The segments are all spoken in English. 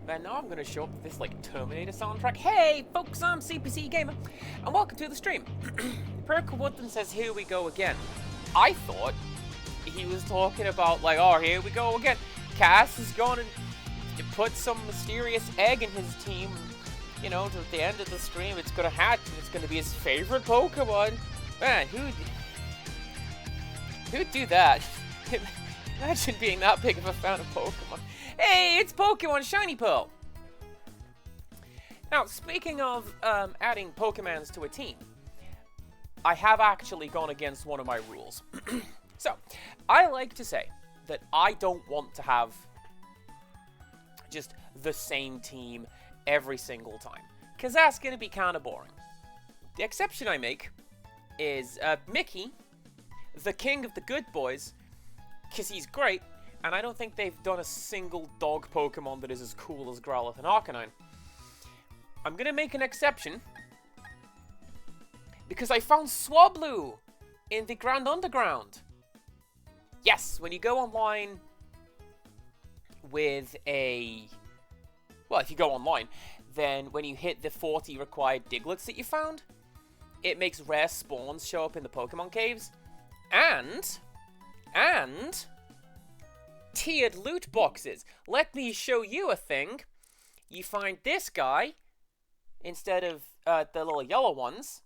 And now I'm gonna show up with this like Terminator soundtrack. Hey folks, I'm CPC Gamer, and welcome to the stream. Perk Woodland says, "Here we go again." I thought he was talking about like, oh, here we go again. Cass is going to put some mysterious egg in his team. You know, to the end of the stream, it's gonna hatch, and it's gonna be his favorite Pokemon. Man, who'd do that? Imagine being that big of a fan of Pokemon. Hey, it's Pokemon Shiny Pearl! Now, speaking of adding Pokemons to a team, I have actually gone against one of my rules. So, I like to say that I don't want to have just the same team every single time, because that's going to be kind of boring. The exception I make is Mickey, the king of the good boys, because he's great, and I don't think they've done a single dog Pokemon that is as cool as Growlithe and Arcanine. I'm going to make an exception because I found Swablu in the Grand Underground. Yes, when you go online with a... Well, if you go online, then when you hit the 40 required Diglets that you found, it makes rare spawns show up in the Pokemon caves. And tiered loot boxes. Let me show you a thing. You find this guy instead of the little yellow ones,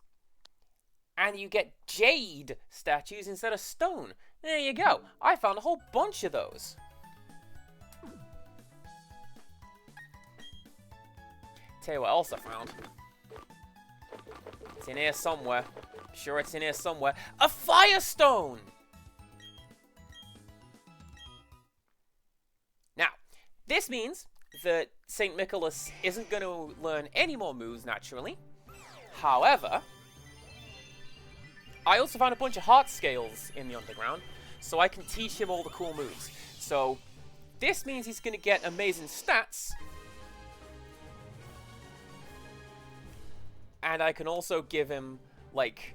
and you get jade statues instead of stone. There you go. I found a whole bunch of those. Tell you what else I found. It's in here somewhere. I'm sure it's in here somewhere. A Firestone! Now, this means that St. Nicholas isn't going to learn any more moves naturally. However, I also found a bunch of heart scales in the underground, so I can teach him all the cool moves. So, this means he's going to get amazing stats. And I can also give him, like,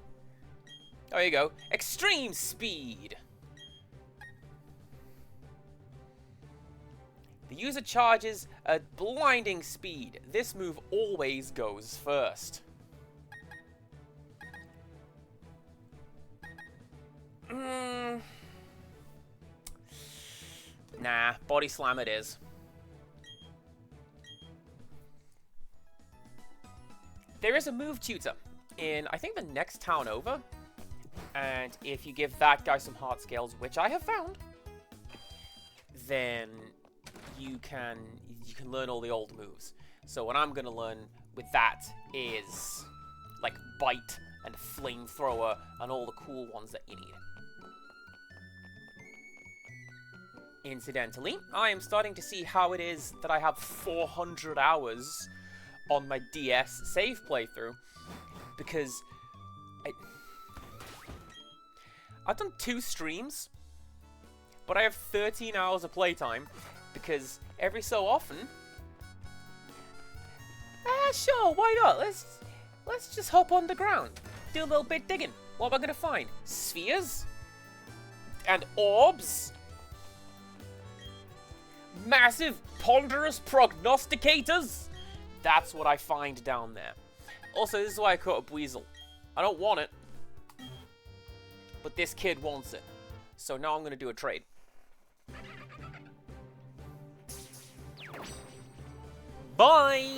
there you go, extreme speed. The user charges a blinding speed. This move always goes first. Nah, Body Slam it is. There is a move tutor in, I think, the next town over. And if you give that guy some heart scales, which I have found, then you can learn all the old moves. So what I'm going to learn with that is, like, Bite and Flamethrower and all the cool ones that you need. Incidentally, I am starting to see how it is that I have 400 hours on my DS save playthrough, because I've done 2 streams, but I have 13 hours of playtime, because every so often, sure, why not? Let's just hop on the ground, do a little bit digging. What am I gonna find? Spheres? And orbs? Massive, ponderous prognosticators? That's what I find down there. Also, this is why I caught a Buizel. I don't want it, but this kid wants it. So now I'm gonna do a trade. Bye!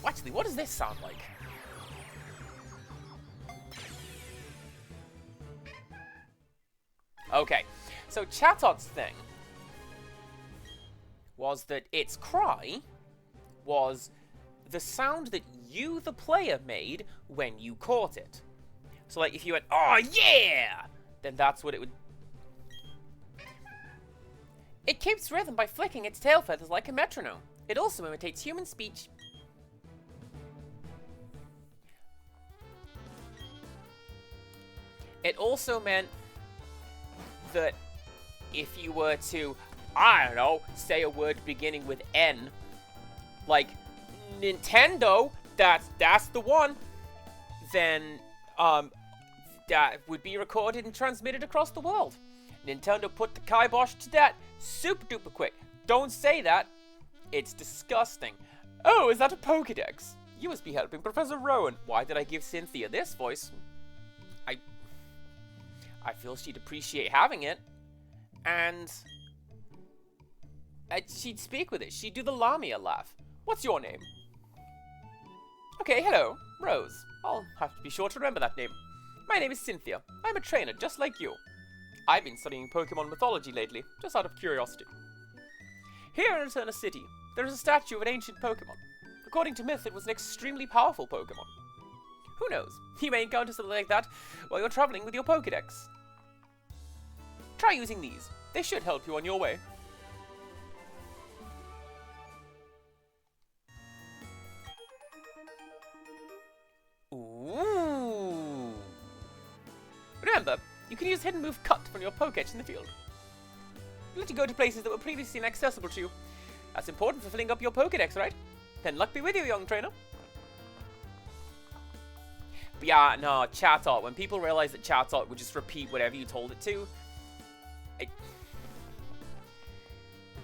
Actually, what does this sound like? Okay, so Chatot's thing was that its cry was the sound that you, the player, made when you caught it. So, like, if you went, "Oh, yeah!" then that's what it would... It keeps rhythm by flicking its tail feathers like a metronome. It also imitates human speech. It also meant that if you were to, I don't know, say a word beginning with N, like Nintendo, that's the one, then that would be recorded and transmitted across the world. Nintendo put the kibosh to that super duper quick. Don't say that. It's disgusting. Oh, is that a Pokédex? You must be helping Professor Rowan. Why did I give Cynthia this voice? I feel she'd appreciate having it. And she'd speak with it. She'd do the Lamia laugh. What's your name? Okay, hello. Rose. I'll have to be sure to remember that name. My name is Cynthia. I'm a trainer, just like you. I've been studying Pokemon mythology lately, just out of curiosity. Here in Eterna City, there is a statue of an ancient Pokemon. According to myth, it was an extremely powerful Pokemon. Who knows? You may encounter something like that while you're traveling with your Pokédex. Try using these. They should help you on your way. Ooh. Remember, you can use Hidden Move Cut from your Pokédex in the field. Let you go to places that were previously inaccessible to you. That's important for filling up your Pokédex, right? Then luck be with you, young trainer. But yeah, no, Chatot. When people realize that Chatot would just repeat whatever you told it to,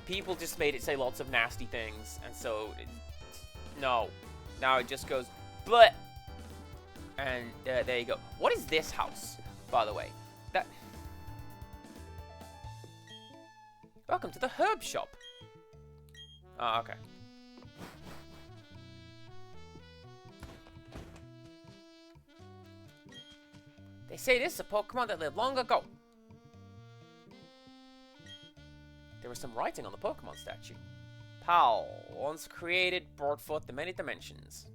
people just made it say lots of nasty things, and so no. Now it just goes bleh. And there you go. What is this house, by the way? Welcome to the herb shop. Oh, okay. They say this is a Pokemon that lived long ago. There was some writing on the Pokemon statue. Pal, once created, brought forth the many dimensions.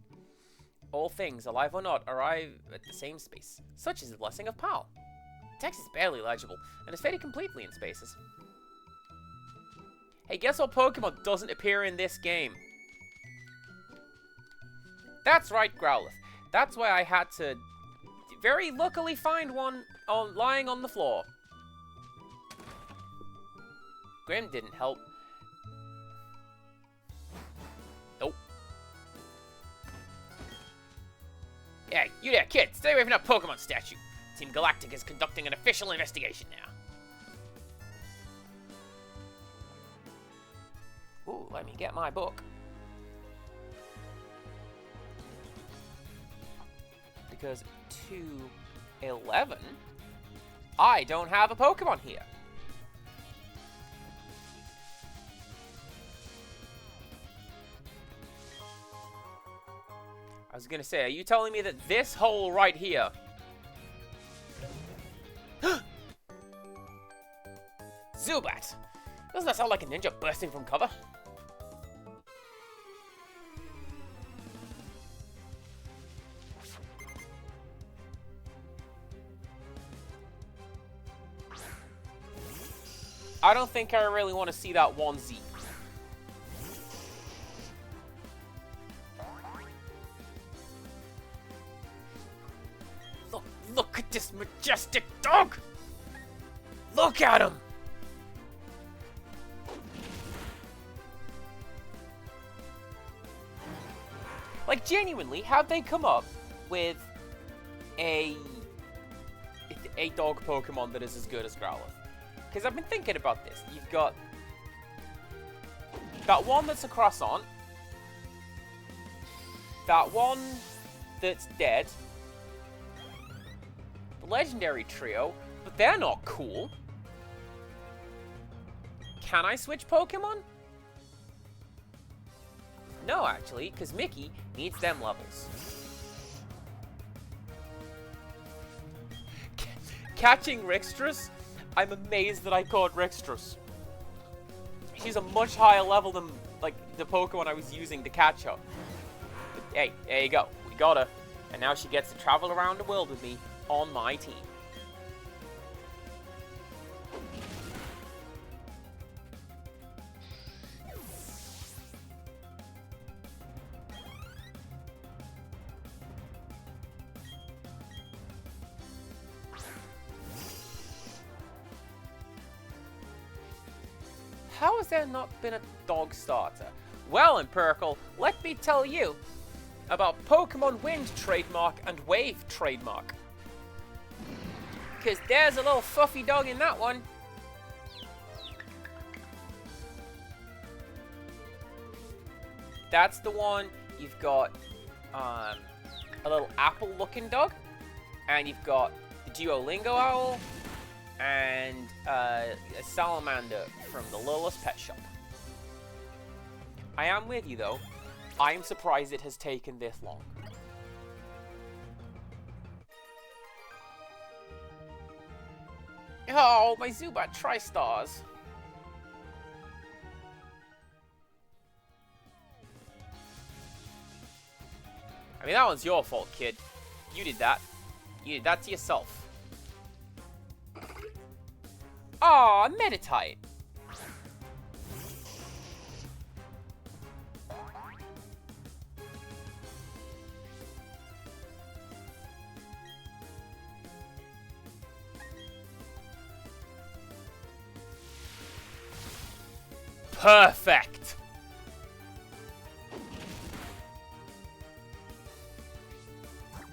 All things, alive or not, arrive at the same space. Such is the blessing of Pal. The text is barely legible, and is faded completely in spaces. Hey, guess what Pokemon doesn't appear in this game? That's right, Growlithe. That's why I had to very luckily find one lying on the floor. Grim didn't help. Nope. Yeah, you there, kid. Stay away from that Pokemon statue. Team Galactic is conducting an official investigation now. Ooh, let me get my book. Because 211, I don't have a Pokemon here. I was gonna say, are you telling me that this hole right here? Zubat! Doesn't that sound like a ninja bursting from cover? I don't think I really want to see that 1Z. Look at this majestic dog! Look at him! Like, genuinely, have they come up with a dog Pokemon that is as good as Growlithe? Because I've been thinking about this. You've got that one that's a Croissant, that one that's dead, the Legendary Trio, but they're not cool. Can I switch Pokemon? No, actually, because Mickey needs them levels. Catching Rextrus? I'm amazed that I caught Rextrus. She's a much higher level than, like, the Pokemon I was using to catch her. But, hey, there you go. We got her. And now she gets to travel around the world with me on my team. How has there not been a dog starter? Well, Empirical, let me tell you about Pokemon Wind trademark and Wave trademark. Because there's a little fluffy dog in that one. That's the one. You've got a little apple-looking dog, and you've got the Duolingo owl, and a salamander from the Lola's Pet Shop. I am with you, though. I am surprised it has taken this long. Oh, my Zubat Tri-Stars. I mean, that one's your fault, kid. You did that. You did that to yourself. Aw, Meditite. Perfect.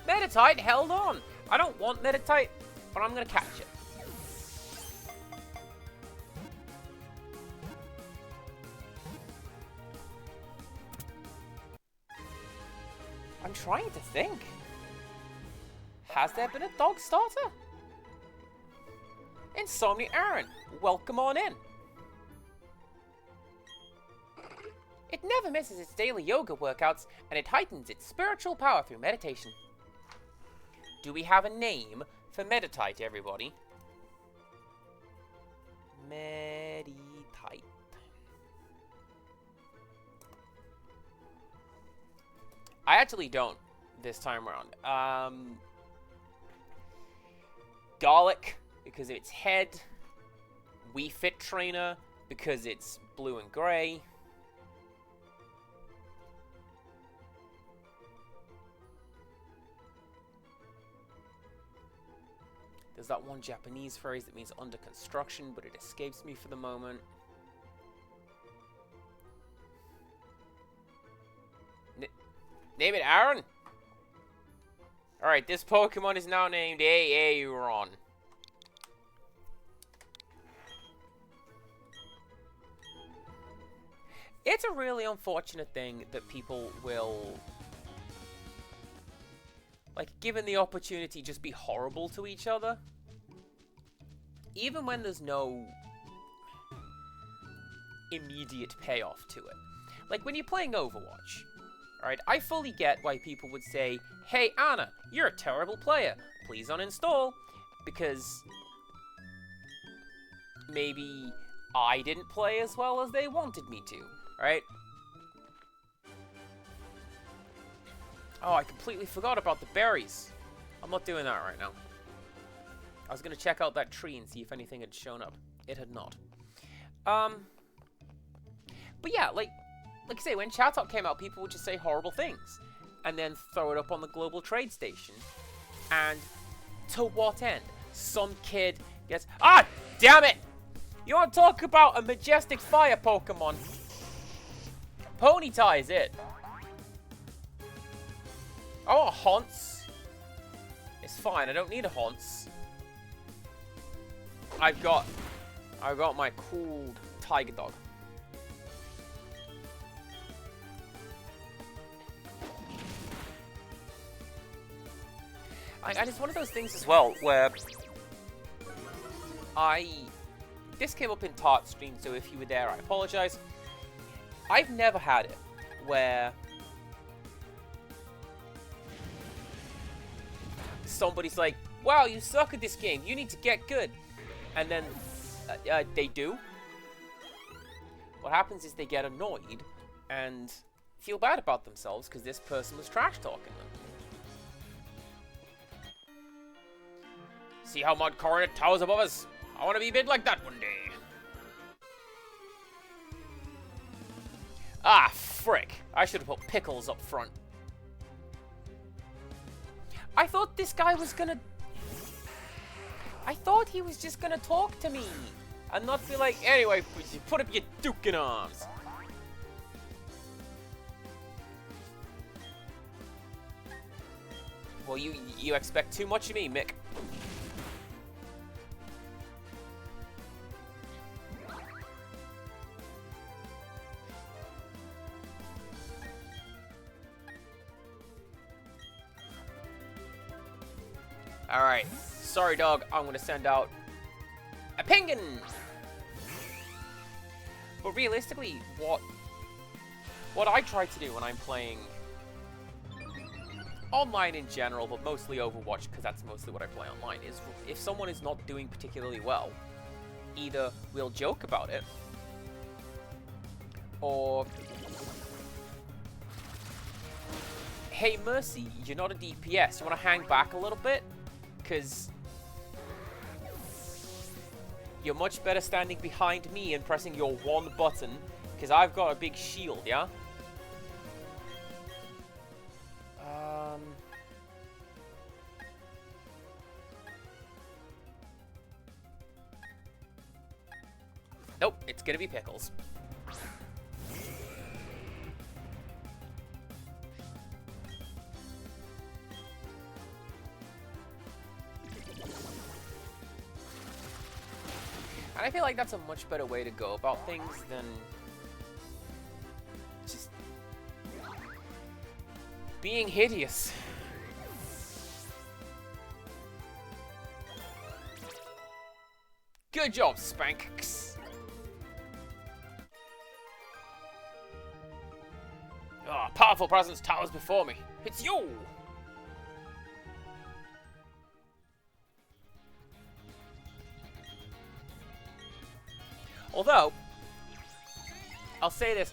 Meditite held on. I don't want Meditite, but I'm gonna catch it. I'm trying to think. Has there been a dog starter? Insomnia Aaron, welcome on in. It never misses its daily yoga workouts, and it heightens its spiritual power through meditation. Do we have a name for Meditite, everybody? Meditite. I actually don't this time around. Garlic, because of its head. Wii Fit Trainer, because it's blue and grey. There's that one Japanese phrase that means under construction, but it escapes me for the moment. Name it Aaron? Alright, this Pokemon is now named Aaron. It's a really unfortunate thing that people will, like, given the opportunity, just be horrible to each other. Even when there's no immediate payoff to it. Like, when you're playing Overwatch, alright, I fully get why people would say, hey, Anna, you're a terrible player. Please uninstall. Because maybe I didn't play as well as they wanted me to, right? Oh, I completely forgot about the berries. I'm not doing that right now. I was going to check out that tree and see if anything had shown up. It had not. But yeah, like I say, when Chat Talk came out, people would just say horrible things. And then throw it up on the global trade station. And to what end? Some kid gets... Ah! Damn it! You want to talk about a majestic fire Pokemon? Ponyta is it. Oh, a Haunts. It's fine, I don't need a Haunts. I've got my cool Tiger Dog. And it's one of those things as well where this came up in Tart stream, so if you were there, I apologize. I've never had it where somebody's like, wow, you suck at this game, you need to get good. And then they do. What happens is they get annoyed and feel bad about themselves because this person was trash talking them. See how Mud Coronet towers above us? I want to be big like that one day. Ah, frick. I should have put Pickles up front. I thought this guy was gonna... I thought he was just gonna talk to me. And not be like, anyway, put up your Duke in arms. Well, you expect too much of me, Mick. Alright. Sorry, dog. I'm gonna send out a penguin! But realistically, what I try to do when I'm playing online in general, but mostly Overwatch, because that's mostly what I play online, is if someone is not doing particularly well, either we'll joke about it, or hey Mercy, you're not a DPS, you want to hang back a little bit? Because you're much better standing behind me and pressing your one button, because I've got a big shield, yeah? Nope, it's gonna be Pickles. And I feel like that's a much better way to go about things than just being hideous. Good job, Spanx. Ah, powerful presence towers before me. It's you! Although, I'll say this,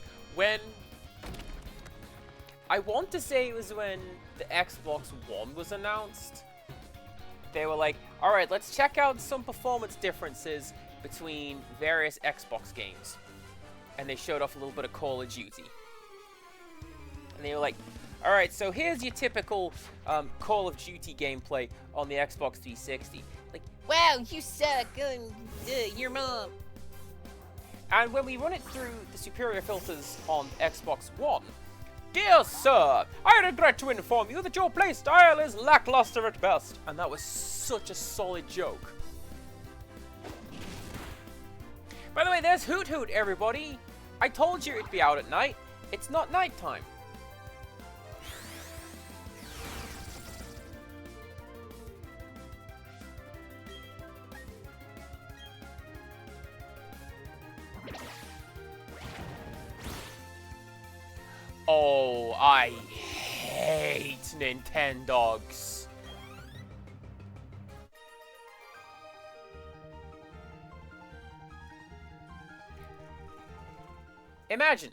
I want to say it was when the Xbox One was announced, they were like, alright, let's check out some performance differences between various Xbox games. And they showed off a little bit of Call of Duty. And they were like, alright, so here's your typical Call of Duty gameplay on the Xbox 360. Like, wow, you suck, your mom. And when we run it through the superior filters on Xbox One, dear sir, I regret to inform you that your playstyle is lackluster at best. And that was such a solid joke. By the way, there's Hoot Hoot, everybody. I told you it'd be out at night. It's not nighttime. Oh, I hate Nintendogs. Imagine,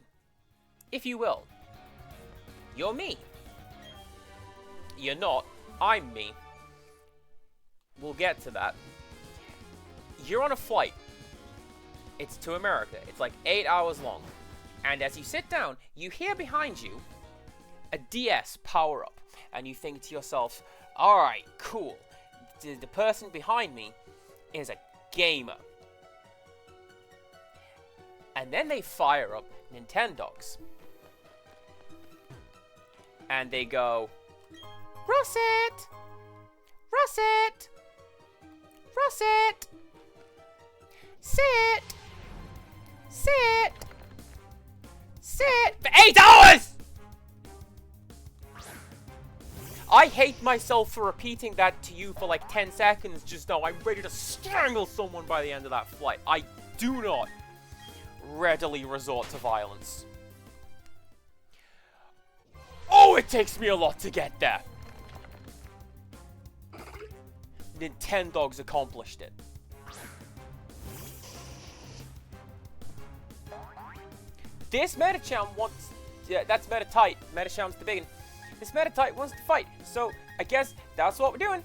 if you will, you're me. You're not, I'm me. We'll get to that. You're on a flight. It's to America. It's like 8 hours long. And as you sit down, you hear behind you a DS power up. And you think to yourself, alright, cool. The person behind me is a gamer. And then they fire up Nintendogs. And they go, Russet! Russet! Russet! Sit! Sit! Sit! For 8 hours! I hate myself for repeating that to you for like 10 seconds just now. I'm ready to strangle someone by the end of that flight. I do not readily resort to violence. Oh, it takes me a lot to get there. Nintendogs accomplished it. This Medicham wants... Yeah, that's Meditite. Medicham's the big one. This Meditite wants to fight. So, I guess that's what we're doing.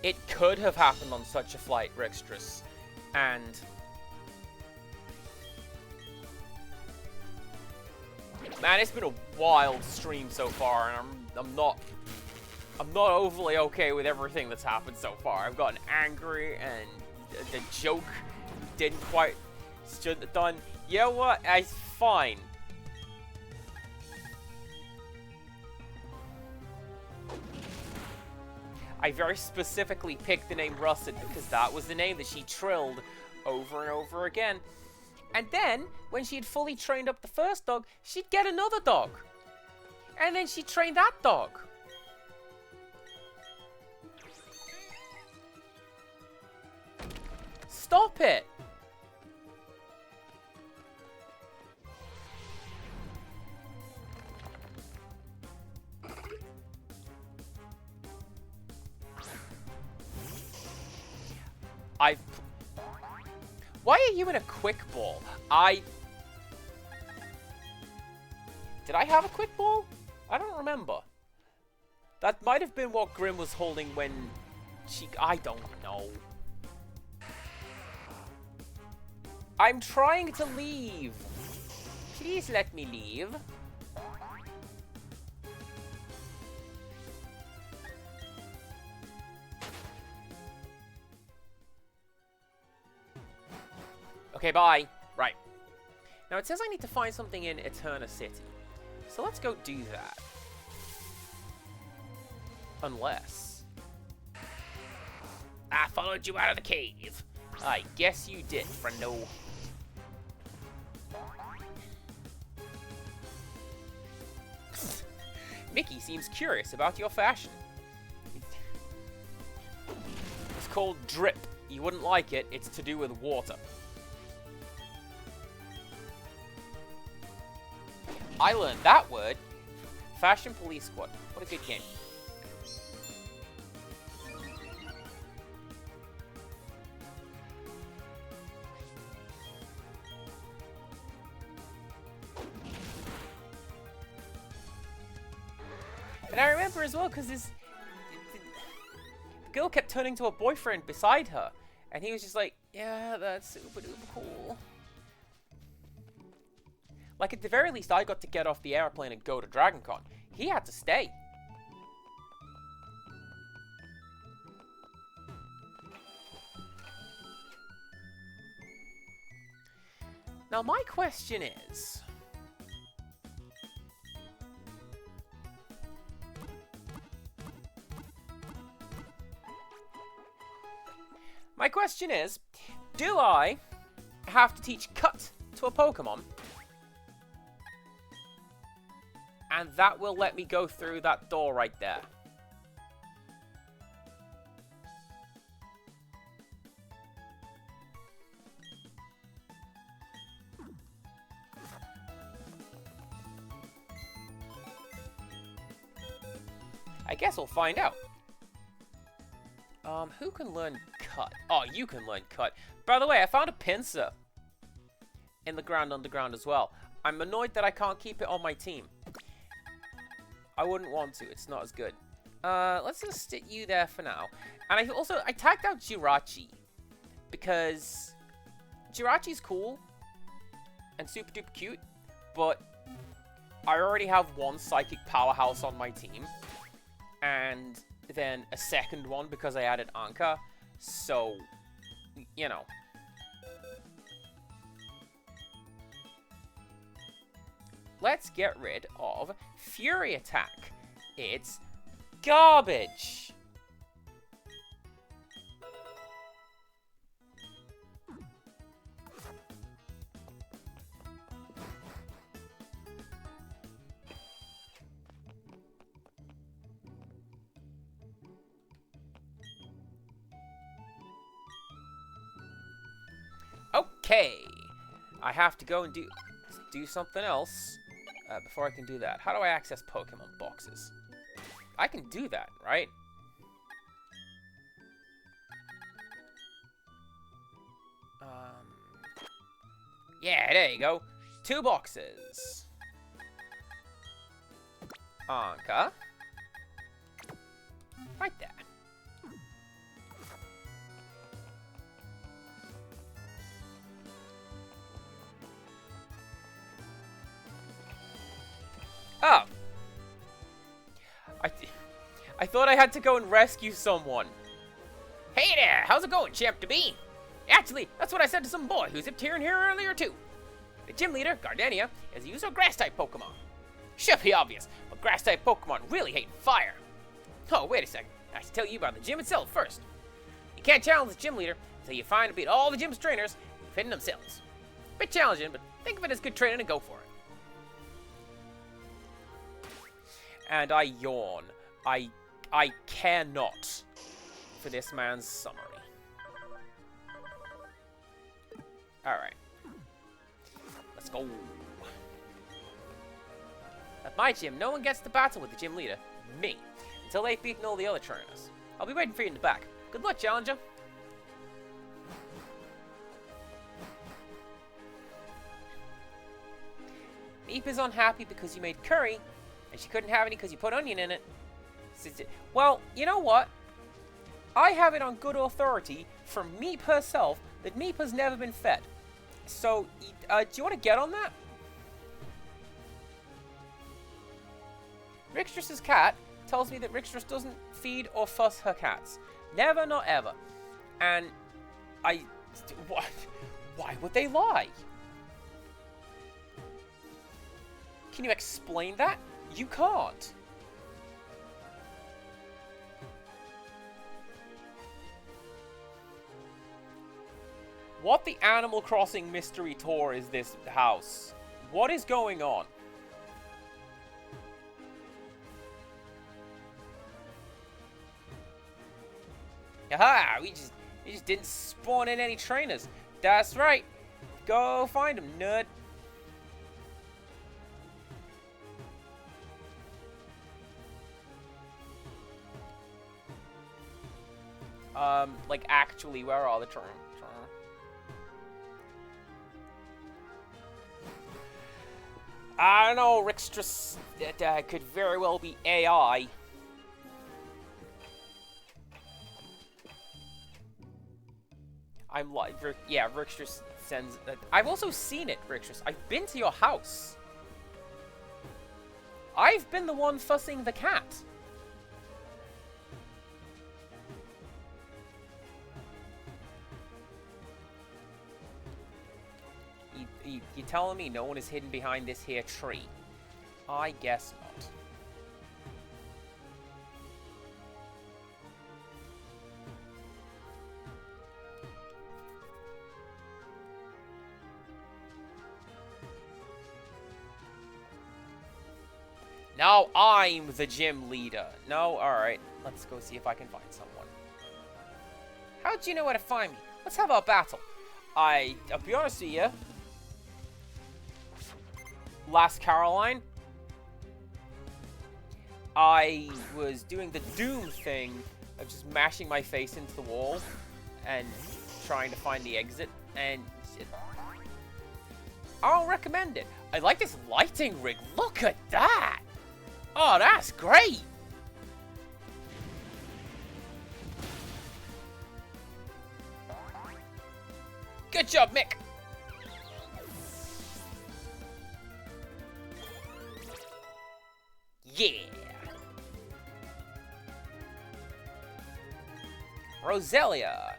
It could have happened on such a flight, Rextrus. And... man, it's been a wild stream so far, and I'm not overly okay with everything that's happened so far. I've gotten angry, and the joke shouldn't have done. You know what? It's fine. I very specifically picked the name Russet because that was the name that she trilled over and over again. And then, when she had fully trained up the first dog, she'd get another dog. And then she trained that dog. Stop it. Why are you in a quick ball? Did I have a quick ball? I don't remember. That might have been what Grim was holding when she... I don't know. I'm trying to leave. Please let me leave. Okay, bye. Right. Now it says I need to find something in Eterna City. So let's go do that. Unless... I followed you out of the cave. I guess you did, friendo. Mickey seems curious about your fashion. It's called drip. You wouldn't like it. It's to do with water. I learned that word. Fashion Police Squad. What a good game. And I remember as well, because the girl kept turning to her boyfriend beside her. And he was just like, yeah, that's super duper cool. Like, at the very least, I got to get off the airplane and go to DragonCon. He had to stay. Now, my question is... do I have to teach Cut to a Pokemon? And that will let me go through that door right there. I guess we'll find out. Who can learn Cut? Oh, you can learn Cut. By the way, I found a Pinsir in the Grand Underground as well. I'm annoyed that I can't keep it on my team. I wouldn't want to. It's not as good. Let's just stick you there for now. And I tagged out Jirachi because Jirachi's cool and super duper cute, but I already have one Psychic Powerhouse on my team, and then a second one because I added Anka. So, you know. Let's get rid of Fury Attack. It's garbage. Okay. I have to go and do something else. Before I can do that, how do I access Pokemon boxes? I can do that, right? Yeah, there you go. 2 boxes. Anka. Right there. Oh. I thought I had to go and rescue someone. Hey there, how's it going, Champ to be? Actually, that's what I said to some boy who zipped here and here earlier too. The gym leader, Gardenia, is a user of Grass-type Pokemon. Should be obvious, but Grass-type Pokemon really hate fire. Oh, wait a second. I should tell you about the gym itself first. You can't challenge the gym leader until you find and beat all the gym's trainers and defend themselves. Bit challenging, but think of it as good training and go for it. and I yawn. I cannot for this man's summary. Alright. Let's go. At my gym, no one gets to battle with the gym leader. Me. Until they've beaten all the other trainers. I'll be waiting for you in the back. Good luck, challenger. Meep is unhappy because you made curry, and she couldn't have any because you put onion in it. Well, you know what? I have it on good authority from Meep herself that Meep has never been fed. So, do you want to get on that? Rixtras's cat tells me that Rixtras doesn't feed or fuss her cats. Never, not ever. And what? Why would they lie? Can you explain that? You can't. What the Animal Crossing mystery tour is this house? What is going on? Aha! We just didn't spawn in any trainers. That's right. Go find them, nerd. Like actually, where are the trainers? I don't know, Rixtras could very well be AI. I'm like, yeah, Rixtras sends. I've also seen it, Rixtras. I've been to your house. I've been the one fussing the cat. You telling me no one is hidden behind this here tree? I guess not. Now I'm the gym leader. No? Alright. Let's go see if I can find someone. How'd you know where to find me? Let's have our battle. I'll be honest with you. Last Caroline, I was doing the Doom thing of just mashing my face into the wall and trying to find the exit, and I don't recommend it. I like this lighting rig. Look at that! Oh, that's great! Good job, Mick! Yeah! Roselia!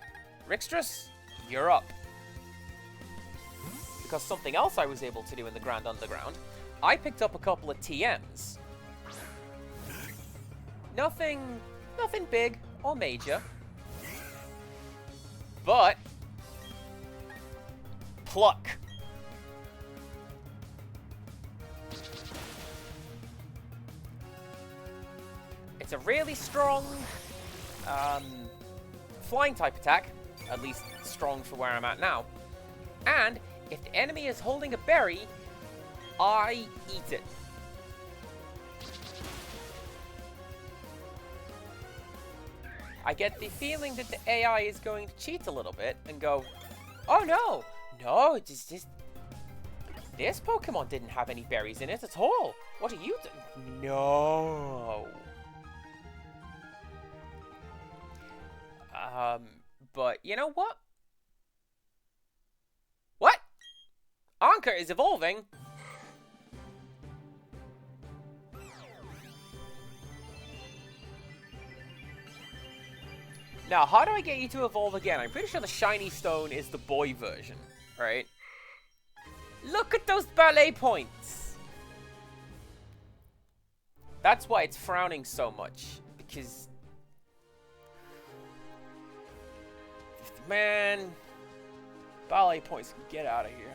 Rixtras, you're up. Because something else I was able to do in the Grand Underground, I picked up a couple of TMs. Nothing big or major. But pluck. It's a really strong flying type attack, at least strong for where I'm at now. And if the enemy is holding a berry, I eat it. I get the feeling that the AI is going to cheat a little bit and go, oh no, it's just this Pokemon didn't have any berries in it at all. What are you doing? No. But you know what? What? Anka is evolving. Now, how do I get you to evolve again? I'm pretty sure the shiny stone is the boy version, right? Look at those ballet points! That's why it's frowning so much, because... Man... Ballet points can get out of here.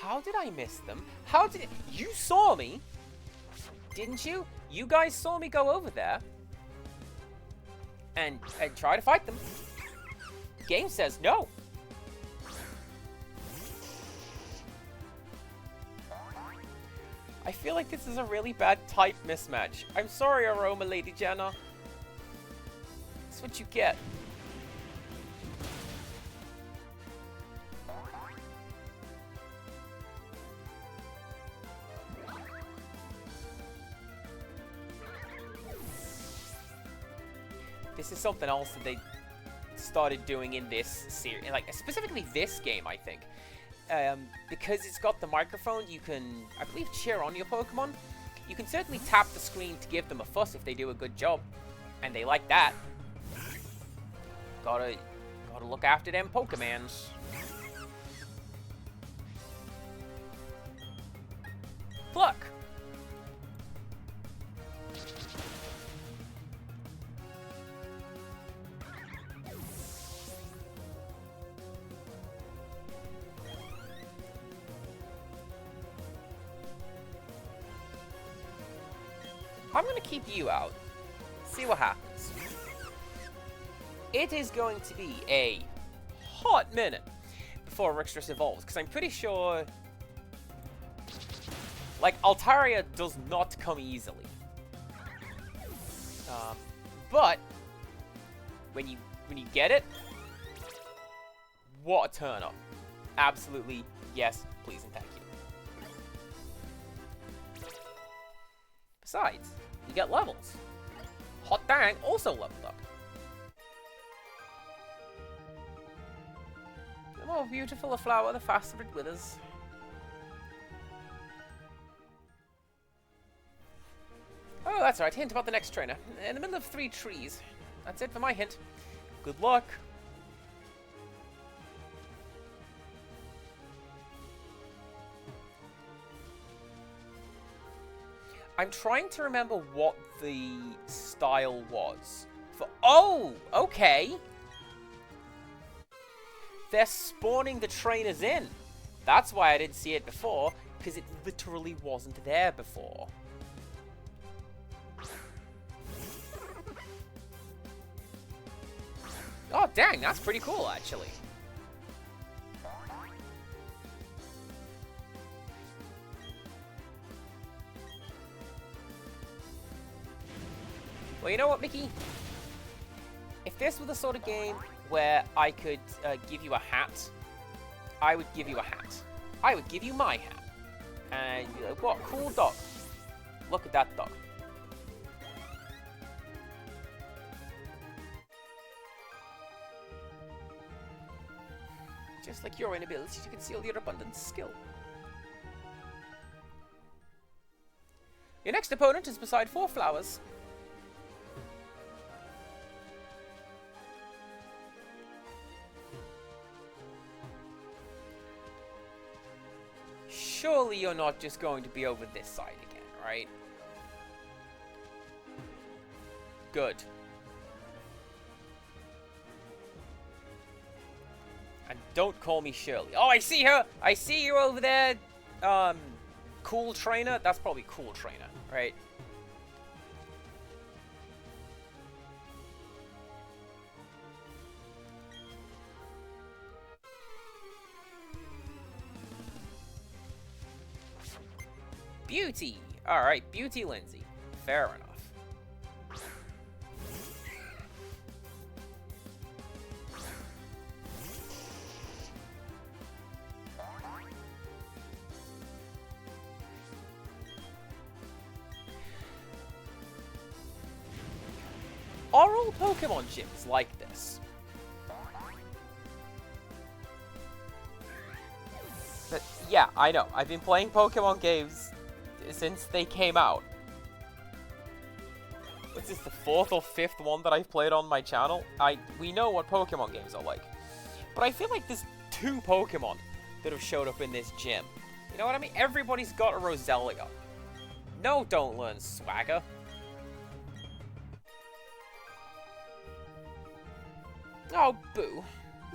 How did I miss them? How did... You saw me, didn't you? You guys saw me go over there and try to fight them. The game says no. I feel like this is a really bad type mismatch. I'm sorry, Aroma Lady Jenna. That's what you get. This is something else that they started doing in this series, like specifically this game, I think. Because it's got the microphone, you can, I believe, cheer on your Pokemon. You can certainly tap the screen to give them a fuss if they do a good job. And they like that. Gotta look after them Pokemans. Pluck! I'm gonna keep you out. See what happens. It is going to be a hot minute before Rixtrus evolves, because I'm pretty sure... Like, Altaria does not come easily. But when you get it, what a turn up. Absolutely, yes, please and thank you. Besides, you get levels. Hot Dang also leveled up. The more beautiful a flower, the faster it withers. Oh, that's right. Hint about the next trainer. In the middle of 3 trees. That's it for my hint. Good luck. I'm trying to remember what the style was. Oh, okay. They're spawning the trainers in. That's why I didn't see it before, because it literally wasn't there before. Oh, dang, that's pretty cool, actually. Well, you know what, Mickey? If this were the sort of game where I could give you a hat, I would give you a hat. I would give you my hat. And you're like, what? Cool dog. Look at that dog. Just like your inability to conceal your abundant skill. Your next opponent is beside 4 flowers. Surely you're not just going to be over this side again, right? Good. And don't call me Shirley. Oh, I see her! I see you over there! Cool Trainer? That's probably Cool Trainer, right? Beauty! Alright, Beauty Lindsay. Fair enough. Are all Pokemon gyms like this? But yeah, I know. I've been playing Pokemon games since they came out. What's this, the 4th or 5th one that I've played on my channel? We know what Pokemon games are like. But I feel like there's 2 Pokemon that have showed up in this gym. You know what I mean? Everybody's got a Roselia. No, don't learn Swagger. Oh, boo.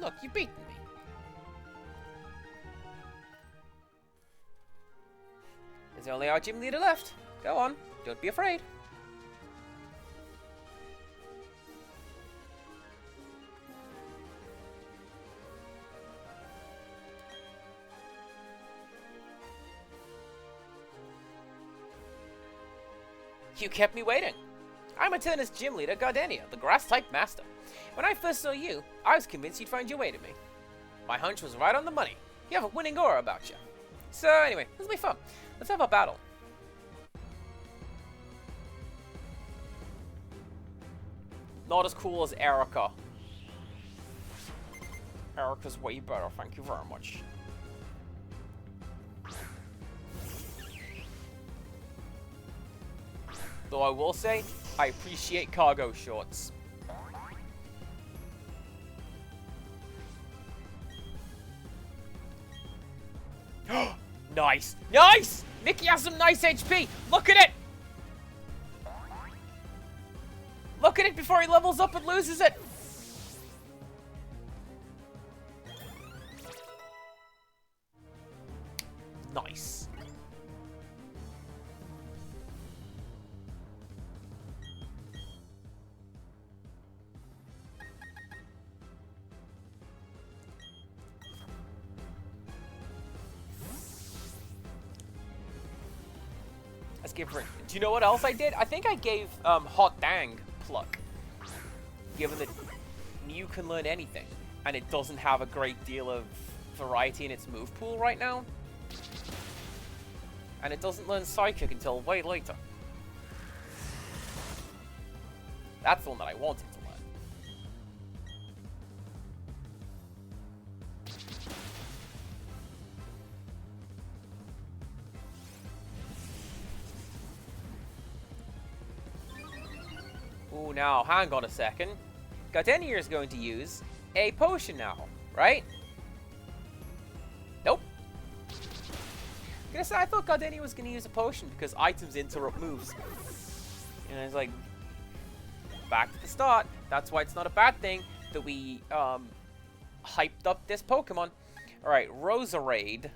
Look, you beat me. There's only our gym leader left. Go on, don't be afraid. You kept me waiting. I'm Eterna's gym leader, Gardenia, the grass-type master. When I first saw you, I was convinced you'd find your way to me. My hunch was right on the money. You have a winning aura about you. So anyway, this will be fun. Let's have a battle. Not as cool as Erica. Erica's way better, thank you very much. Though I will say, I appreciate cargo shorts. Nice! Nice! Mickey has some nice HP! Look at it! Look at it before he levels up and loses it! Nice. Let's give her. Do you know what else I did? I think I gave Hot Dang Pluck. Given that Mew can learn anything, and it doesn't have a great deal of variety in its move pool right now. And it doesn't learn Psychic until way later. That's the one that I wanted to learn. Ooh, now, hang on a second. Gardenia is going to use a potion now, right? Nope. I thought Gardenia was going to use a potion because items interrupt moves. And I was like, back to the start. That's why it's not a bad thing that we hyped up this Pokemon. Alright, Roserade.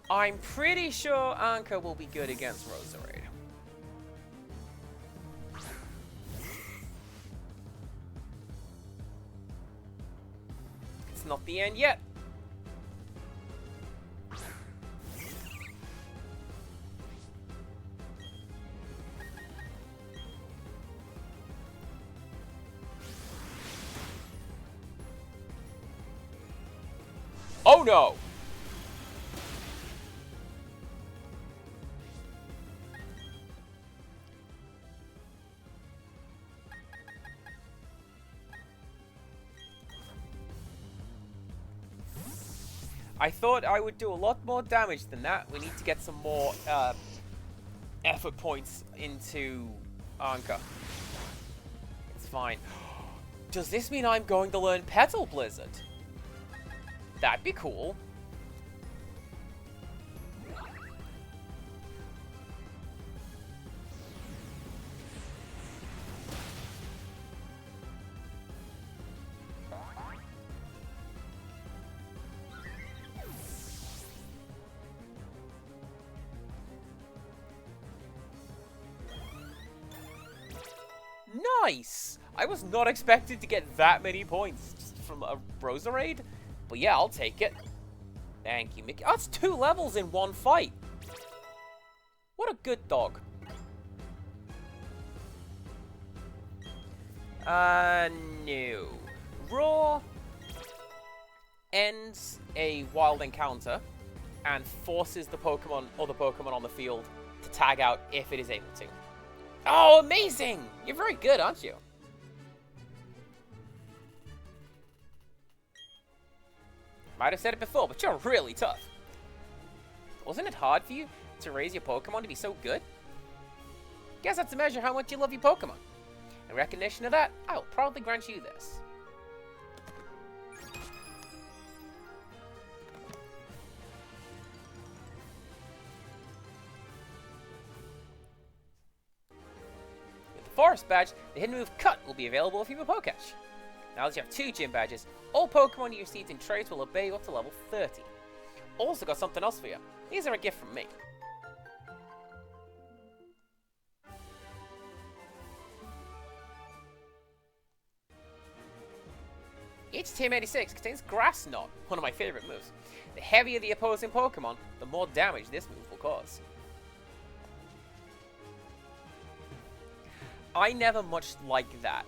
I'm pretty sure Anka will be good against Roserade. It's not the end yet. Oh no! I thought I would do a lot more damage than that. We need to get some more effort points into Anka. It's fine. Does this mean I'm going to learn Petal Blizzard? That'd be cool. Nice! I was not expected to get that many points just from a Roserade. But yeah, I'll take it. Thank you, Mickey. Oh, that's 2 levels in one fight. What a good dog. No. Raw ends a wild encounter and forces the Pokemon, other Pokemon on the field to tag out if it is able to. Oh, amazing! You're very good, aren't you? Might have said it before, but you're really tough. Wasn't it hard for you to raise your Pokemon to be so good? Guess that's to measure how much you love your Pokemon. In recognition of that, I will proudly grant you this. With the Forest Badge, the hidden move Cut will be available if you have a Pokecash. Now that you have 2 gym badges, all Pokemon you received in trades will obey you up to level 30. Also got something else for you. These are a gift from me. Each Team 86 contains Grass Knot, one of my favorite moves. The heavier the opposing Pokemon, the more damage this move will cause. I never much like that.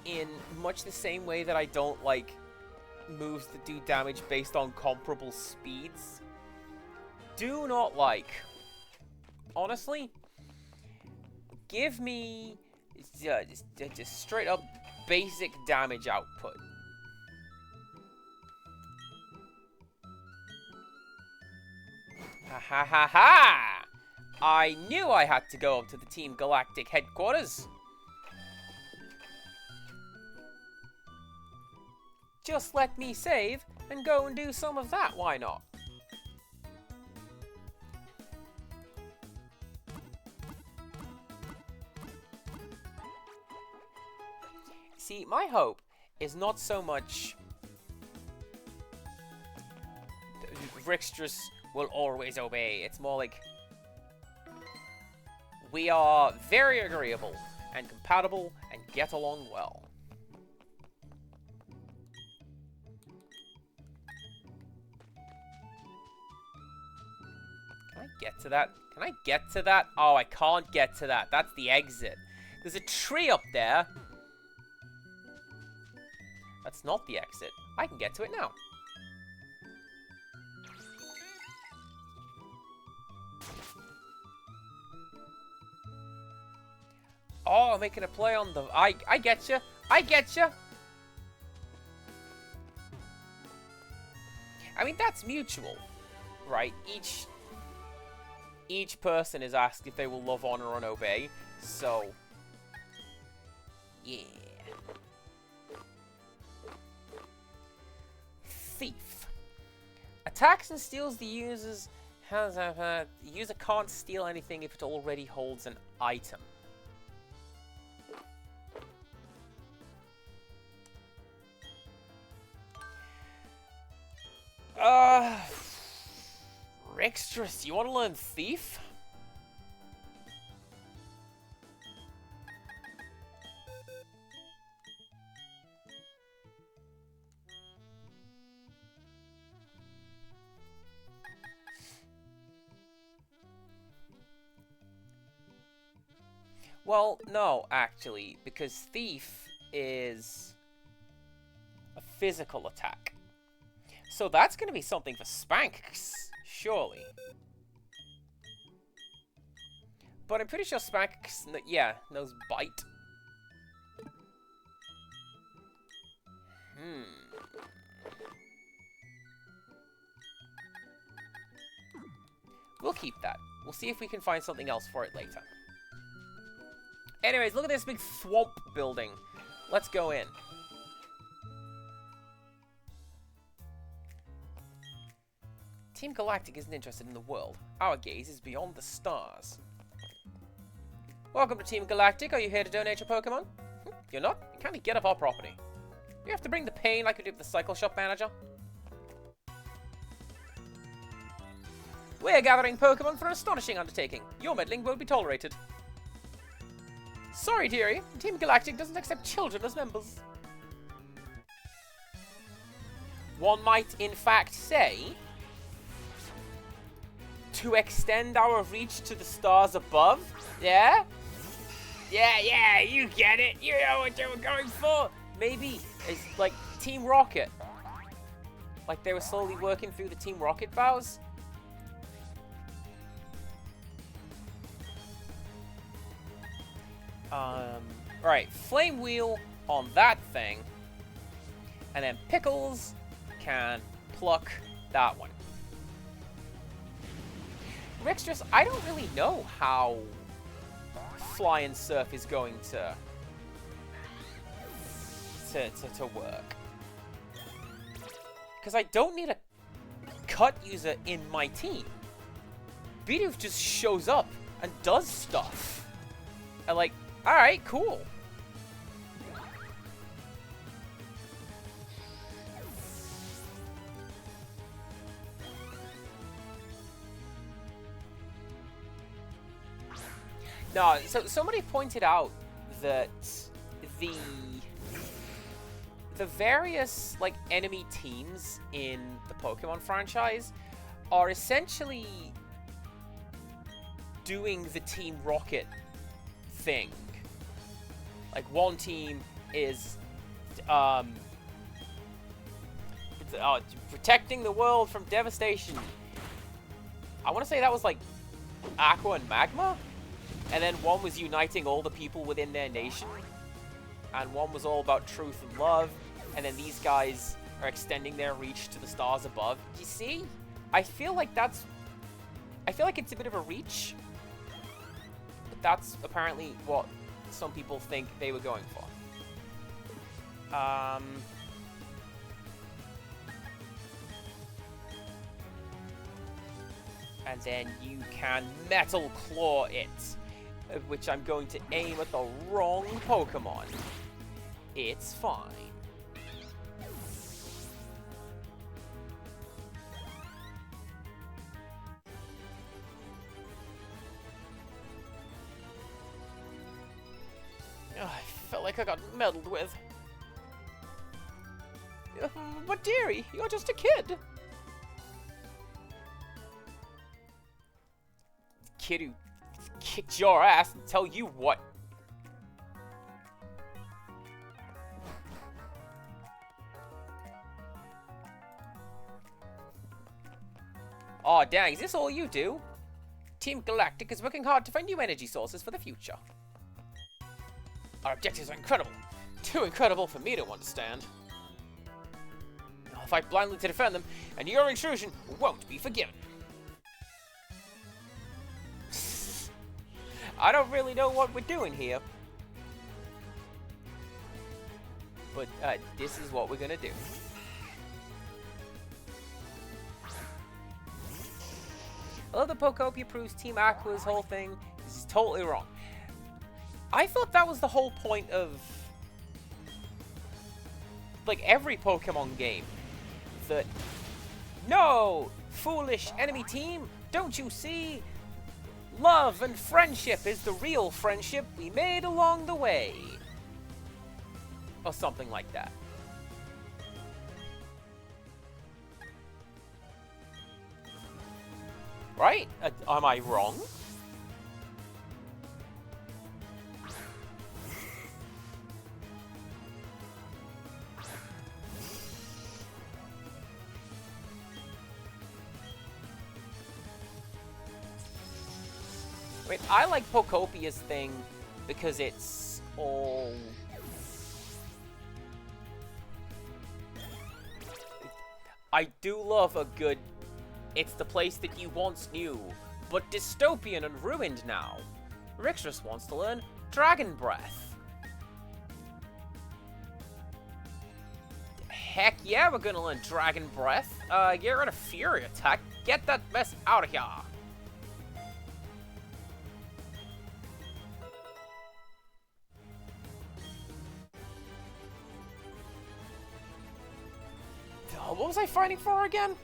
In much the same way that I don't like moves that do damage based on comparable speeds. Do not like. Honestly, give me just straight up basic damage output. Ha ha ha ha! I knew I had to go up to the Team Galactic headquarters. Just let me save and go and do some of that, why not? See, my hope is not so much Rixtrus will always obey. It's more like we are very agreeable and compatible and get along well. Can I get to that? Can I get to that? Oh, I can't get to that. That's the exit. There's a tree up there. That's not the exit. I can get to it now. Oh, making a play on the... I get you. I get you. I mean, that's mutual, right? Each person is asked if they will love, honor, and obey. So, yeah. Thief. Attacks and steals the user's... The user can't steal anything if it already holds an item. Rixtrus, you want to learn Thief? Well, no, actually, because Thief is a physical attack. So that's going to be something for Spanx, surely. But I'm pretty sure Spanx, yeah, knows Bite. We'll keep that. We'll see if we can find something else for it later. Anyways, look at this big swamp building. Let's go in. Team Galactic isn't interested in the world. Our gaze is beyond the stars. Welcome to Team Galactic. Are you here to donate your Pokemon? You're not? You can't get up our property. You have to bring the pain like you did with the Cycle Shop manager. We're gathering Pokemon for an astonishing undertaking. Your meddling won't be tolerated. Sorry, dearie. Team Galactic doesn't accept children as members. One might, in fact, say, to extend our reach to the stars above. Yeah? Yeah, you get it. You know what you were going for. Maybe it's like Team Rocket. Like they were slowly working through the Team Rocket vows. Right, Flame Wheel on that thing. And then Pickles can pluck that one. Rixtrus, I don't really know how Fly and Surf is going to work. Because I don't need a cut user in my team. Bidoof just shows up and does stuff. And like, alright, cool. No, so somebody pointed out that the the various like enemy teams in the Pokemon franchise are essentially doing the Team Rocket thing. Like one team is protecting the world from devastation. I want to say that was like Aqua and Magma, and then one was uniting all the people within their nation, and one was all about truth and love, and then these guys are extending their reach to the stars above. Do you see? I feel like it's a bit of a reach, but that's apparently what some people think they were going for. And then you can Metal Claw it, which I'm going to aim at the wrong Pokemon. It's fine. I felt like I got meddled with. But dearie, you're just a kid. Kid who kicked your ass and tell you what. Aw, dang, is this all you do? Team Galactic is working hard to find new energy sources for the future. Our objectives are incredible. Too incredible for me to understand. I'll fight blindly to defend them, and your intrusion won't be forgiven. I don't really know what we're doing here. But this is what we're gonna do. I love that Pokopia proves Team Aqua's whole thing. This is totally wrong. I thought that was the whole point of like every Pokemon game. That no, foolish enemy team, don't you see? Love and friendship is the real friendship we made along the way. Or something like that. Right? Am I wrong? I mean, I like Pokopia's thing because it's all... I do love a good... It's the place that you once knew, but dystopian and ruined now. Rixus wants to learn Dragon Breath. Heck yeah, we're gonna learn Dragon Breath. Get rid of Fury Attack. Get that mess out of here. What was I fighting for again?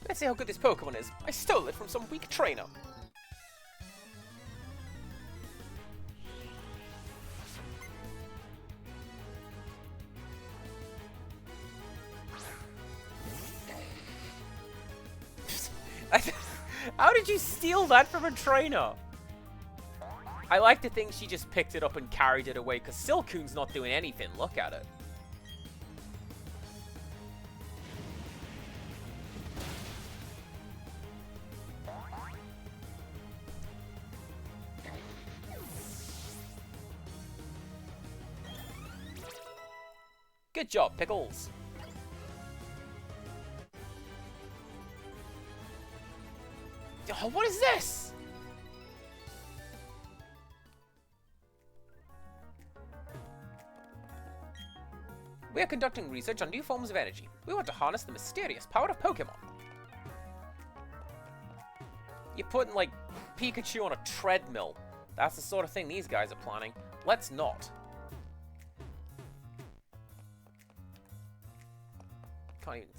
Let's see how good this Pokemon is. I stole it from some weak trainer. How did you steal that from a trainer? I like to think she just picked it up and carried it away, because Silcoon's not doing anything. Look at it. Good job, Pickles. Oh, what is this? We are conducting research on new forms of energy. We want to harness the mysterious power of Pokemon. You're putting, like, Pikachu on a treadmill. That's the sort of thing these guys are planning. Let's not. can't even...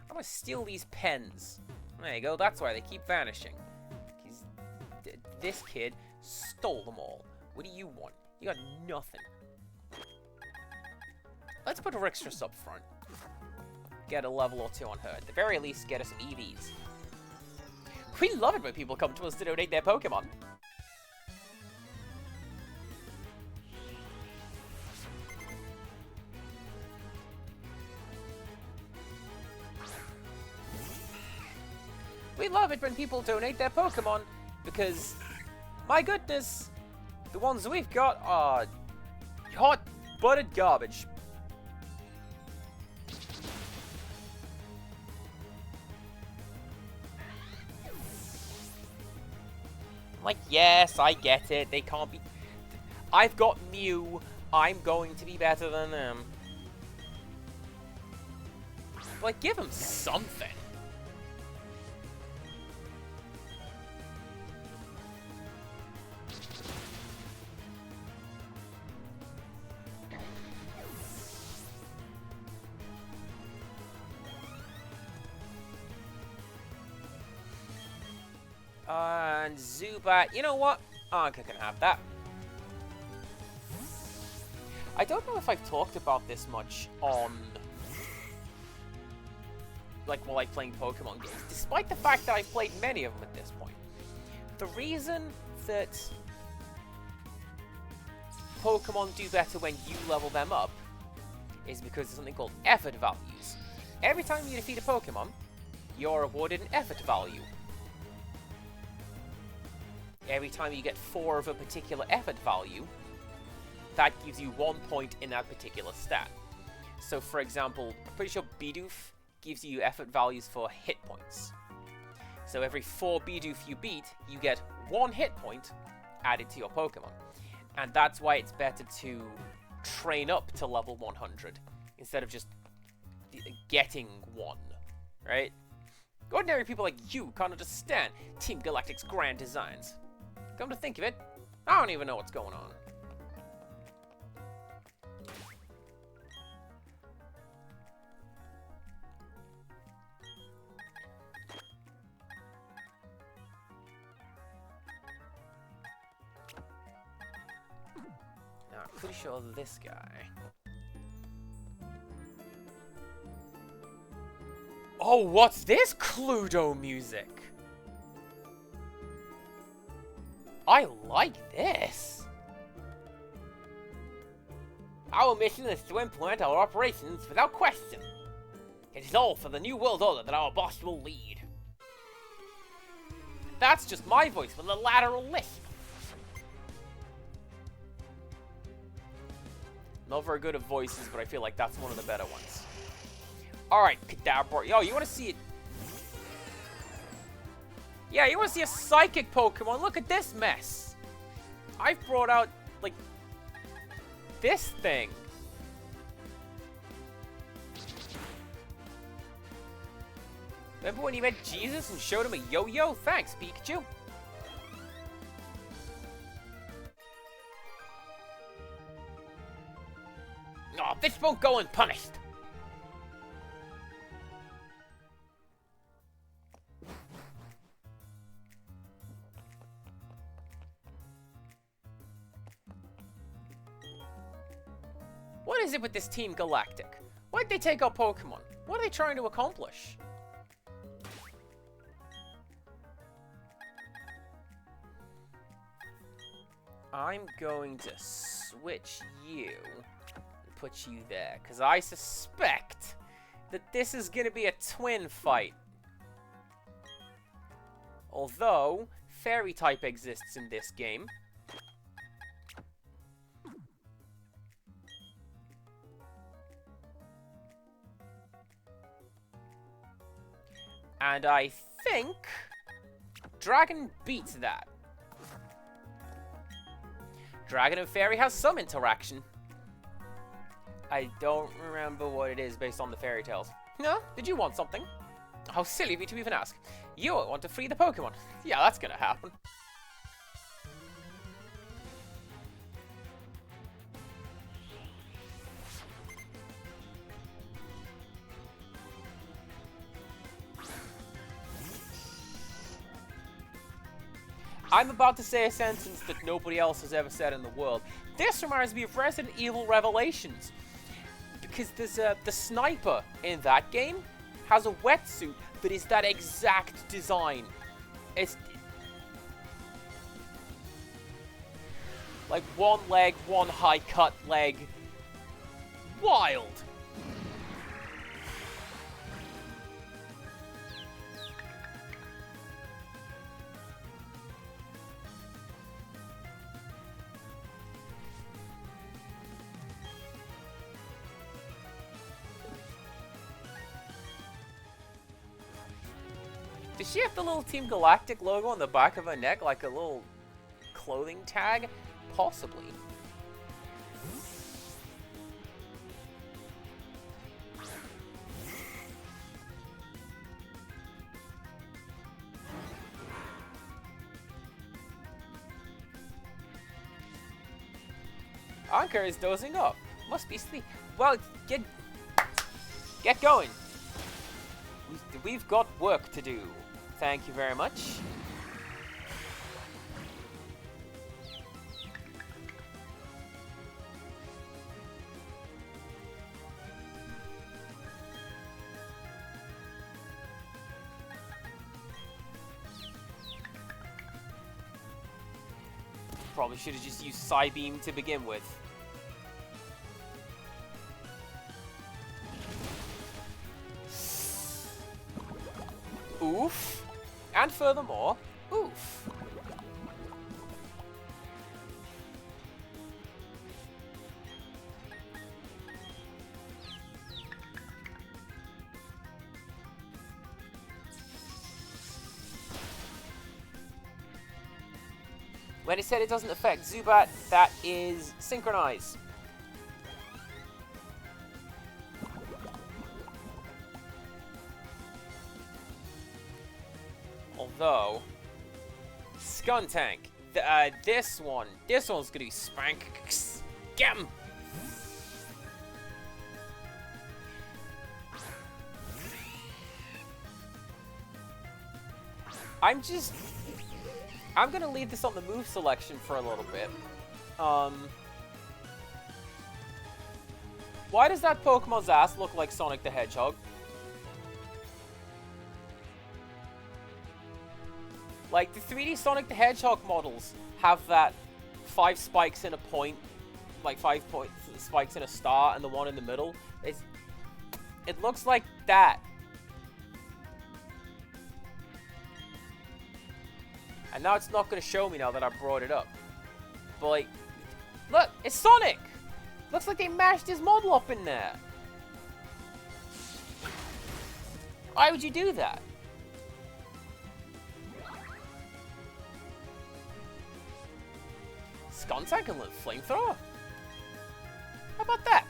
I'm gonna steal these pens. There you go, that's why they keep vanishing. Because this kid stole them all. What do you want? You got nothing. Let's put Rixtrus up front. Get a level or two on her. At the very least, get us some EVs. We love it when people come to us to donate their Pokemon. We love it when people donate their Pokemon because, my goodness, the ones we've got are hot-butted garbage. Like, yes, I get it. They can't be... I've got Mew. I'm going to be better than them. Like, give them something. And Zubat, you know what? Anka can have that. I don't know if I've talked about this much on, like, while I'm playing Pokemon games, despite the fact that I've played many of them at this point. The reason that Pokemon do better when you level them up is because there's something called effort values. Every time you defeat a Pokemon, you're awarded an effort value. Every time you get 4 of a particular effort value, that gives you 1 point in that particular stat. So, for example, I'm pretty sure Bidoof gives you effort values for hit points. So every 4 Bidoof you beat, you get 1 hit point added to your Pokemon. And that's why it's better to train up to level 100 instead of just getting 1, right? Ordinary people like you can't understand Team Galactic's grand designs. Come to think of it, I don't even know what's going on. Now, I'm pretty sure this guy... Oh, what's this Cluedo music? I like this. Our mission is to implement our operations without question. It is all for the new world order that our boss will lead. That's just my voice with a lateral lisp. Not very good at voices, but I feel like that's one of the better ones. Alright, Kadabra. Yo, you want to see it? Yeah, you want to see a psychic Pokemon? Look at this mess. I've brought out, like, this thing. Remember when you met Jesus and showed him a yo-yo? Thanks, Pikachu. Aw, this won't go unpunished. What is it with this Team Galactic? Why'd they take our Pokemon? What are they trying to accomplish? I'm going to switch you and put you there, because I suspect that this is going to be a twin fight. Although, Fairy type exists in this game. And I think Dragon beats that. Dragon and Fairy has some interaction. I don't remember what it is based on the fairy tales. No? Did you want something? How silly of you to even ask. You want to free the Pokemon. Yeah, that's gonna happen. I'm about to say a sentence that nobody else has ever said in the world. This reminds me of Resident Evil Revelations. Because there's the sniper in that game has a wetsuit that is that exact design. It's like one leg, one high cut leg. Wild. Does she have the little Team Galactic logo on the back of her neck, like a little clothing tag? Possibly. Anka is dozing off. Must be sleep. Well, get going. We've got work to do. Thank you very much. Probably should have just used Psybeam to begin with. Oof. And furthermore, oof. When it said it doesn't affect Zubat, that is Synchronize. Although, Skuntank, this one's gonna be Spank. Get him! I'm gonna leave this on the move selection for a little bit. Why does that Pokemon's ass look like Sonic the Hedgehog? Like, the 3D Sonic the Hedgehog models have that 5 spikes in a point, like 5 spikes in a star, and the one in the middle. It looks like that. And now it's not going to show me now that I brought it up. But, like, look, it's Sonic! Looks like they mashed his model up in there. Why would you do that? Skuntank can live Flamethrower? How about that?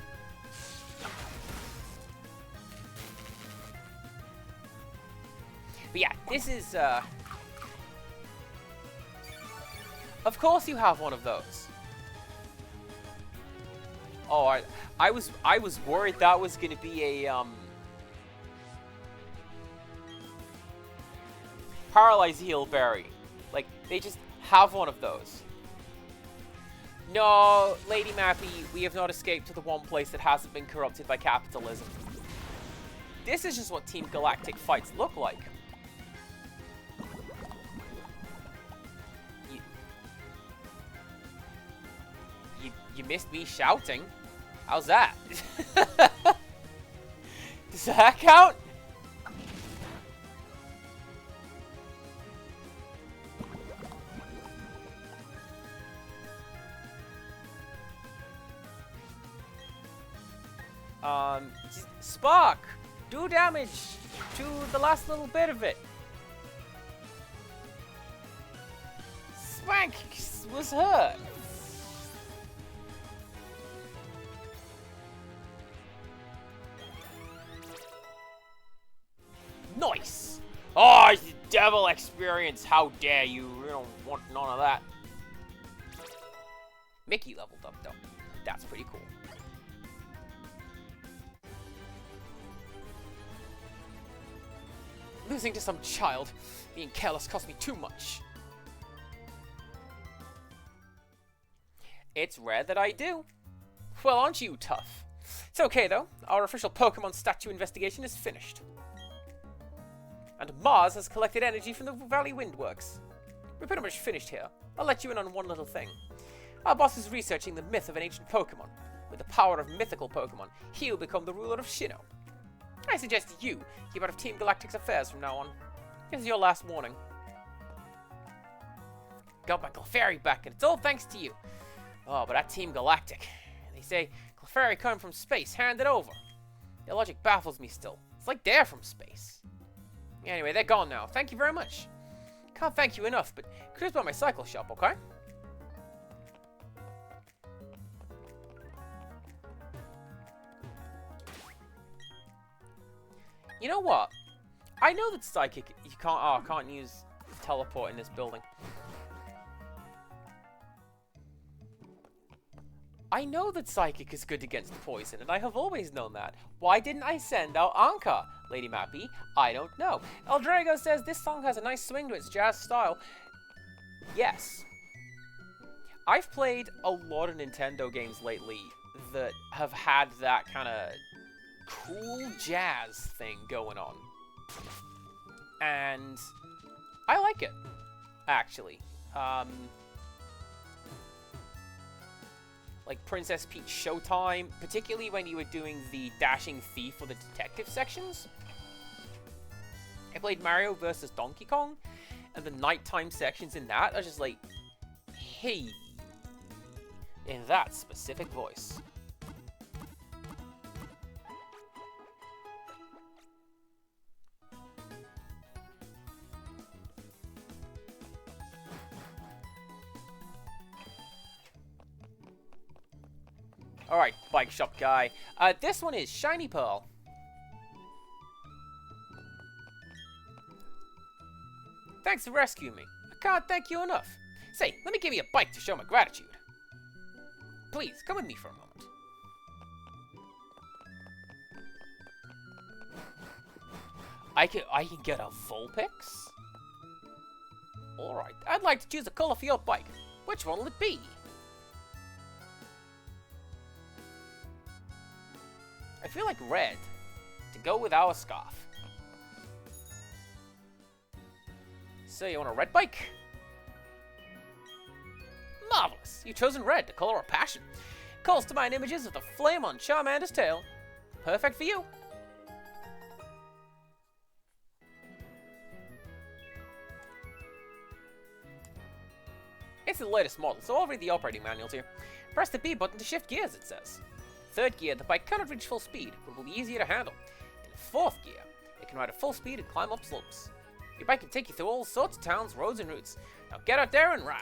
But yeah, this is, of course you have one of those. Oh, I was worried that was gonna be a, Paralyze Heal Berry. Like, they just have one of those. No, Lady Mappy, we have not escaped to the one place that hasn't been corrupted by capitalism. This is just what Team Galactic fights look like. You missed me shouting. How's that? Does that count? Spark! Do damage to the last little bit of it. Spank was hurt. Nice! Oh, it's the devil experience. How dare you? We don't want none of that. Mickey leveled up, though. That's pretty cool. Losing to some child. Being careless cost me too much. It's rare that I do. Well, aren't you tough? It's okay, though. Our official Pokemon statue investigation is finished. And Mars has collected energy from the Valley Windworks. We're pretty much finished here. I'll let you in on one little thing. Our boss is researching the myth of an ancient Pokemon. With the power of mythical Pokemon, he'll become the ruler of Sinnoh. I suggest you keep out of Team Galactic's affairs from now on. This is your last warning. Got my Clefairy back, and it's all thanks to you. Oh, but that Team Galactic. They say Clefairy come from space, hand it over. Their logic baffles me still. It's like they're from space. Anyway, they're gone now. Thank you very much. Can't thank you enough, but cruise by my cycle shop, okay? You know what? I know that Psychic, you can't, I can't use teleport in this building. I know that Psychic is good against poison, and I have always known that. Why didn't I send out Anka? Lady Mappy, I don't know. Eldrago says this song has a nice swing to its jazz style. Yes. I've played a lot of Nintendo games lately that have had that kind of cool jazz thing going on. And I like it, actually. Like Princess Peach Showtime, particularly when you were doing the Dashing Thief or the detective sections. I played Mario vs. Donkey Kong, and the nighttime sections in that are just like, hey, in that specific voice. Alright, bike shop guy. This one is Shiny Pearl. Thanks for rescuing me. I can't thank you enough. Say, let me give you a bike to show my gratitude. Please, come with me for a moment. I can get a Vulpix? Alright, I'd like to choose a color for your bike. Which one will it be? I feel like red, to go with our scarf. So you want a red bike? Marvelous! You've chosen red, the color of passion. Calls to mind images of the flame on Charmander's tail. Perfect for you. It's the latest model, so I'll read the operating manuals here. Press the B button to shift gears, it says. Third gear, the bike cannot reach full speed, but will be easier to handle. In fourth gear, it can ride at full speed and climb up slopes. Your bike can take you through all sorts of towns, roads, and routes. Now get out there and ride.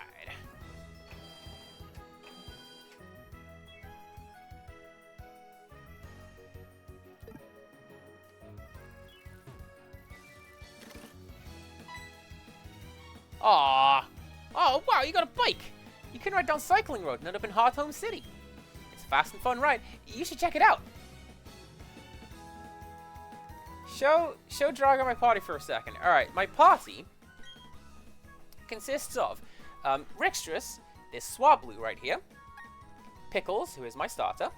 Aww. Oh, wow, you got a bike. You can ride down Cycling Road and end up in Heart Home City. Fast and fun ride. You should check it out. Show Drago my party for a second. Alright, my party consists of Rixtrus, this Swablu right here, Pickles, who is my starter,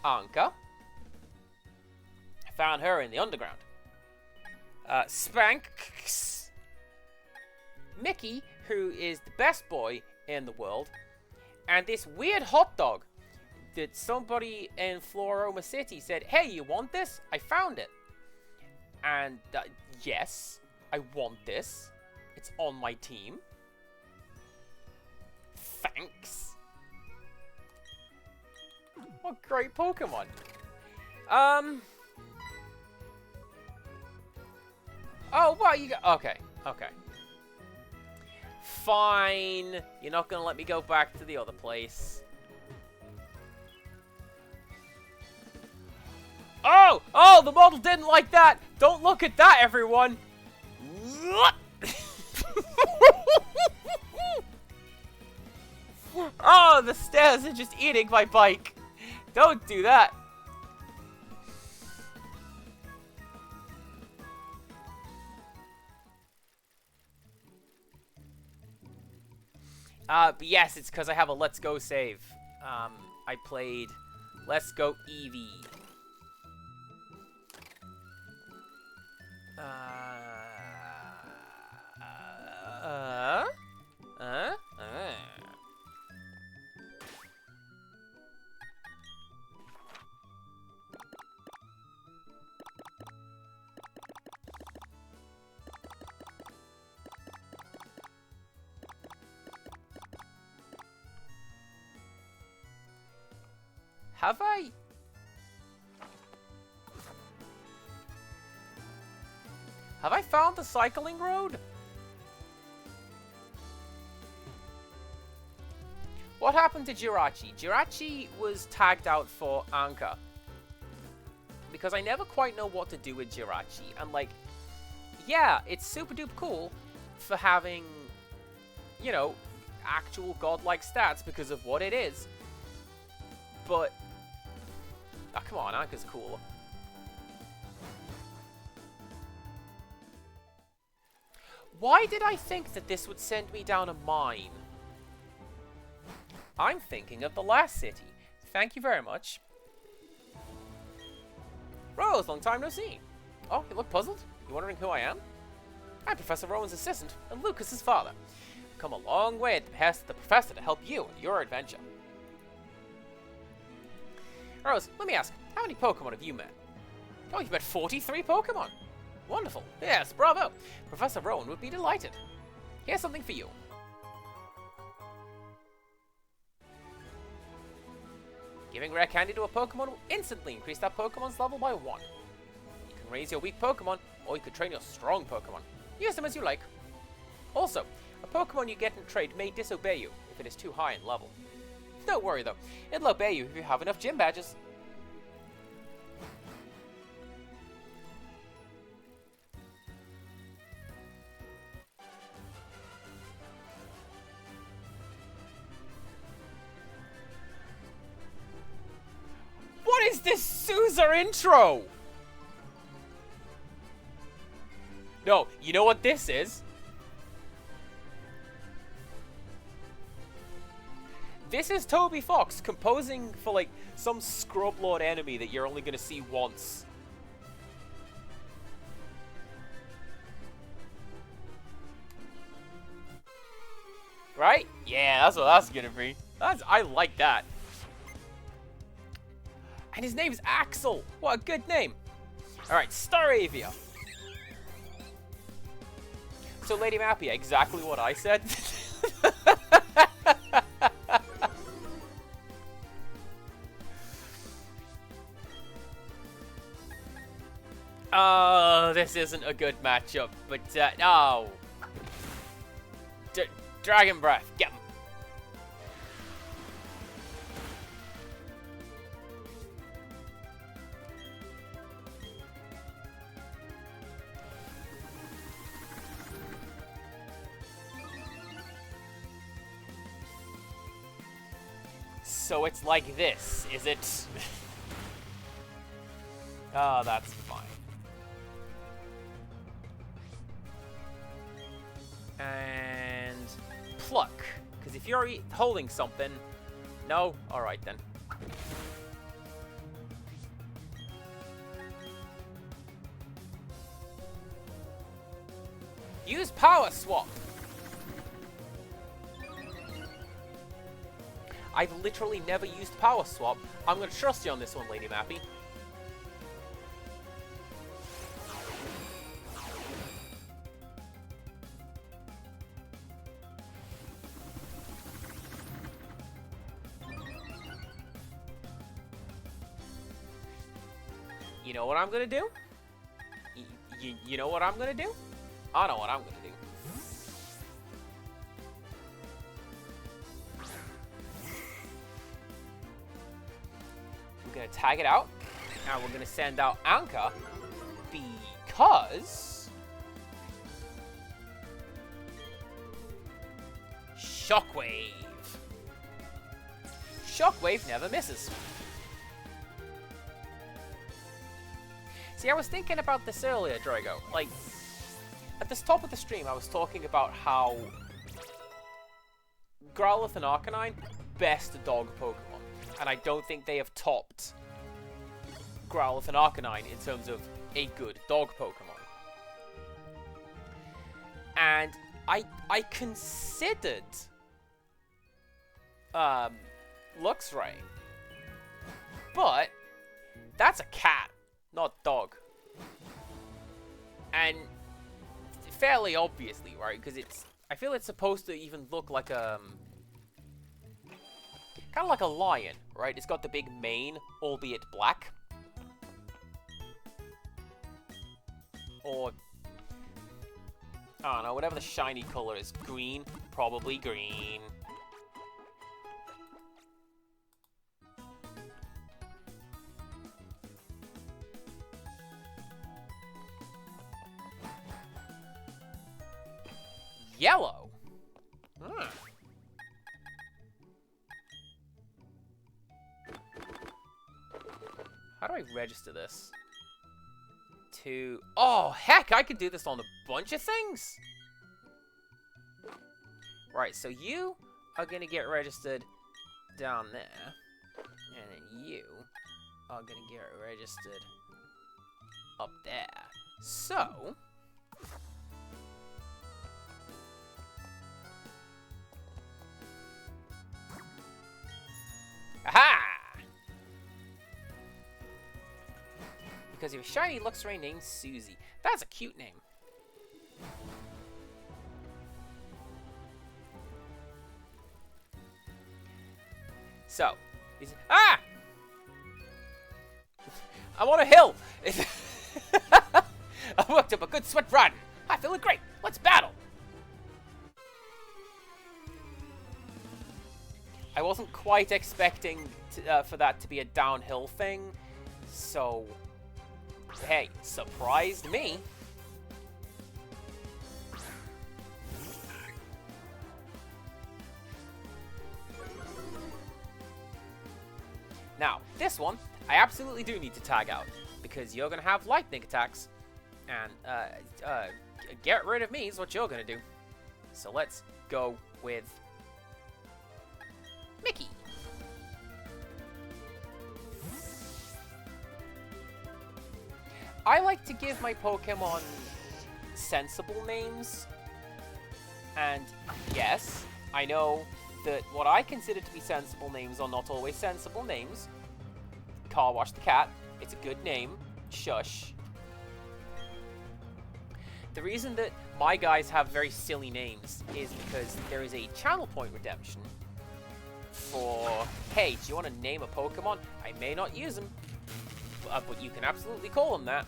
Anka, I found her in the underground, Spanx, Mickey, who is the best boy in the world, and this weird hot dog that somebody in Floroma City said, hey, you want this? I found it. And yes, I want this. It's on my team. Thanks. What great Pokemon. Oh, wow, you got... Okay, okay. Fine. You're not gonna let me go back to the other place. Oh! Oh, the model didn't like that! Don't look at that, everyone! Oh, the stairs are just eating my bike. Don't do that. But yes, it's because I have a Let's Go save. I played Let's Go Eevee. Have I? Have I found the cycling road? What happened to Jirachi? Jirachi was tagged out for Anka. Because I never quite know what to do with Jirachi. And like, yeah, it's super duper cool for having, you know, actual godlike stats because of what it is. But, oh, come on, Anka's cool. Why did I think that this would send me down a mine? I'm thinking of the last city. Thank you very much. Rose, long time no see. Oh, you look puzzled? You wondering who I am? I'm Professor Rowan's assistant and Lucas's father. I've come a long way at the behest of the professor to help you in your adventure. Rose, let me ask, how many Pokemon have you met? Oh, you've met 43 Pokemon. Wonderful. Yes, bravo. Professor Rowan would be delighted. Here's something for you. Giving rare candy to a Pokemon will instantly increase that Pokemon's level by 1. You can raise your weak Pokemon, or you could train your strong Pokemon. Use them as you like. Also, a Pokemon you get in trade may disobey you if it is too high in level. Don't worry though, it'll obey you if you have enough gym badges. What is this Sousa intro? No, you know what this is? This is Toby Fox composing for like some scrub lord enemy that you're only gonna see once. Right? Yeah, that's what that's gonna be. I like that. And his name is Axel. What a good name. Alright, Staravia. So, Lady Mappy, exactly what I said. Oh, this isn't a good matchup, but no. Dragon Breath, get him. So it's like this, is it? Oh, that's fine. And pluck, because if you're holding something, no, all right then. Use Power Swap. I've literally never used Power Swap. I'm going to trust you on this one, Lady Mappy. You know what I'm going to do? You know what I'm going to do? I know what I'm going to do. We're going to tag it out, and we're going to send out Anka, because Shockwave. Shockwave never misses. See, I was thinking about this earlier, Drago. Like, at the top of the stream, I was talking about how Growlithe and Arcanine, best dog Pokemon. And I don't think they have topped Growlithe and Arcanine in terms of a good dog Pokemon. And I considered Luxray, but that's a cat, not dog. And fairly obviously, right? Because I feel it's supposed to even look like a kind of like a lion, right? It's got the big mane, albeit black. Or I don't know, whatever the shiny color is. Green, probably green. Yellow. How do I register this? Oh, heck, I could do this on a bunch of things. Right, so you are going to get registered down there. And then you are going to get registered up there. So aha! Because your shiny Luxray named Susie. That's a cute name. So, ah! I'm on a hill. I worked up a good sweat riding. I feel great. Let's battle. I wasn't quite expecting for that to be a downhill thing, so hey, surprised me. Now, this one, I absolutely do need to tag out, because you're going to have lightning attacks, and get rid of me is what you're going to do. So let's go with Mickey. I like to give my Pokemon sensible names, and yes, I know that what I consider to be sensible names are not always sensible names. Car Wash the Cat, it's a good name. Shush. The reason that my guys have very silly names is because there is a channel point redemption for, hey, do you want to name a Pokemon? I may not use them, but you can absolutely call them that.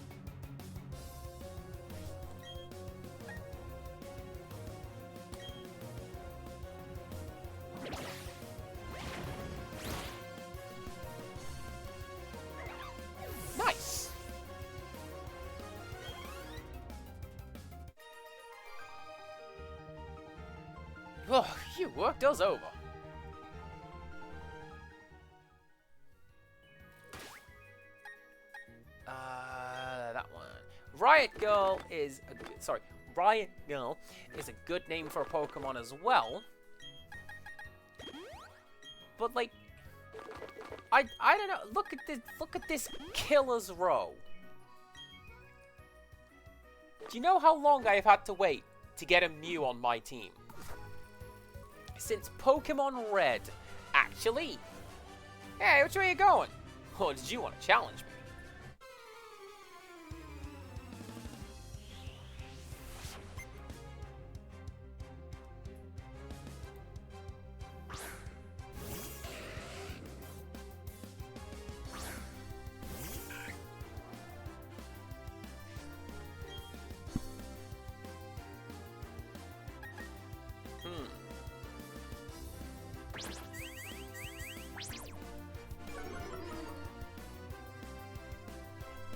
Nice! Oh, you worked us over. That one. Riot Girl is a good, sorry, Riot Girl is a good name for a Pokemon as well. But like, I don't know. Look at this Killer's Row. Do you know how long I have had to wait to get a Mew on my team? Since Pokemon Red. Actually. Hey, which way are you going? Or did you want to challenge me?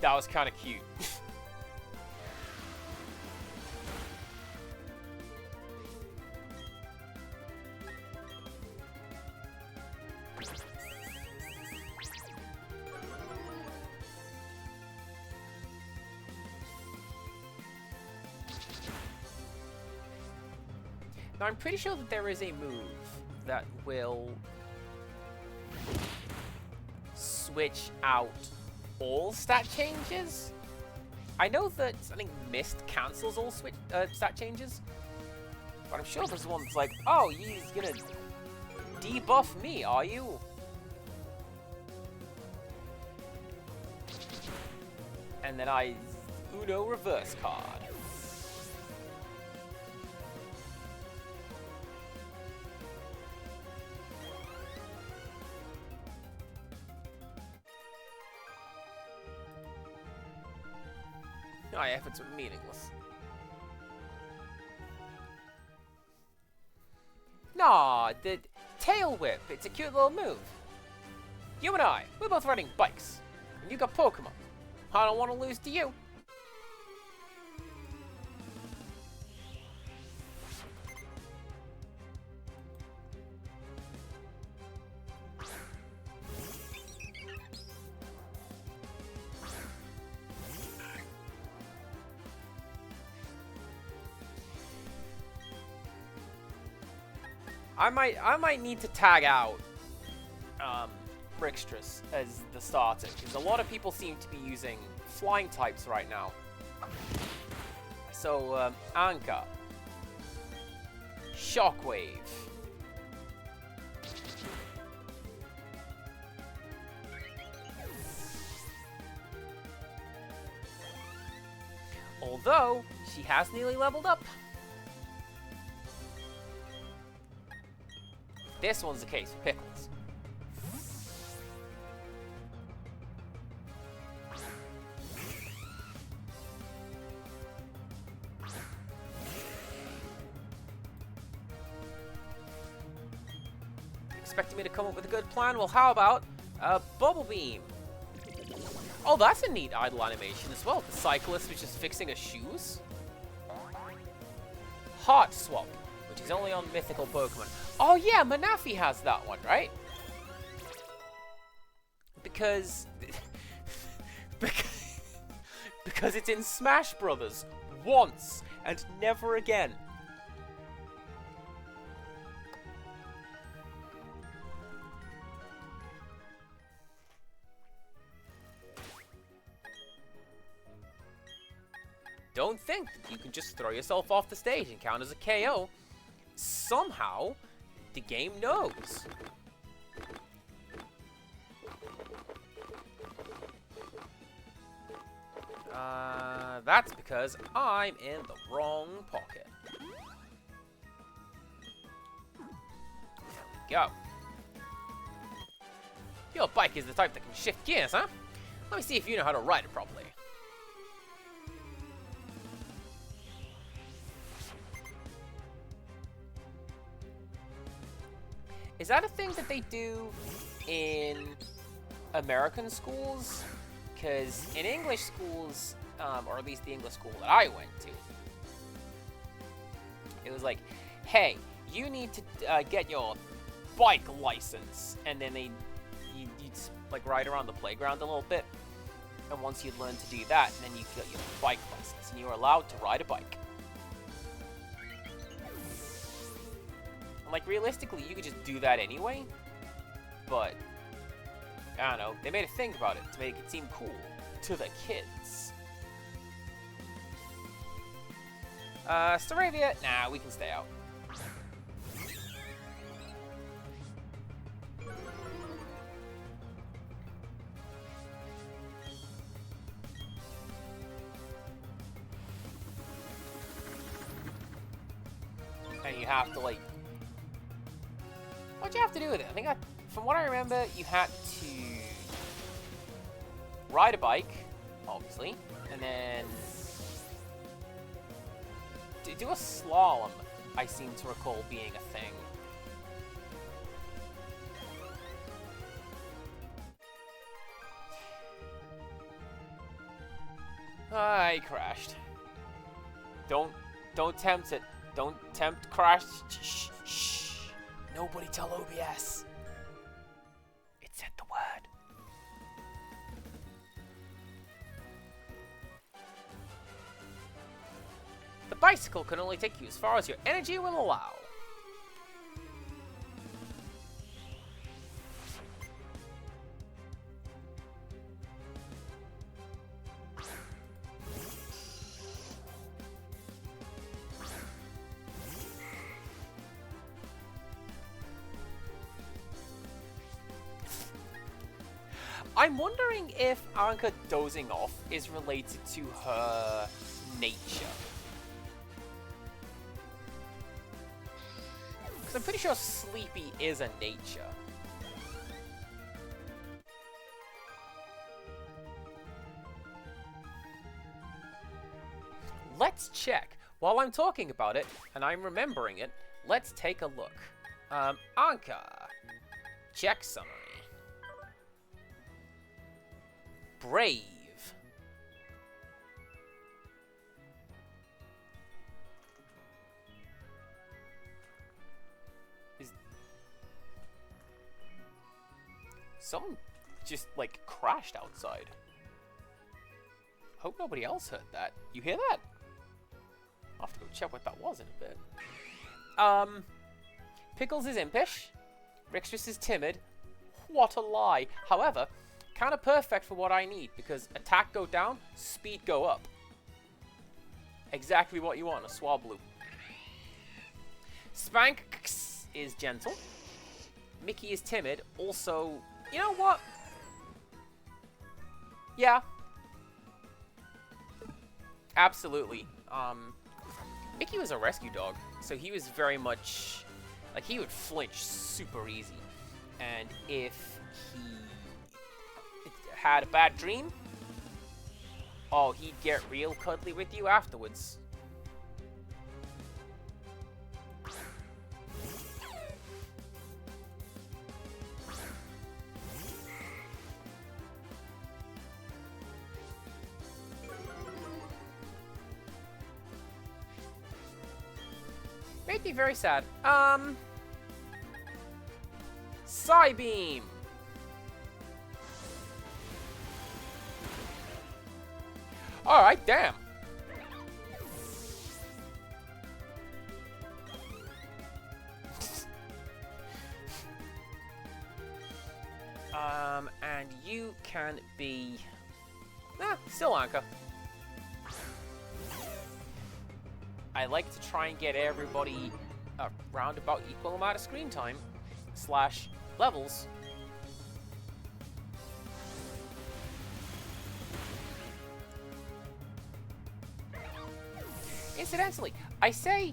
That was kind of cute. Now, I'm pretty sure that there is a move that will switch out all stat changes. I know that I think Mist cancels all stat changes, but I'm sure there's one that's like, oh, he's gonna debuff me, are you? And then I Uno reverse card. My efforts were meaningless. Nah, the tail whip. It's a cute little move. You and I, we're both riding bikes. And you got Pokemon. I don't want to lose to you. I might need to tag out Rickstress as the starter, because a lot of people seem to be using flying types right now. So, Anka, Shockwave, although she has nearly leveled up. This one's the case for Pickles. Expecting me to come up with a good plan? Well, how about Bubble Beam? Oh, that's a neat idle animation as well. The cyclist was just fixing her shoes. Heart Swap, which is only on mythical Pokemon. Oh yeah, Manafi has that one, right? Because because it's in Smash Brothers once and never again. Don't think that you can just throw yourself off the stage and count as a KO. Somehow, the game knows. That's because I'm in the wrong pocket. There we go. Your bike is the type that can shift gears, huh? Let me see if you know how to ride it properly. Is that a thing that they do in American schools? Because in English schools, or at least the English school that I went to, it was like, hey, you need to get your bike license. And then you'd like ride around the playground a little bit. And once you'd learn to do that, then you get your bike license. And you were allowed to ride a bike. Like, realistically, you could just do that anyway, but, I don't know, they made a thing about it to make it seem cool to the kids. Staravia, nah, we can stay out. And you have to, like, what'd you have to do with it? I think from what I remember, you had to ride a bike, obviously, and then do a slalom, I seem to recall being a thing. I crashed. Don't tempt it. Don't tempt crash. Shh, shh. Nobody tell OBS. It said the word. The bicycle can only take you as far as your energy will allow. I'm wondering if Anka dozing off is related to her nature. Because I'm pretty sure sleepy is a nature. Let's check. While I'm talking about it, and I'm remembering it, let's take a look. Anka. Check summary. Brave. Someone just, like, crashed outside. Hope nobody else heard that. You hear that? I'll have to go check what that was in a bit. Pickles is impish. Rixtrus is timid. What a lie. However, kind of perfect for what I need, because attack go down, speed go up. Exactly what you want, a Swablu. Spanx is gentle. Mickey is timid. Also, you know what? Yeah. Absolutely. Mickey was a rescue dog, so he was very much, like, he would flinch super easy. And if he had a bad dream, oh, he'd get real cuddly with you afterwards. Made me very sad. Psybeam. Alright, damn. And you can be... still Anka. I like to try and get everybody around about equal amount of screen time / levels. Incidentally, I say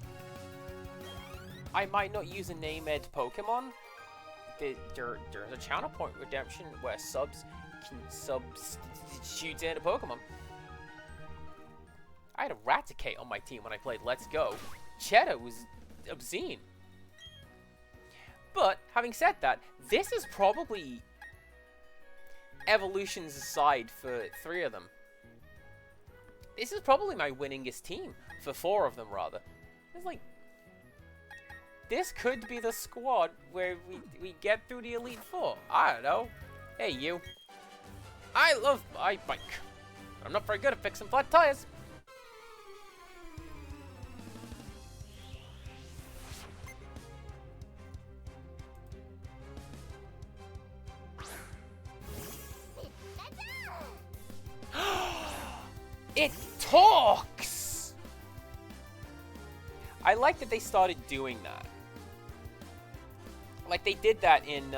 I might not use a named Pokemon. There's a channel point redemption where subs can substitute in a Pokemon. I had a Raticate on my team when I played Let's Go. Cheddar was obscene. But, having said that, this is probably Evolution's side for 3 of them. This is probably my winningest team. For 4 of them, rather. It's like... this could be the squad where we get through the Elite Four. I don't know. Hey, you. I love my bike. I'm not very good at fixing flat tires. It talks! I like that they started doing that. Like they did that in,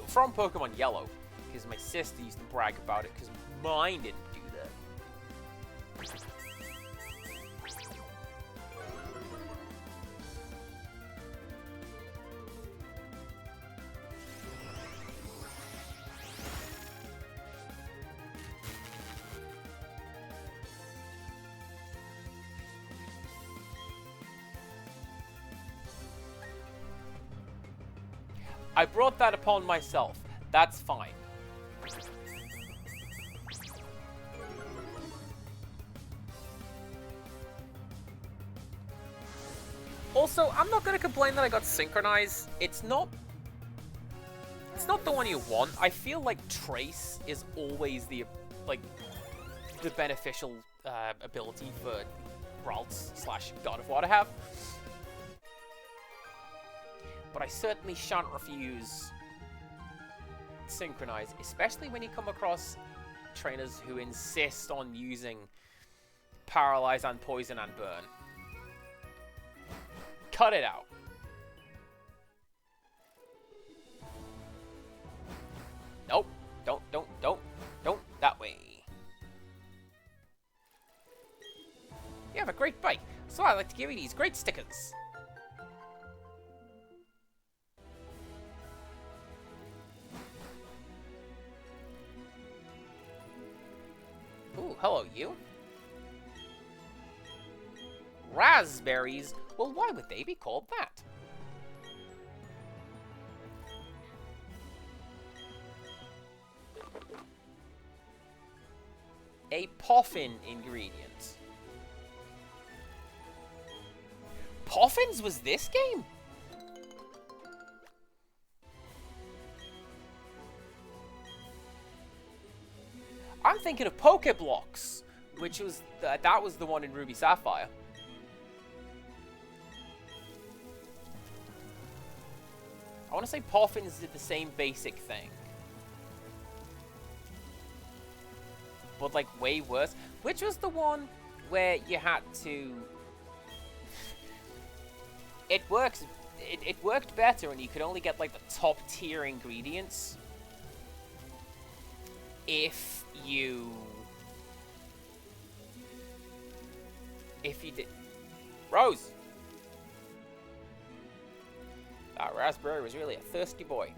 from Pokemon Yellow. Because my sister used to brag about it, because mine didn't do that. I brought that upon myself. That's fine. Also, I'm not going to complain that I got synchronized. It's not the one you want. I feel like Trace is always the beneficial ability for Ralts / God of War to have. But I certainly shan't refuse Synchronize, especially when you come across trainers who insist on using Paralyze and Poison and Burn. Cut it out. Nope. Don't. That way. You have a great bike, so I'd like to give you these great stickers. Ooh, hello, you. Raspberries? Well, why would they be called that? A Poffin ingredient. Poffins was this game? I'm thinking of Pokeblocks, which was that was the one in Ruby Sapphire. I want to say Poffins did the same basic thing, but like way worse. Which was the one where you had to? It worked better, and you could only get like the top tier ingredients if you did. Rose! That raspberry was really a thirsty boy.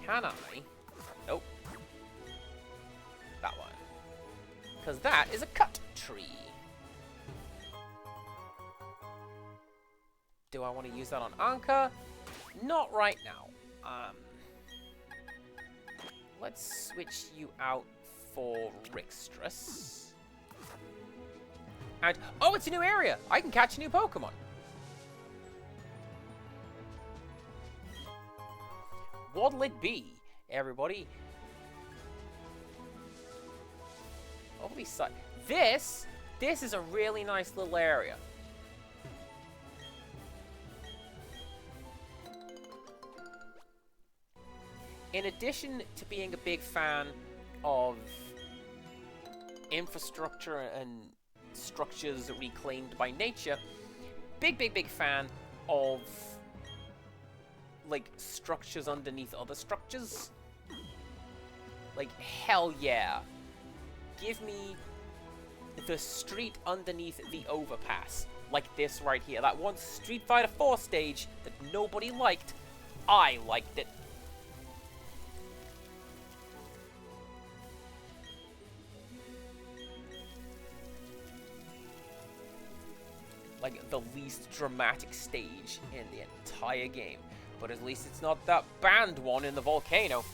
Can I? Nope. That one. Because that is a cut tree. Do I want to use that on Anka? Not right now. Let's switch you out for Rixtrus. And, oh, it's a new area! I can catch a new Pokemon. What'll it be, everybody? Holy sight. This is a really nice little area. In addition to being a big fan of infrastructure and structures reclaimed by nature, big fan of like structures underneath other structures. Like, hell yeah. Give me the street underneath the overpass. Like this right here. That one Street Fighter 4 stage that nobody liked. I liked it. Like the least dramatic stage in the entire game. But at least it's not that banned one in the volcano.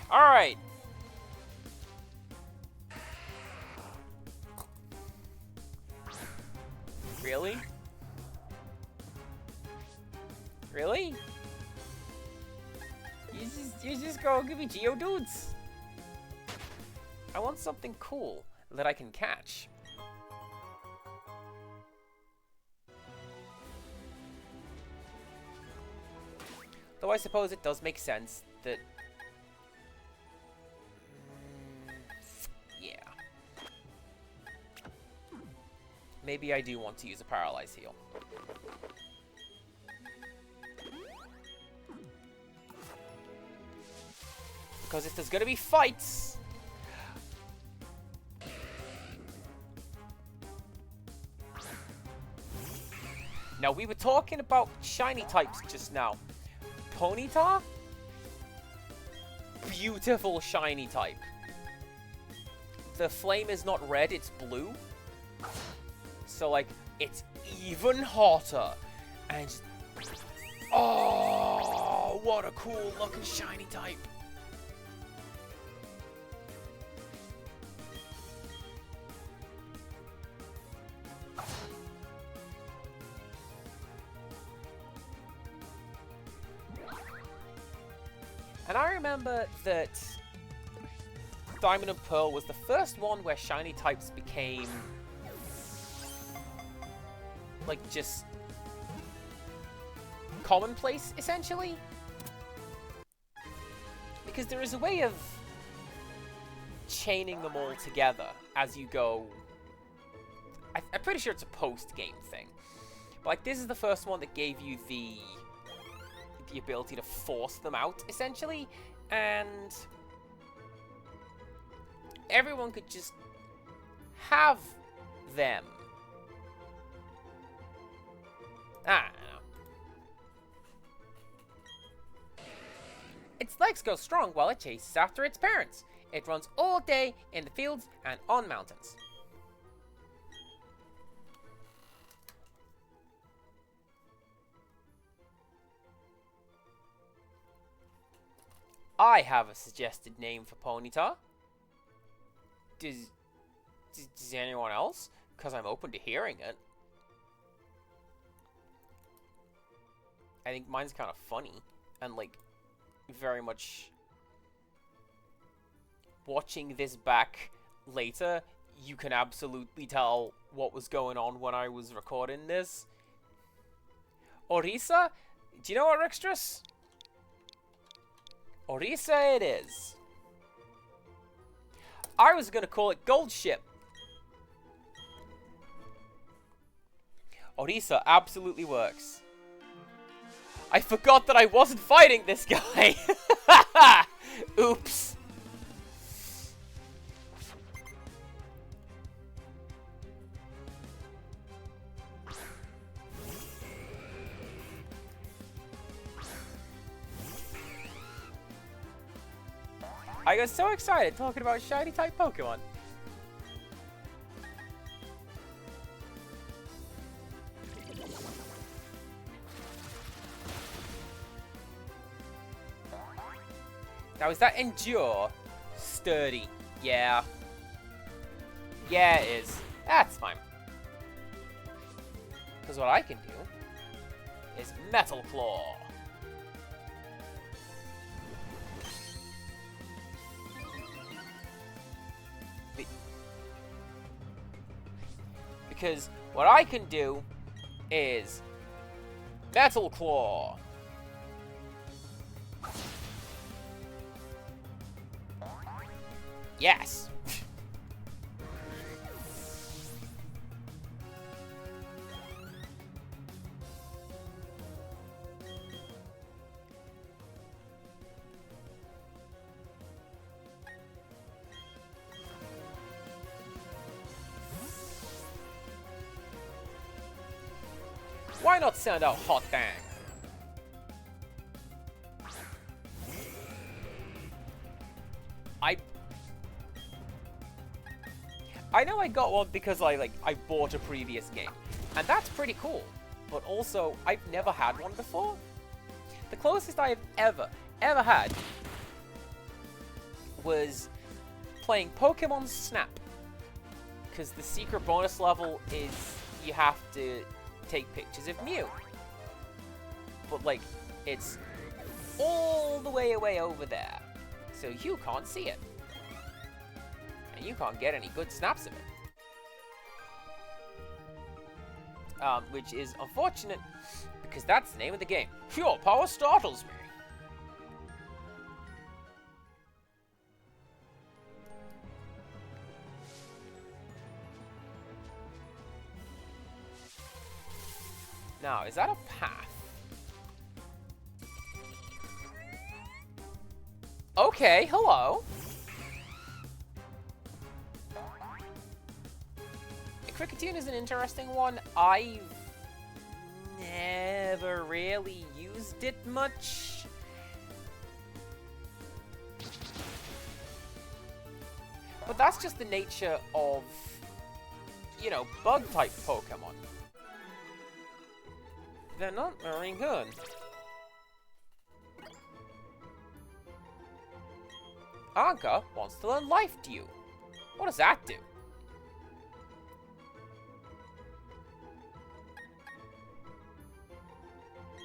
Alright. Really? Really? You just go give me Geodudes. I want something cool that I can catch. Though I suppose it does make sense that... yeah. Maybe I do want to use a Paralyze Heal. Because if there's gonna be fights... Now, we were talking about shiny types just now. Ponyta? Beautiful shiny type. The flame is not red, it's blue. So, like, it's even hotter. And just... oh, what a cool looking shiny type. And I remember that Diamond and Pearl was the first one where shiny types became, like, just commonplace, essentially. Because there is a way of chaining them all together as you go I'm pretty sure it's a post-game thing. But, like, this is the first one that gave you the ability to force them out, essentially. And everyone could just have them. I don't know. Its legs go strong while it chases after its parents. It runs all day in the fields and on mountains. I have a suggested name for Ponyta. Does anyone else? Because I'm open to hearing it. I think mine's kind of funny and, like, very much watching this back later, you can absolutely tell what was going on when I was recording this. Orisa? Do you know what, Rixtrus? Orisa it is. I was gonna call it Gold Ship. Orisa absolutely works. I forgot that I wasn't fighting this guy. Oops. I got so excited talking about shiny type Pokemon. Now, is that Endure? Sturdy. Yeah. Yeah, it is. That's fine. Because what I can do is Metal Claw. Because what I can do is Metal Claw. Yes. Why not send out Hot Dang? I know I got one because I bought a previous game, and that's pretty cool. But also, I've never had one before. The closest I've ever had was playing Pokemon Snap, because the secret bonus level is you have to take pictures of Mew. But like, it's all the way away over there, so you can't see it. And you can't get any good snaps of it. Which is unfortunate, because that's the name of the game. Pure Power startles me. Now, is that a path? Okay, hello. Kricketune is an interesting one. I've never really used it much. But that's just the nature of, you know, bug-type Pokemon. They're not very good. Anka wants to learn Life Dew. What does that do?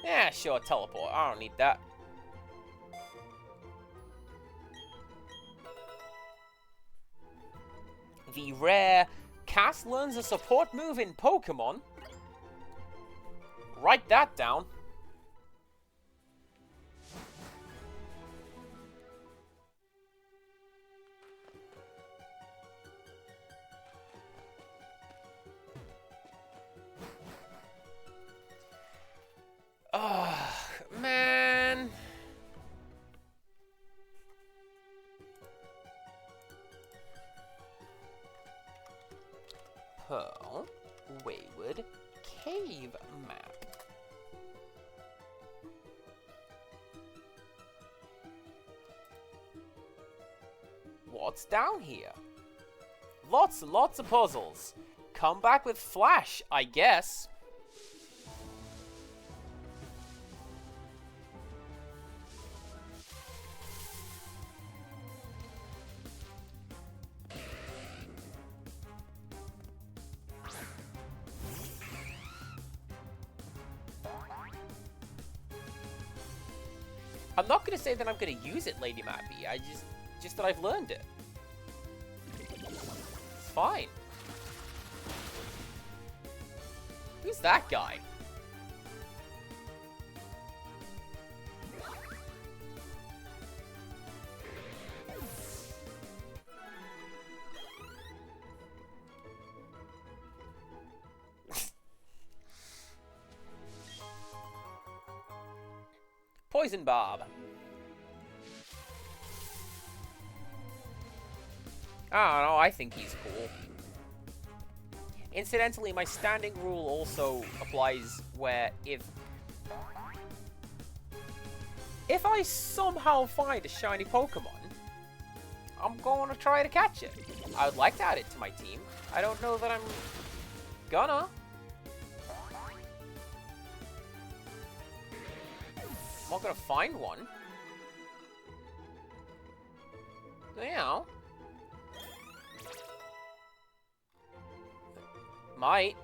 Yeah, sure, teleport. I don't need that. The rare Cass learns a support move in Pokemon. Write that down. Pearl Wayward Cave map. What's down here? Lots and lots of puzzles. Come back with Flash, I guess. I'm not going to say that I'm going to use it, Lady Mappy. Just that I've learned it. It's fine. Who's that guy? Poison Bob. I don't know, I think he's cool. Incidentally, my standing rule also applies where if I somehow find a shiny Pokemon, I'm going to try to catch it. I would like to add it to my team. I don't know that I'm gonna. I'm not gonna find one. Yeah. Might.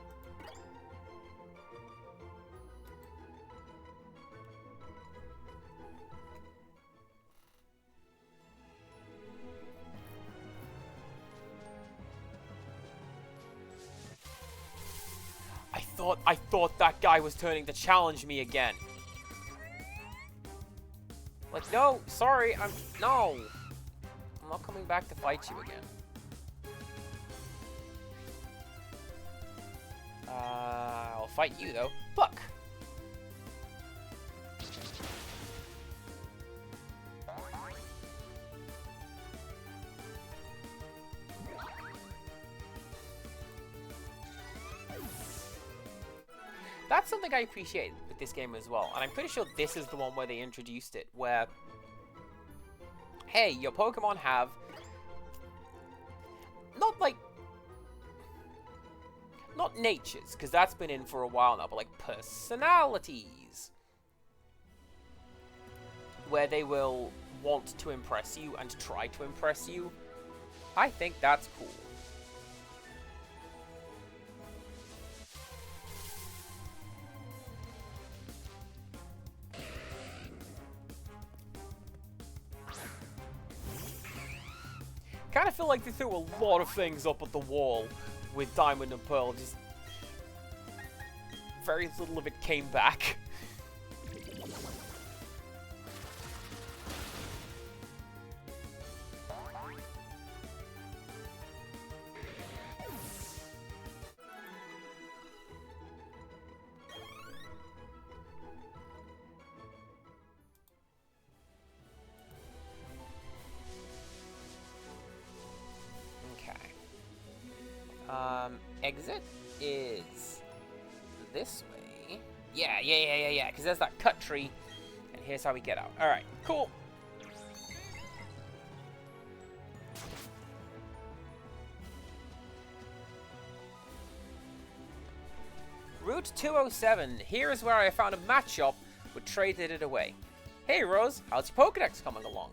I thought that guy was turning to challenge me again. Like, no, sorry, no. I'm not coming back to fight you again. I'll fight you, though. Look! That's something I appreciate with this game as well. And I'm pretty sure this is the one where they introduced it, where, hey, your Pokemon have, not natures, because that's been in for a while now, but like personalities. Where they will want to impress you and try to impress you. I think that's cool. Kind of feel like they threw a lot of things up at the wall with Diamond and Pearl. Just very little of it came back. Exit is this way. Yeah, because there's that cut tree, and here's how we get out. Alright, cool. Route 207. Here is where I found a match shop, but traded it away. Hey, Rose, how's your Pokedex coming along?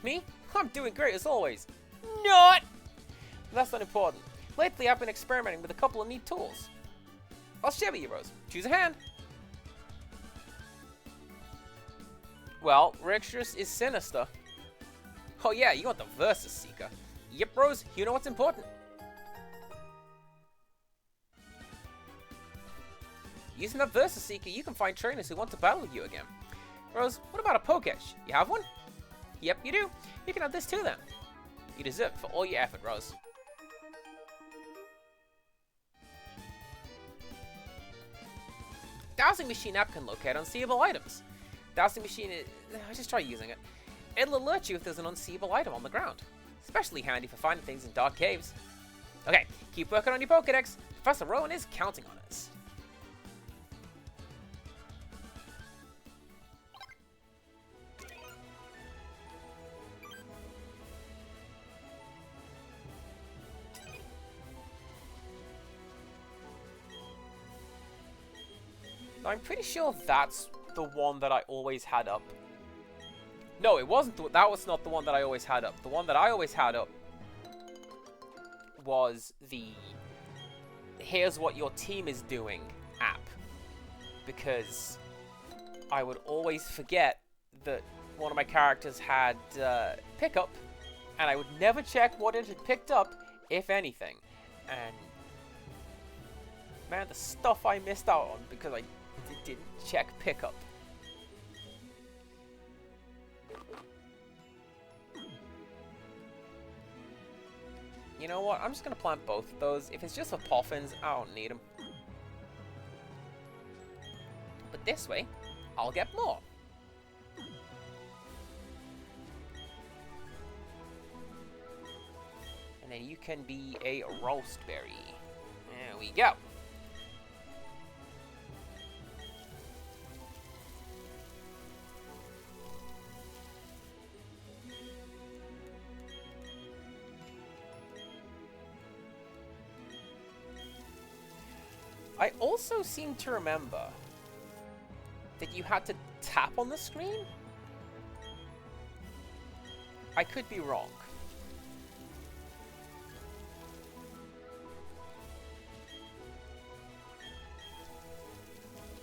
Me? I'm doing great as always. Not! That's not important. Lately, I've been experimenting with a couple of neat tools. I'll share with you, Rose. Choose a hand. Well, Rextrus is sinister. Oh yeah, you want the Versus Seeker. Yep, Rose, you know what's important. Using the Versus Seeker, you can find trainers who want to battle with you again. Rose, what about a Pokesh? You have one? Yep, you do. You can have this too, then. You deserve it for all your effort, Rose. Dowsing Machine app can locate unseeable items. Dowsing Machine is... just try using it. It'll alert you if there's an unseeable item on the ground. Especially handy for finding things in dark caves. Okay, keep working on your Pokedex. Professor Rowan is counting on us. I'm pretty sure that's the one that I always had up. No, it wasn't. That was not the one that I always had up. The one that I always had up was the "Here's what your team is doing" app. Because I would always forget that one of my characters had pickup, and I would never check what it had picked up, if anything. And man, the stuff I missed out on because I didn't check pickup. You know what? I'm just going to plant both of those. If it's just for Poffins, I don't need them. But this way, I'll get more. And then you can be a roastberry. There we go. I also seem to remember that you had to tap on the screen? I could be wrong.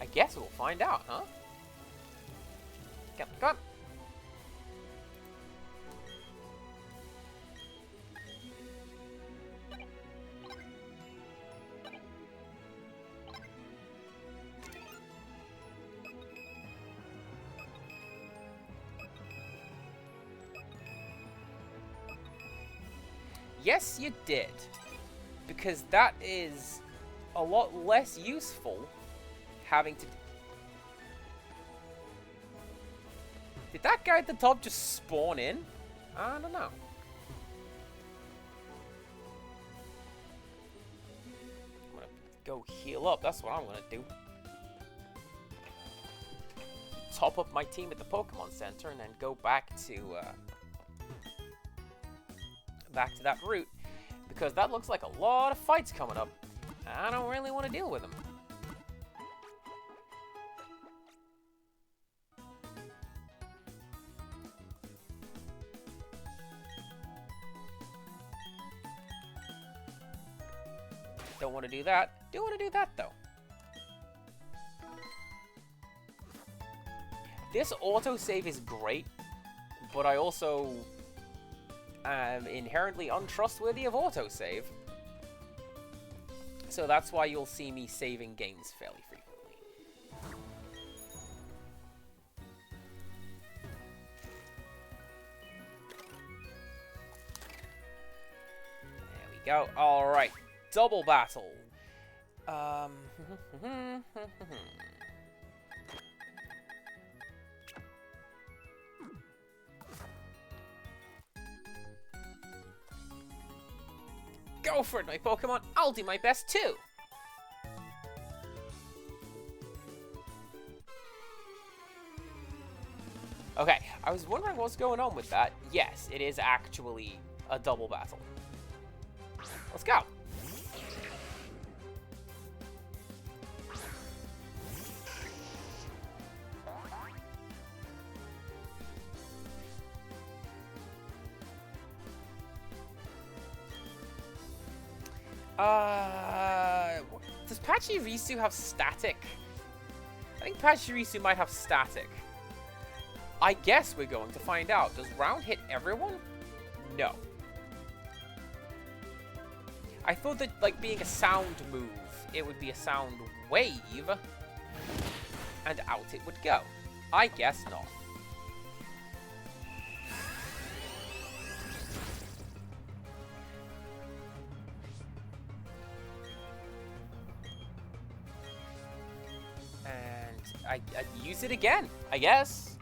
I guess we'll find out, huh? Come on. Yes, you did. Because that is a lot less useful having to... Did that guy at the top just spawn in? I don't know. I'm gonna go heal up. That's what I'm gonna do. Top up my team at the Pokemon Center and then go back to that route, because that looks like a lot of fights coming up. I don't really want to deal with them. Don't want to do that. Do want to do that, though. This autosave is great, but I also am inherently untrustworthy of autosave. So that's why you'll see me saving games fairly frequently. There we go. Alright. Double battle. Go for it, my Pokemon. I'll do my best too. Okay, I was wondering what's going on with that. Yes, it is actually a double battle. Let's go. Does Pachirisu have static? I think Pachirisu might have static. I guess we're going to find out. Does round hit everyone? No. I thought that, like, being a sound move, it would be a sound wave, and out it would go. I guess not. I'd use it again, I guess.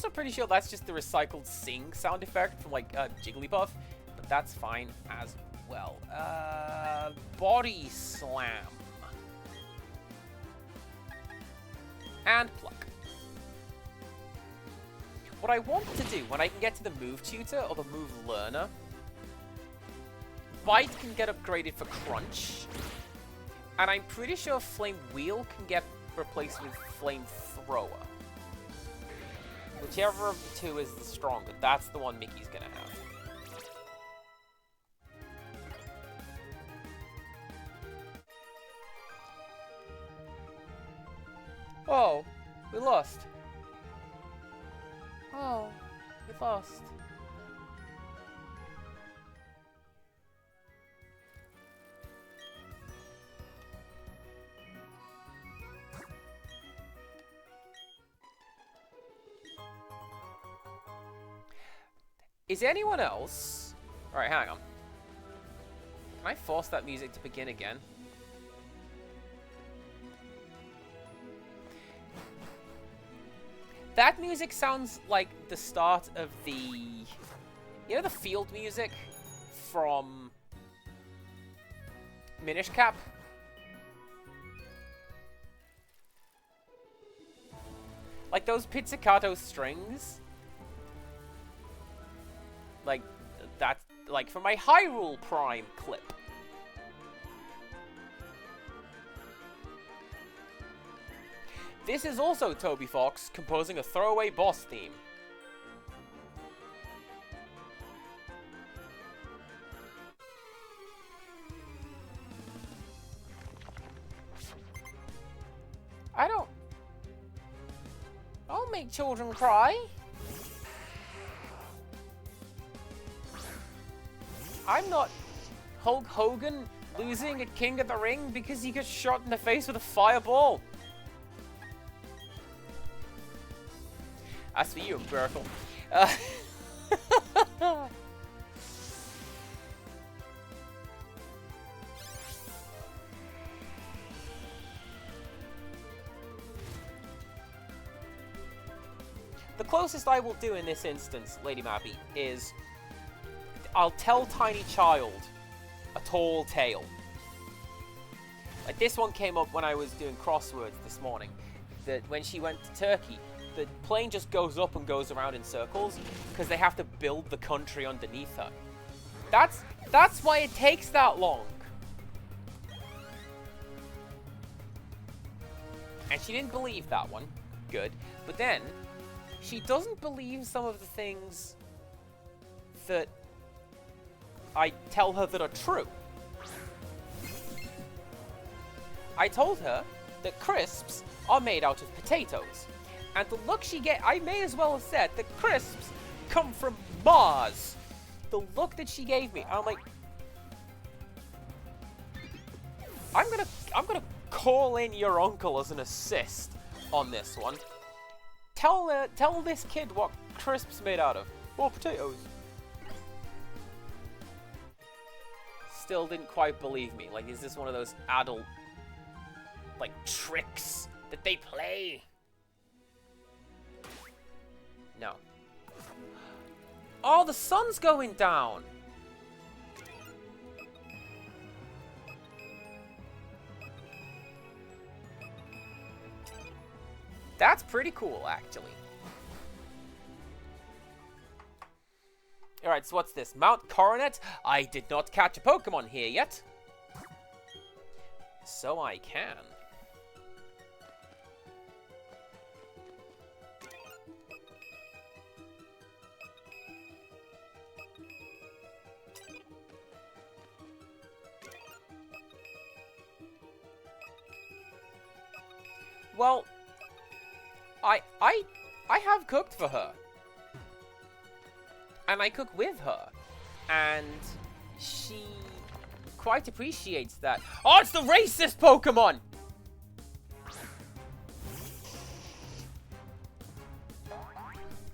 also pretty sure that's just the recycled sing sound effect from, like, Jigglypuff. But that's fine as well. Body Slam. And Pluck. What I want to do, when I can get to the Move Tutor or the Move Learner, Bite can get upgraded for Crunch. And I'm pretty sure Flame Wheel can get replaced with Flame Thrower. Whichever of the two is the stronger, that's the one Mickey's gonna have. Oh, we lost. Oh, we lost. Is anyone else... Alright, hang on. Can I force that music to begin again? That music sounds like the start of the... You know the field music from Minish Cap? Like those pizzicato strings? Like, that's, like, from my Hyrule Prime clip. This is also Toby Fox composing a throwaway boss theme. I don't make children cry. I'm not Hulk Hogan losing at King of the Ring because he gets shot in the face with a fireball. As for you, Umberto. The closest I will do in this instance, Lady Mappy, is I'll tell Tiny Child a tall tale. Like this one came up when I was doing crosswords this morning. That when she went to Turkey, the plane just goes up and goes around in circles because they have to build the country underneath her. That's why it takes that long. And she didn't believe that one. Good. But then, she doesn't believe some of the things that I tell her that are true. I told her that crisps are made out of potatoes. And the look she get, I may as well have said that crisps come from Mars. The look that she gave me, I'm like, I'm gonna call in your uncle as an assist on this one. Tell this kid what crisps made out of. Well, potatoes. Still didn't quite believe me. Like, is this one of those adult, like, tricks that they play? No. Oh, the sun's going down. That's pretty cool, actually. Alright, so what's this? Mount Coronet? I did not catch a Pokemon here yet. So I can. Well, I have cooked for her. And I cook with her. And she quite appreciates that. Oh, it's the racist Pokemon!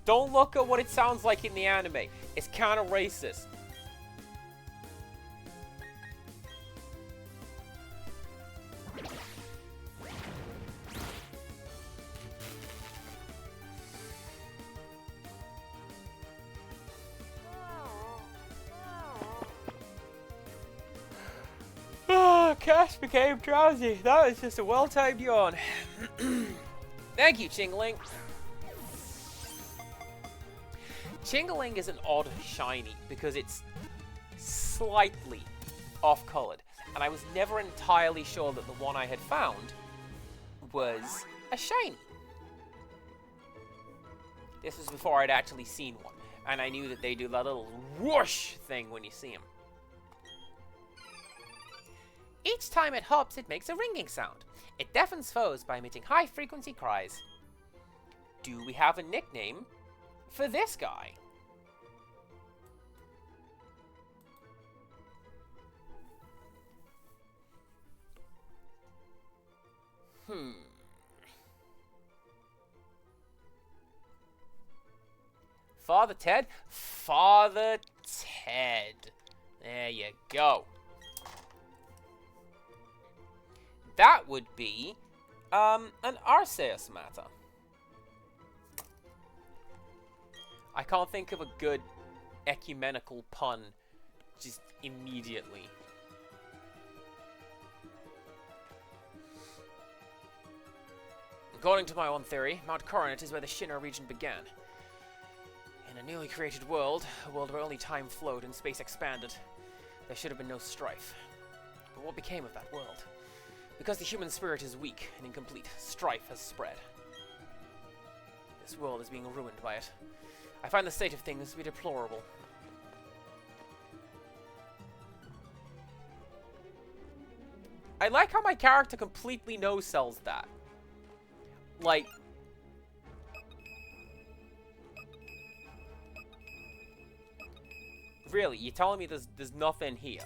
Don't look at what it sounds like in the anime. It's kind of racist. cast became drowsy. That was just a well-timed yawn. Thank you, Chingling. Chingling is an odd shiny because it's slightly off-colored, and I was never entirely sure that the one I had found was a shiny. This was before I'd actually seen one, and I knew that they do that little whoosh thing when you see them. Each time it hops, it makes a ringing sound. It deafens foes by emitting high-frequency cries. Do we have a nickname for this guy? Father Ted? Father Ted. There you go. That would be, an Arceus matter. I can't think of a good ecumenical pun just immediately. According to my own theory, Mount Coronet is where the Sinnoh region began. In a newly created world, a world where only time flowed and space expanded, there should have been no strife. But what became of that world? Because the human spirit is weak and incomplete, strife has spread. This world is being ruined by it. I find the state of things to be deplorable. I like how my character completely no-sells that. Like... Really, you're telling me there's nothing here?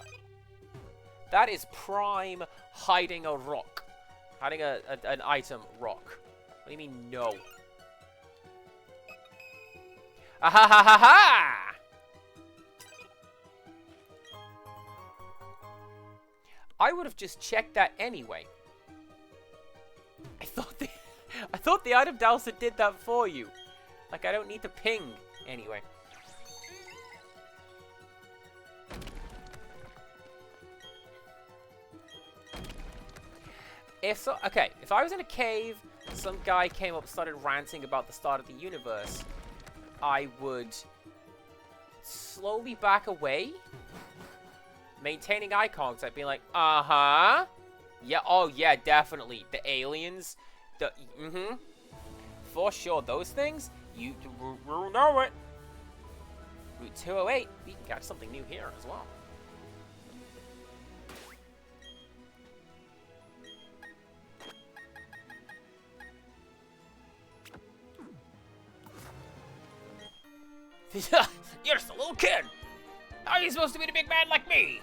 That is prime hiding a rock. Hiding an item rock. What do you mean, no? Ah ha ha ha ha! I would have just checked that anyway. I thought the item dowser did that for you. Like, I don't need to ping anyway. If I was in a cave, some guy came up and started ranting about the start of the universe, I would slowly back away, maintaining eye contact, being like, uh-huh, yeah, oh yeah, definitely, the aliens, for sure, those things, you know it. Route 208, we can catch something new here as well. You're just a little kid! How are you supposed to be the big man like me?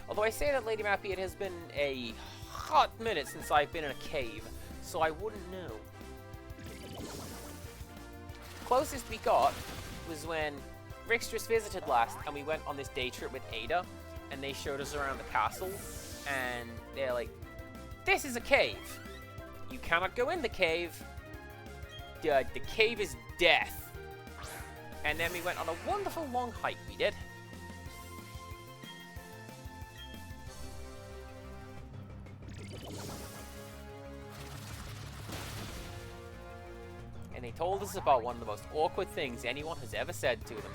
Although I say that, Lady Mappy, it has been a hot minute since I've been in a cave, so I wouldn't know. Closest we got was when Rixtrus visited last, and we went on this day trip with Ada, and they showed us around the castle, and they're like, this is a cave. You cannot go in the cave. The cave is death. And then we went on a wonderful long hike, we did. And they told us about one of the most awkward things anyone has ever said to them.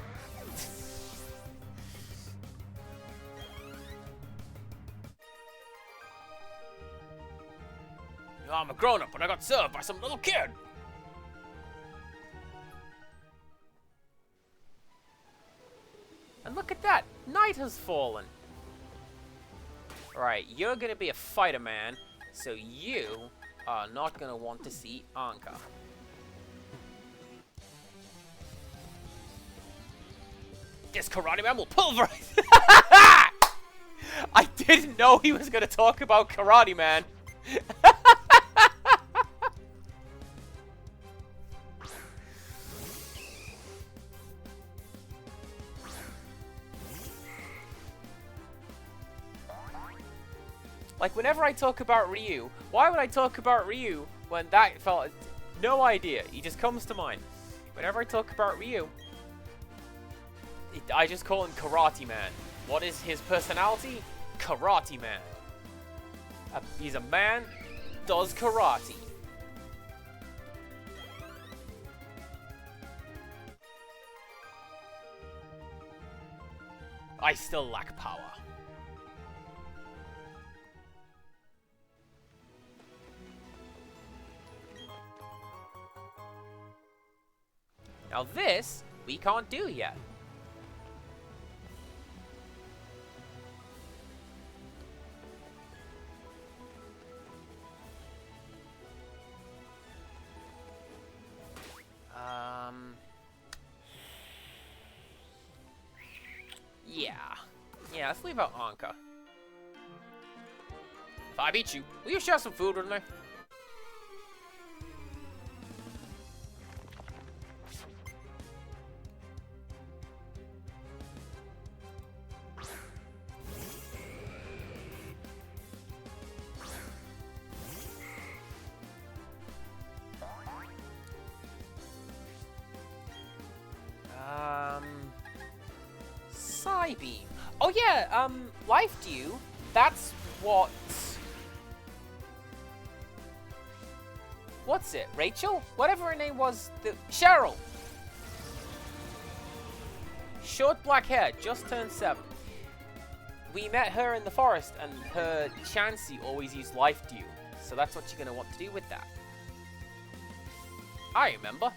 Oh, I'm a grown-up, but I got served by some little kid! And look at that! Night has fallen! Alright, you're gonna be a fighter man, so you are not gonna want to see Anka. This Karate Man will pulverize! I didn't know he was gonna talk about Karate Man. Like, whenever I talk about Ryu, why would I talk about Ryu when that felt... No idea. He just comes to mind. Whenever I talk about Ryu, I just call him Karate Man. What is his personality? Karate Man. He's a man, does karate. I still lack power. Now this, we can't do yet. Yeah, let's leave out Anka. If I beat you, will you share some food with me? Psybeam. Oh yeah, Life Dew, that's what... What's it? Rachel? Whatever her name was, Cheryl! Short black hair, just turned 7. We met her in the forest, and her Chansey always used Life Dew. So that's what you're gonna want to do with that. I remember.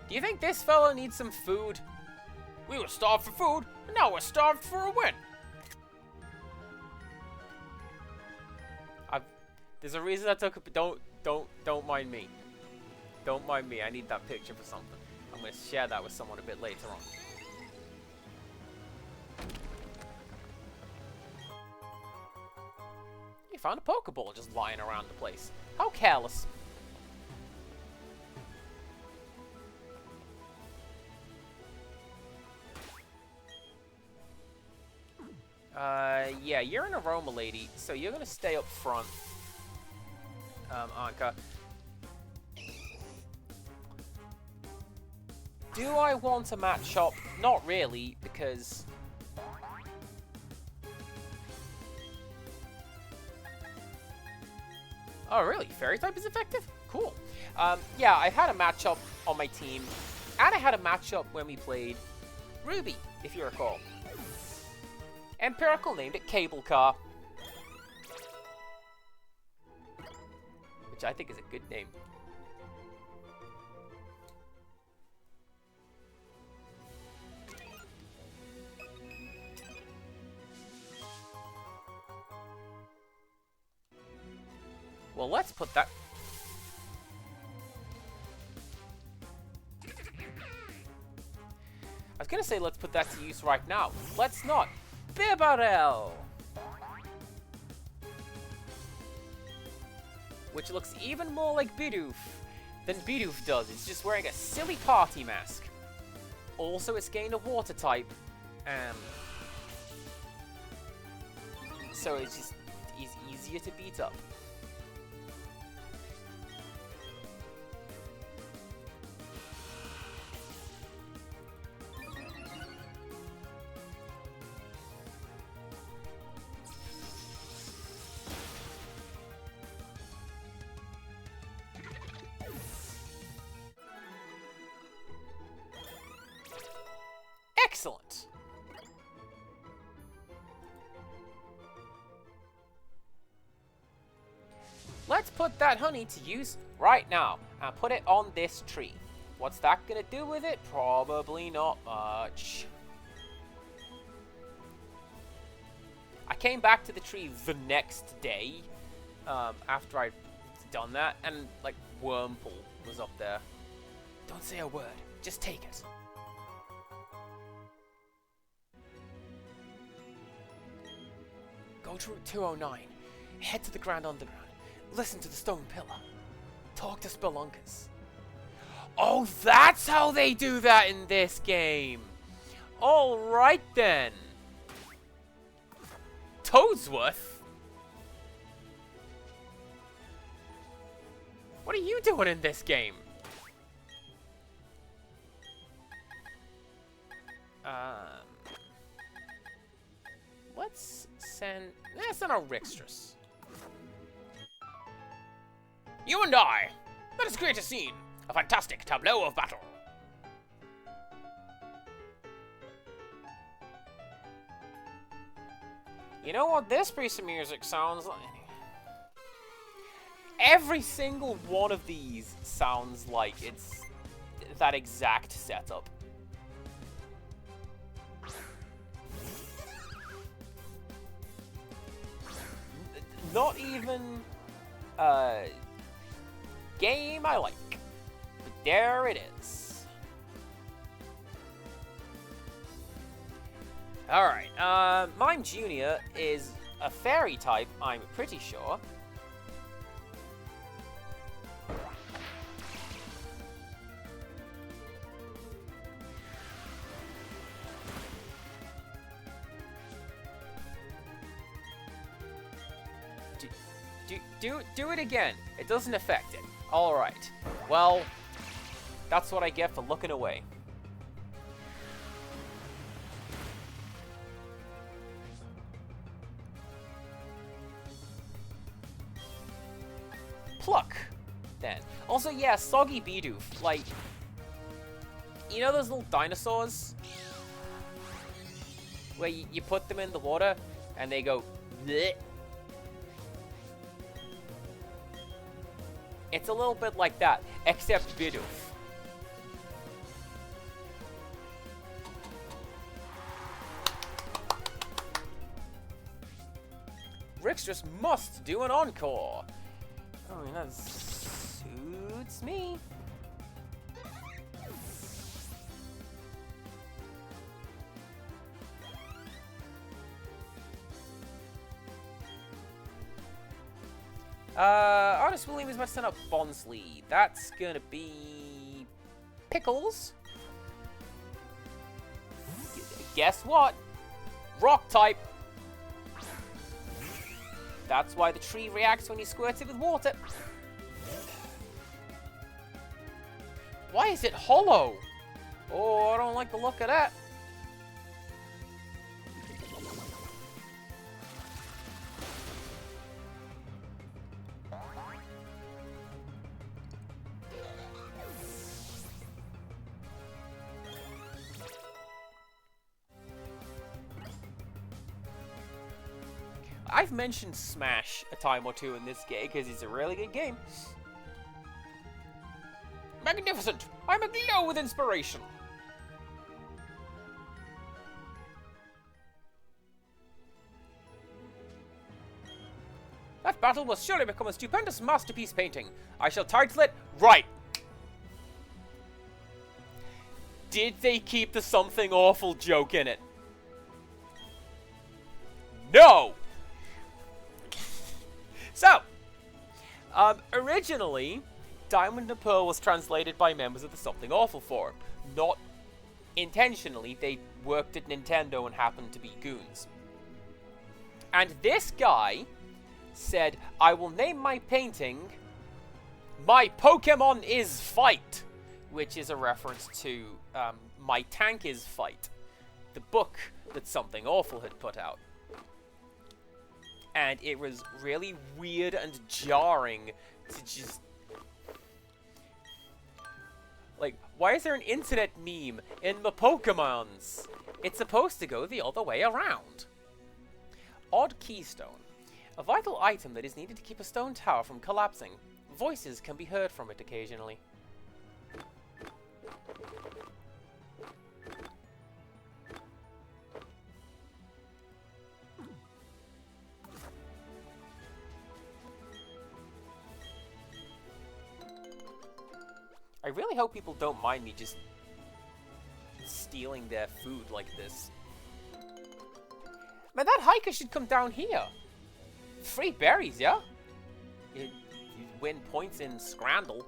Do you think this fella needs some food? We were starved for food, and now we're starved for a win. There's a reason I took a... Don't mind me. Don't mind me. I need that picture for something. I'm going to share that with someone a bit later on. You found a Pokeball just lying around the place. How careless. Yeah, you're an Aroma Lady, so you're gonna stay up front, Anka. Do I want a match up? Not really, because... Oh, really? Fairy type is effective? Cool. Yeah, I had a matchup on my team, and I had a matchup when we played Ruby, if you recall. Empirical named it Cable Car, which I think is a good name. Well, let's put that... I was gonna say let's put that to use right now. Let's not. Bibarel! Which looks even more like Bidoof than Bidoof does. It's just wearing a silly party mask. Also, it's gained a water type. So it's just easier to beat up. Excellent. Let's put that honey to use right now and put it on this tree. What's that gonna do with it? Probably not much. I came back to the tree the next day after I'd done that, and like Wurmple was up there. Don't say a word, just take it. Go to Route 209. Head to the Grand Underground. Listen to the Stone Pillar. Talk to Spelunkers. Oh, that's how they do that in this game. Alright then. Toadsworth? What are you doing in this game? Let's send... Let's send out Rixtrus. You and I! Let us create a scene. A fantastic tableau of battle. You know what this piece of music sounds like? Every single one of these sounds like it's that exact setup. Not even a game I like, but there it is. Alright, Mime Jr. is a fairy type, I'm pretty sure. Do it again. It doesn't affect it. Alright. Well, that's what I get for looking away. Pluck, then. Also, yeah, Soggy Bidoof. Like, you know those little dinosaurs? Where you put them in the water, and they go bleh. It's a little bit like that, except Bidoof. Rixtrus must do an encore. Oh, that suits me. Artist William is about to send up Bonsly. That's gonna be... Pickles. Guess what? Rock type. That's why the tree reacts when you squirt it with water. Why is it hollow? Oh, I don't like the look of that. I've mentioned Smash a time or two in this game because it's a really good game. Magnificent! I'm aglow with inspiration! That battle will surely become a stupendous masterpiece painting. I shall title it right. Did they keep the something awful joke in it? No! So, originally, Diamond and Pearl was translated by members of the Something Awful Forum. Not intentionally, they worked at Nintendo and happened to be goons. And this guy said, I will name my painting, My Pokemon is Fight, which is a reference to My Tank is Fight, the book that Something Awful had put out. And it was really weird and jarring to just... Like, why is there an internet meme in the Pokemons? It's supposed to go the other way around. Odd Keystone. A vital item that is needed to keep a stone tower from collapsing. Voices can be heard from it occasionally. I really hope people don't mind me just stealing their food like this. Man, that hiker should come down here. Free berries, yeah? You win points in Scrandle.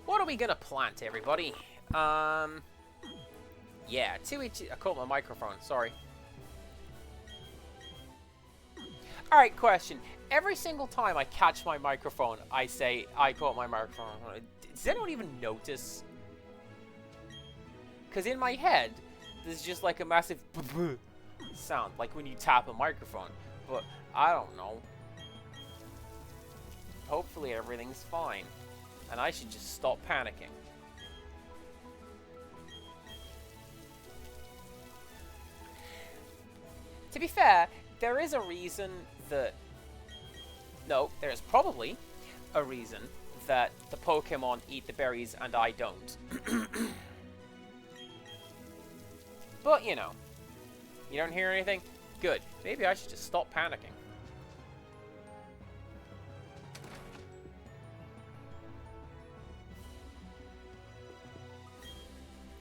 What are we gonna plant, everybody? Yeah, 2 each. I caught my microphone, sorry. Alright, question. Every single time I catch my microphone, I say, I caught my microphone. Does anyone even notice? Because in my head, there's just like a massive sound, like when you tap a microphone. But I don't know. Hopefully everything's fine. And I should just stop panicking. To be fair, there is a reason that... No, there is probably a reason that the Pokemon eat the berries and I don't. But, you know. You don't hear anything? Good. Maybe I should just stop panicking.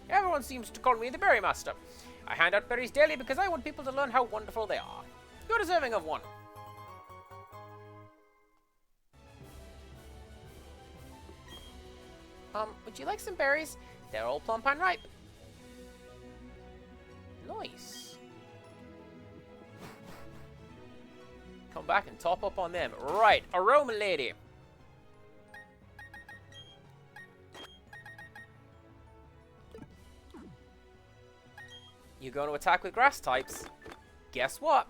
Everyone seems to call me the Berry Master. I hand out berries daily because I want people to learn how wonderful they are. You're deserving of one. Would you like some berries? They're all plump and ripe. Nice. Come back and top up on them. Right, Aroma Lady. You're going to attack with grass types. Guess what?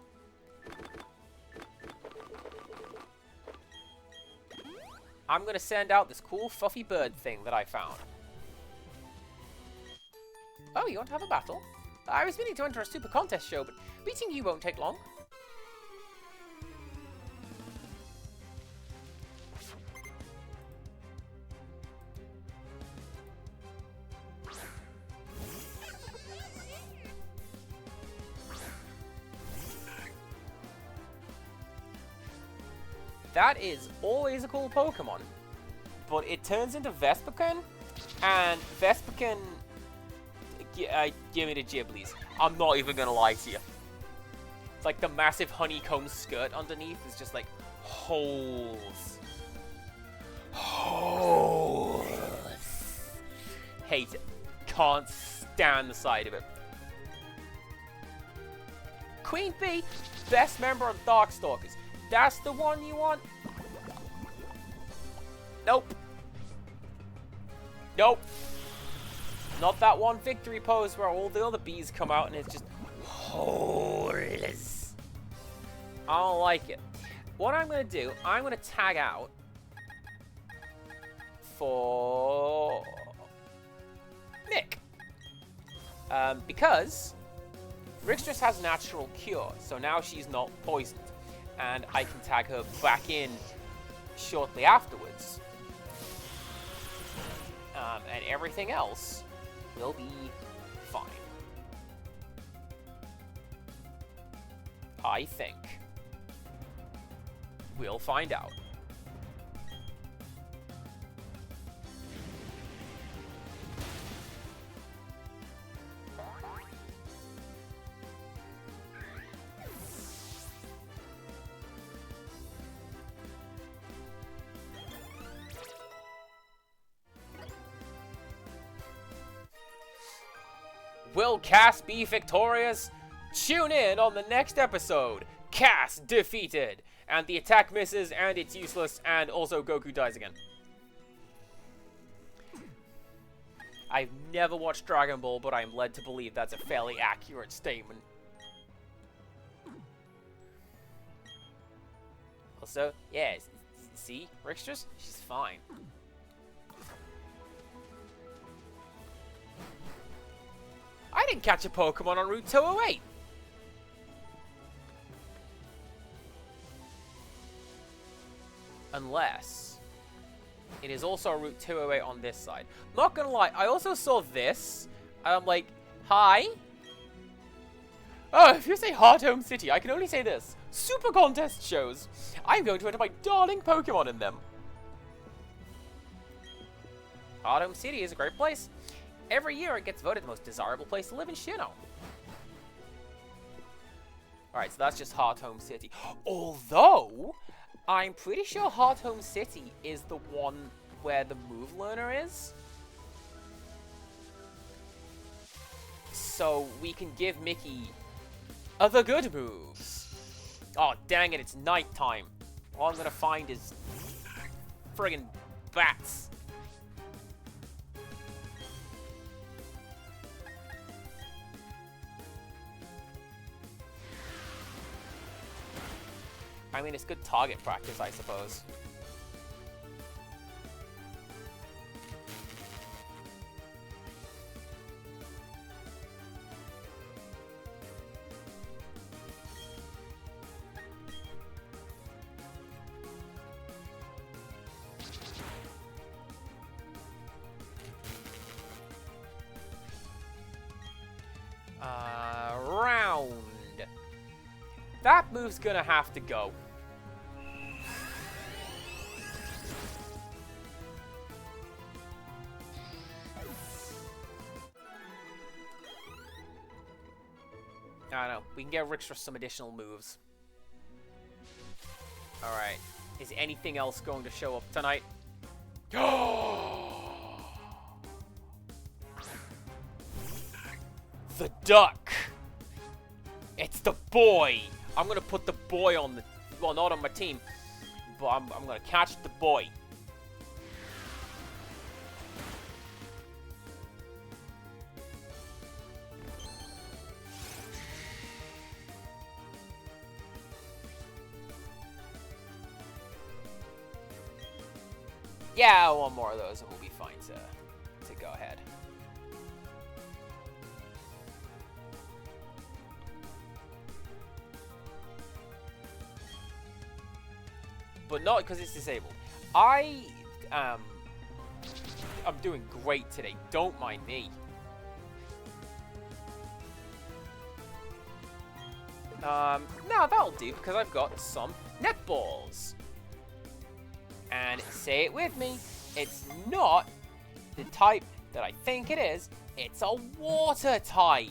I'm going to send out this cool fluffy bird thing that I found. Oh, you want to have a battle? I was meaning to enter a super contest show, but beating you won't take long. That is always a cool Pokemon, but it turns into Vespiquen, and Vespiquen, give me the Ghiblies. I'm not even gonna lie to you. It's like the massive honeycomb skirt underneath is just like holes. Holes. Hate it. Can't stand the sight of it. Queen Bee, best member of Darkstalkers. That's the one you want? Nope. Nope. Not that one victory pose where all the other bees come out and it's just holes. I don't like it. What I'm going to do, I'm going to tag out for Nick. Because Rixtress has natural cure, so now she's not poisoned. And I can tag her back in shortly afterwards. And everything else will be fine. I think. We'll find out. Will Cass be victorious? Tune in on the next episode. Cass defeated. And the attack misses, and it's useless, and also Goku dies again. I've never watched Dragon Ball, but I'm led to believe that's a fairly accurate statement. Also, yeah, see? Rixtress? She's fine. I didn't catch a Pokemon on Route 208. Unless it is also Route 208 on this side. Not gonna lie, I also saw this, and I'm like, hi? Oh, if you say Heart Home City, I can only say this. Super contest shows. I'm going to enter my darling Pokemon in them. Heart Home City is a great place. Every year it gets voted the most desirable place to live in Sinnoh. Alright, so that's just Heart Home City. Although, I'm pretty sure Heart Home City is the one where the move learner is. So we can give Mickey other good moves. Oh, dang it, it's nighttime. All I'm gonna find is friggin' bats. I mean, it's good target practice, I suppose. Round. That move's gonna have to go. I don't know. We can get Rix for some additional moves. Alright. Is anything else going to show up tonight? The duck! It's the boy! I'm gonna put the boy on the... Well, not on my team. But I'm gonna catch the boy. Yeah, one more of those and we'll be fine to go ahead. But not because it's disabled. I'm doing great today. Don't mind me. No, that'll do because I've got some netballs. And say it with me, it's not the type that I think it is. It's a water type.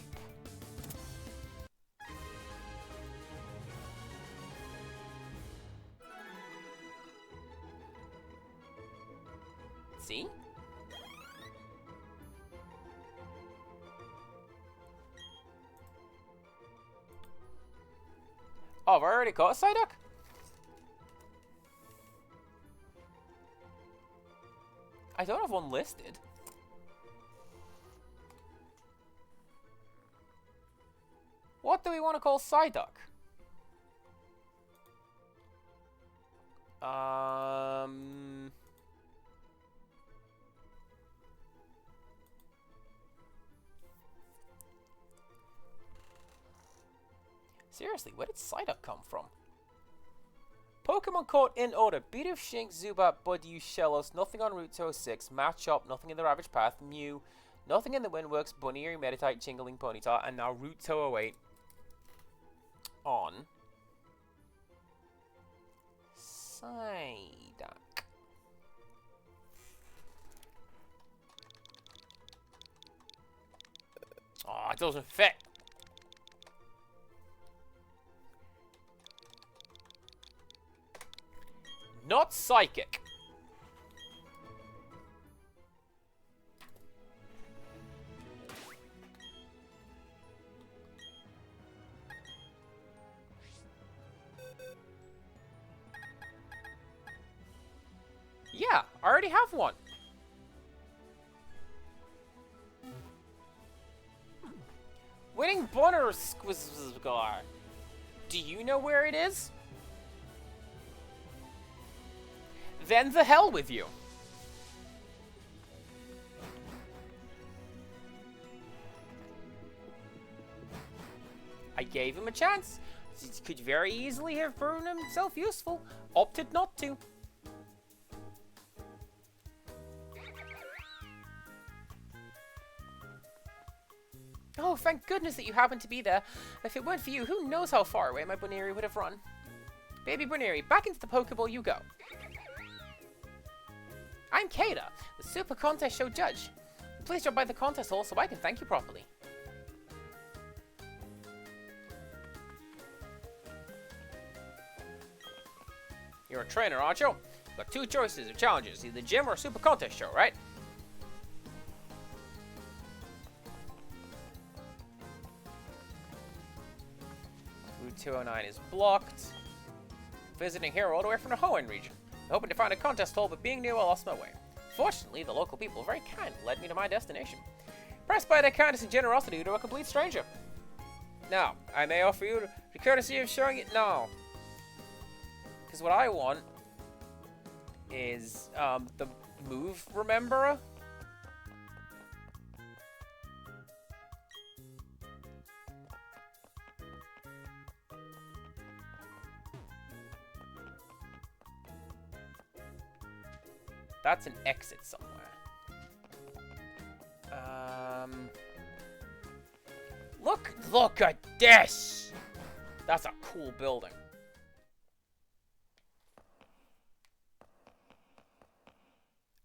See? Oh, I've already got a Psyduck? I don't have one listed. What do we want to call Psyduck? Seriously, where did Psyduck come from? Pokemon caught in order: Bidoof, Shinx, Zubat, Budew, Shellos, nothing on Route 206, Machop, nothing in the Ravage Path, Mew, nothing in the Windworks, Buneary, Meditite, Chingling, Ponyta, and now Route 208 on Psyduck. Oh, it doesn't fit. Not Psychic. Yeah, I already have one. Winning Bonner Squizgar. Do you know where it is? Then the hell with you. I gave him a chance. He could very easily have proven himself useful. Opted not to. Oh, thank goodness that you happened to be there. If it weren't for you, who knows how far away my Buneary would have run. Baby Buneary, back into the Pokeball you go. I'm Kada, the Super Contest Show judge. Please drop by the contest hall so I can thank you properly. You're a trainer, aren't you? You've got two choices of challenges, either gym or Super Contest Show, right? Route 209 is blocked. Visiting here all the way from the Hoenn region. Hoping to find a contest hall, but being new, I lost my way. Fortunately, the local people were very kind and led me to my destination. Impressed by their kindness and generosity to a complete stranger. Now, I may offer you the courtesy of showing it now. Because what I want is the move rememberer. That's an exit somewhere. Look at this! That's a cool building.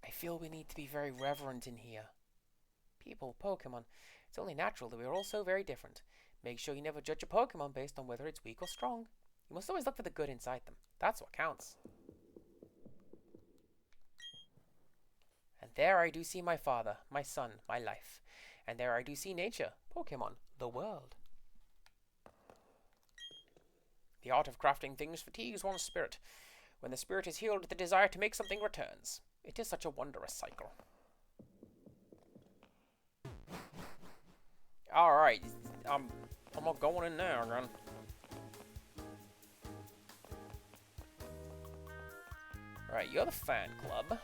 I feel we need to be very reverent in here. People, Pokemon. It's only natural that we are all so very different. Make sure you never judge a Pokemon based on whether it's weak or strong. You must always look for the good inside them. That's what counts. And there I do see my father, my son, my life. And there I do see nature, Pokemon, the world. The art of crafting things fatigues one's spirit. When the spirit is healed, the desire to make something returns. It is such a wondrous cycle. Alright, I'm not going in there again. Right, you're the fan club.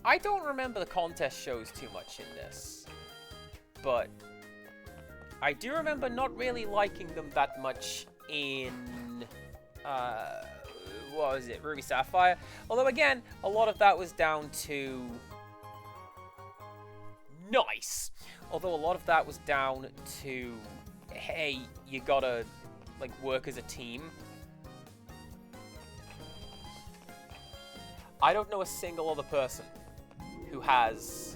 I don't remember the contest shows too much in this, but I do remember not really liking them that much in, what was it, Ruby Sapphire? Although again, a lot of that was down to... Nice! Although a lot of that was down to, hey, you gotta, like, work as a team. I don't know a single other person who has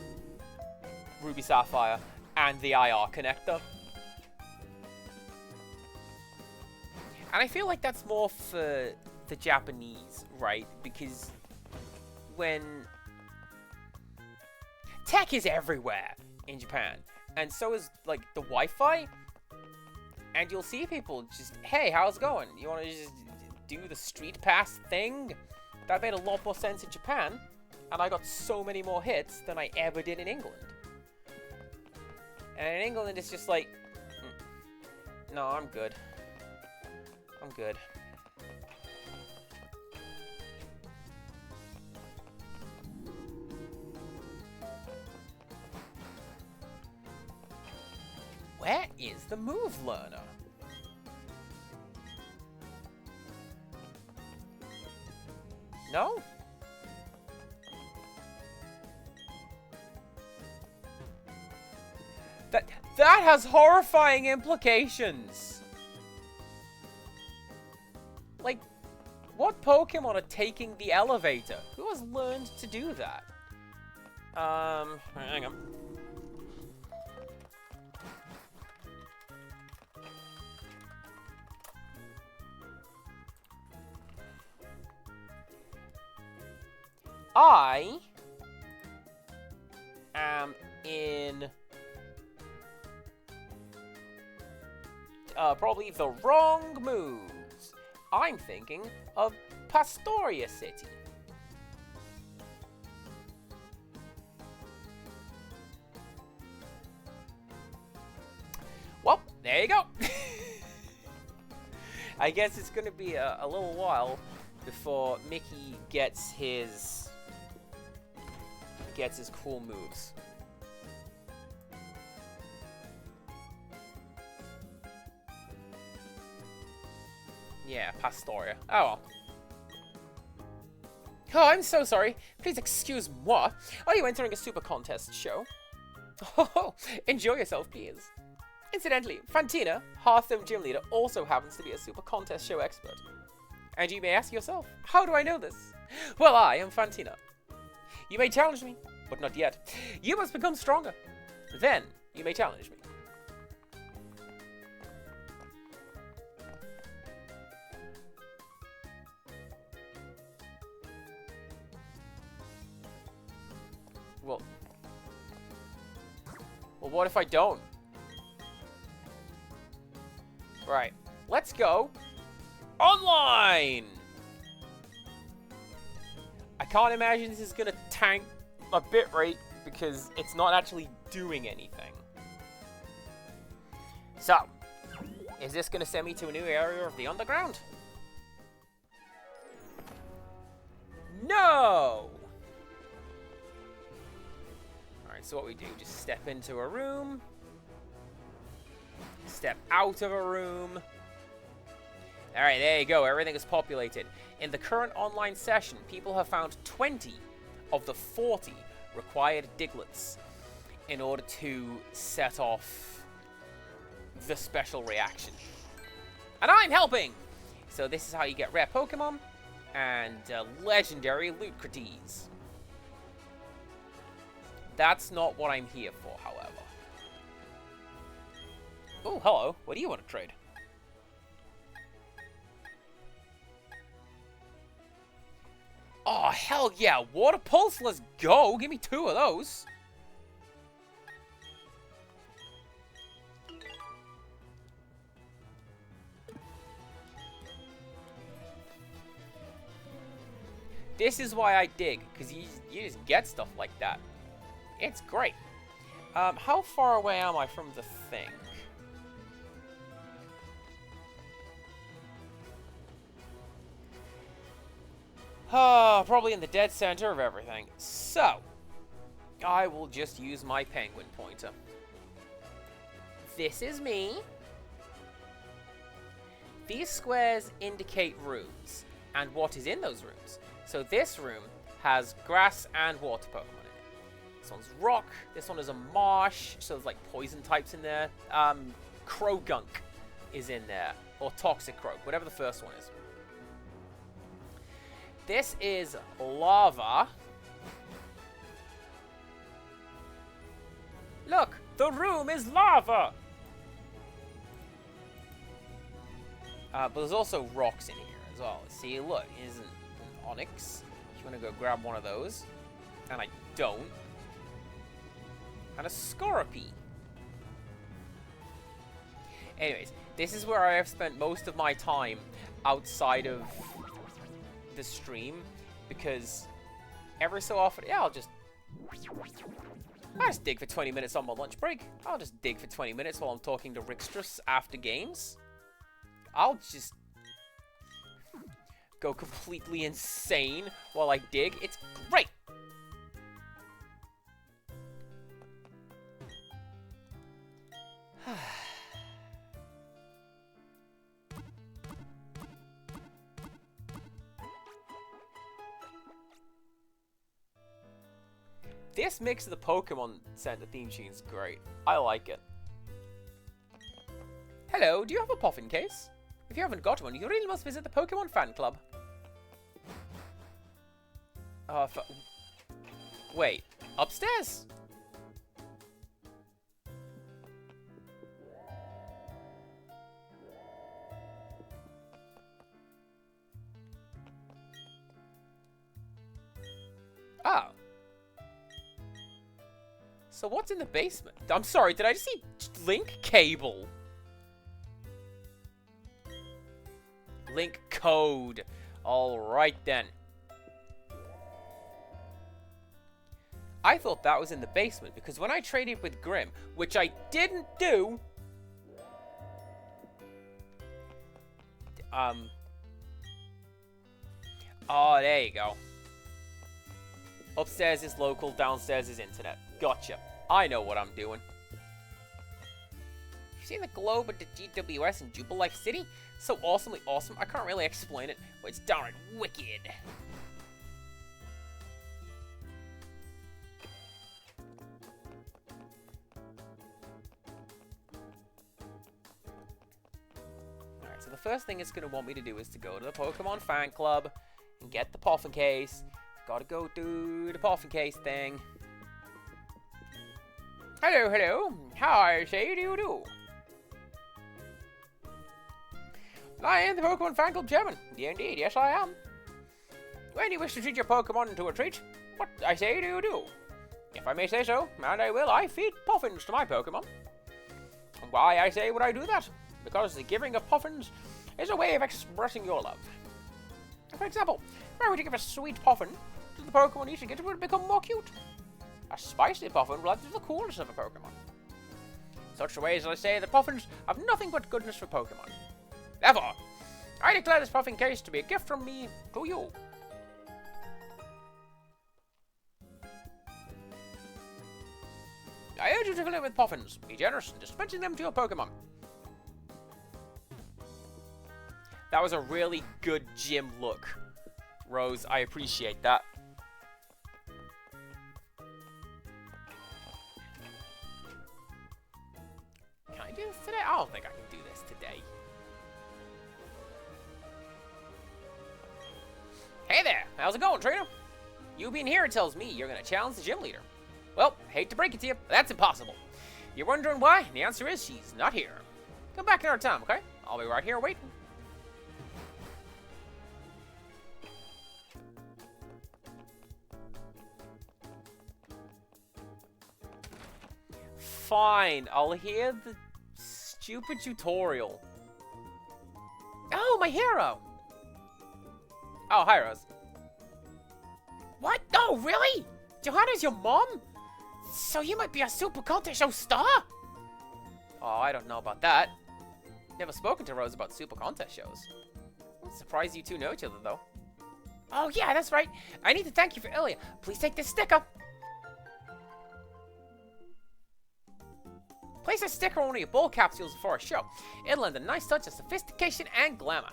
Ruby Sapphire and the IR connector. And I feel like that's more for the Japanese, right? Because when... Tech is everywhere in Japan. And so is, like, the Wi-Fi. And you'll see people just, hey, how's it going? You want to just do the street pass thing? That made a lot more sense in Japan. And I got so many more hits than I ever did in England. And in England, it's just like, no, I'm good. I'm good. Where is the move learner? No? That has horrifying implications. Like, what Pokemon are taking the elevator? Who has learned to do that? Hang on. I am in probably the wrong moves. I'm thinking of Pastoria City. Well, there you go. I guess it's gonna be a little while before Mickey gets his cool moves. Yeah, Pastoria. Oh well. Oh, I'm so sorry. Please excuse moi. Are you entering a super contest show? Oh, enjoy yourself, please. Incidentally, Fantina, Hearthstone gym leader, also happens to be a super contest show expert. And you may ask yourself, how do I know this? Well, I am Fantina. You may challenge me, but not yet. You must become stronger. Then, you may challenge me. Well, what if I don't? Right, let's go online! I can't imagine this is gonna tank my bitrate because it's not actually doing anything. So, is this gonna send me to a new area of the underground? No! Alright, so what we do, just step into a room. Step out of a room. Alright, there you go. Everything is populated. In the current online session, people have found 20 of the 40 required Diglets in order to set off the special reaction. And I'm helping! So this is how you get rare Pokemon and legendary Lucrates. That's not what I'm here for, however. Oh, hello. What do you want to trade? Oh, hell yeah. Water Pulse, let's go. Give me 2 of those. This is why I dig, because you just get stuff like that. It's great. How far away am I from the thing? Probably in the dead center of everything. So, I will just use my penguin pointer. This is me. These squares indicate rooms, and what is in those rooms. So this room has grass and water Pokemon in it. This one's rock, this one is a marsh, so there's like poison types in there. Krogunk is in there, or Toxicroak, whatever the first one is. This is lava. Look, the room is lava! But there's also rocks in here as well. See, look, isn't an Onyx. If you want to go grab one of those. And I don't. And a Scorpy. Anyways, this is where I have spent most of my time outside of the stream, because every so often, yeah, I'll just dig for 20 minutes on my lunch break. I'll just dig for 20 minutes while I'm talking to Rixtrus after games. I'll just go completely insane while I dig. It's great. This mix of the Pokemon Center theme tune is great. I like it. Hello, do you have a Puffin case? If you haven't got one, you really must visit the Pokemon fan club. Wait, upstairs? Oh. So what's in the basement? I'm sorry, did I just see link cable? Link code. Alright then. I thought that was in the basement because when I traded with Grim, which I didn't do... Oh, there you go. Upstairs is local, downstairs is internet. Gotcha. I know what I'm doing. seen the globe at the GWS in Jubilife City? So awesomely awesome, I can't really explain it, but it's darn wicked. Alright, so the first thing it's going to want me to do is to go to the Pokemon fan club and get the Poffin case. Gotta go do the Poffin case thing. Hello, hello. How say do you do? I am the Pokemon Fan Club Chairman. Indeed, yes I am. When you wish to treat your Pokemon to a treat, what I say do you do? If I may say so, and I will, I feed Poffins to my Pokemon. And why I say would I do that? Because the giving of Poffins is a way of expressing your love. For example, if I were to give a sweet Poffin to the Pokemon eating it, would become more cute. A spicy Poffin will add to the coolness of a Pokemon. Such ways I say that Poffins have nothing but goodness for Pokemon. Therefore, I declare this Poffin case to be a gift from me to you. I urge you to fill it with Poffins. Be generous in dispensing them to your Pokemon. That was a really good gym look, Rose. I appreciate that. Can I do this today? I don't think I can do this today. Hey there! How's it going, trainer? You being here tells me you're going to challenge the gym leader. Well, hate to break it to you, but that's impossible. You're wondering why? And the answer is she's not here. Come back another time, okay? I'll be right here waiting. Fine, I'll hear the stupid tutorial. Oh, my hero! Oh, hi, Rose. What? No, really? Johanna's your mom? So you might be a Super Contest Show star? Oh, I don't know about that. Never spoken to Rose about Super Contest shows. I'm surprised you two know each other, though. Oh, yeah, that's right. I need to thank you for earlier. Please take this sticker. Place a sticker on one of your bowl capsules before a show. It'll lend a nice touch of sophistication and glamour.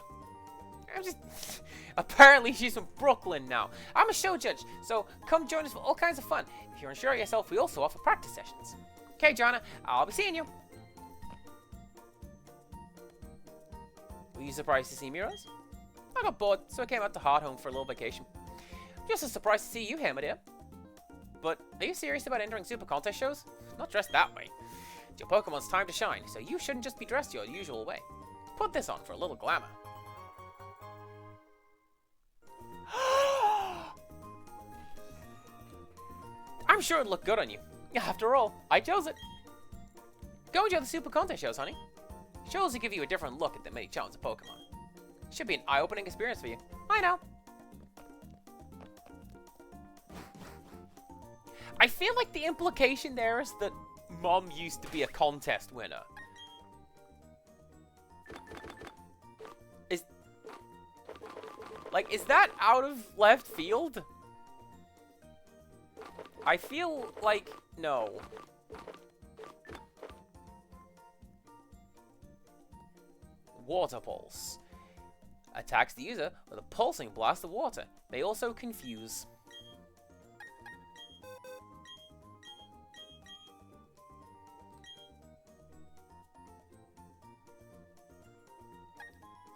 Apparently she's from Brooklyn now. I'm a show judge, so come join us for all kinds of fun. If you're unsure of yourself, we also offer practice sessions. Okay, Joanna, I'll be seeing you. Were you surprised to see me, Rose? I got bored, so I came out to Hardhome for a little vacation. Just as surprised to see you here, my dear. But are you serious about entering Super Contest shows? Not dressed that way. It's your Pokemon's time to shine, so you shouldn't just be dressed your usual way. Put this on for a little glamour. I'm sure it'd look good on you. After all, I chose it. Go enjoy the Super Contest shows, honey. Shows will give you a different look at the many challenges of Pokemon. Should be an eye-opening experience for you. I know. I feel like the implication there is that Mom used to be a contest winner. Is that out of left field? I feel like no. Water Pulse. Attacks the user with a pulsing blast of water. They also confuse.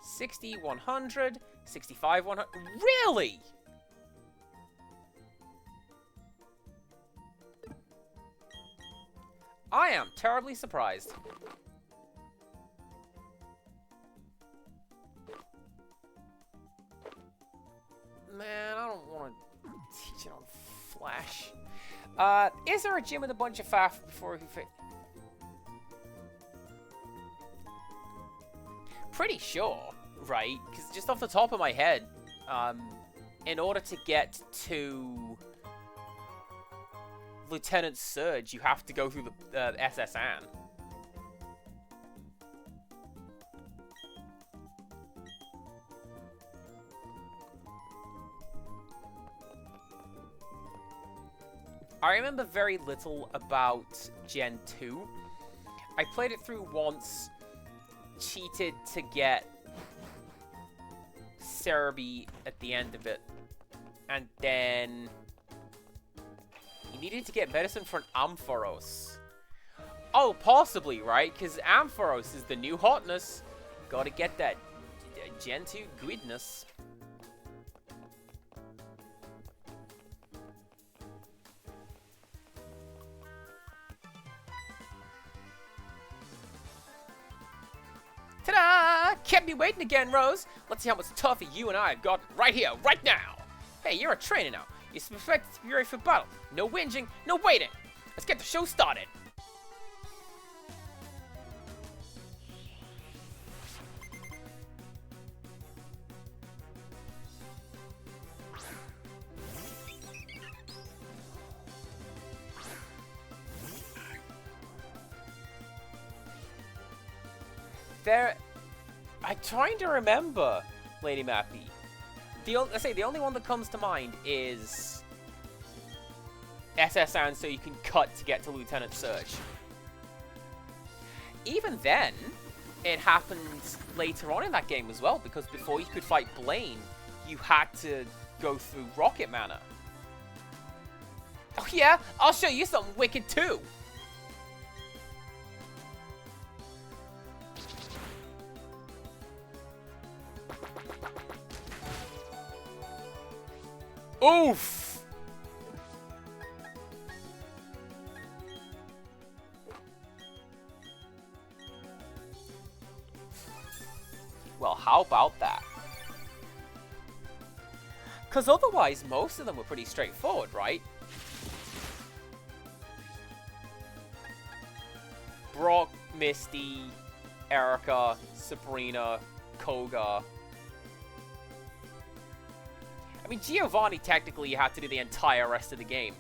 $60, 100, 65, 100. Really? I am terribly surprised. Man, I don't want to teach it on Flash. Is there a gym with a bunch of faff before we fit? Pretty sure, right? Because just off the top of my head, in order to get to Lieutenant Surge, you have to go through the SSN. I remember very little about Gen 2. I played it through once, cheated to get Cerebi at the end of it, and then you needed to get medicine for an Ampharos. Oh, possibly, right? Because Ampharos is the new hotness. Gotta get that Gen 2 goodness. Ta-da! Kept me waiting again, Rose. Let's see how much tougher you and I have got right here, right now. Hey, you're a trainer now. You're expected to be ready for battle. No whinging, no waiting. Let's get the show started. I'm trying to remember, Lady Mappy. The only one that comes to mind is SS Sound, so you can cut to get to Lieutenant Surge. Even then, it happened later on in that game as well, because before you could fight Blaine, you had to go through Rocket Manor. Oh yeah, I'll show you something wicked too! Oof! Well, how about that? Because otherwise, most of them were pretty straightforward, right? Brock, Misty, Erica, Sabrina, Koga. I mean, Giovanni, technically, you had to do the entire rest of the game.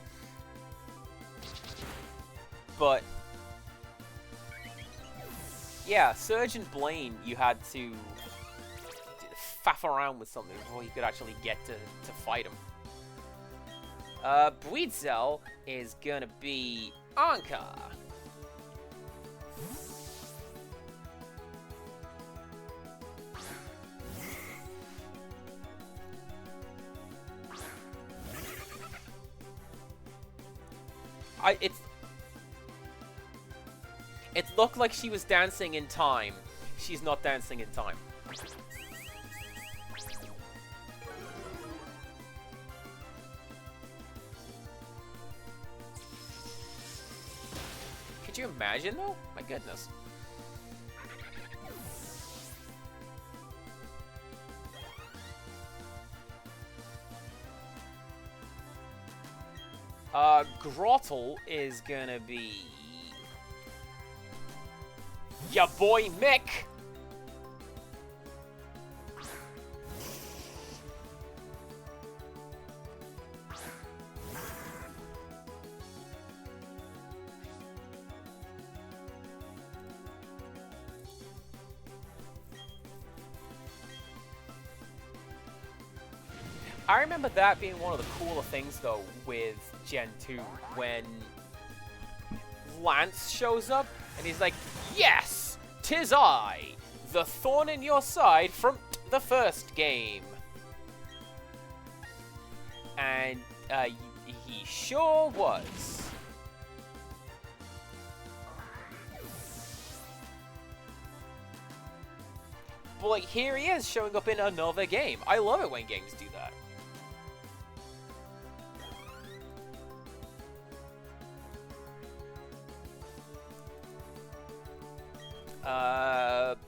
But yeah, Surge and Blaine, you had to faff around with something before you could actually get to fight him. Buizel is gonna be Anka. It looked like she was dancing in time. She's not dancing in time. Could you imagine, though? My goodness. Grottle is gonna be ya boy Mick. I remember that being one of the cooler things, though, with Gen 2, when Lance shows up, and he's like, "Yes, 'tis I, the thorn in your side from the first game." And, he sure was. But, like, here he is showing up in another game. I love it when games do that.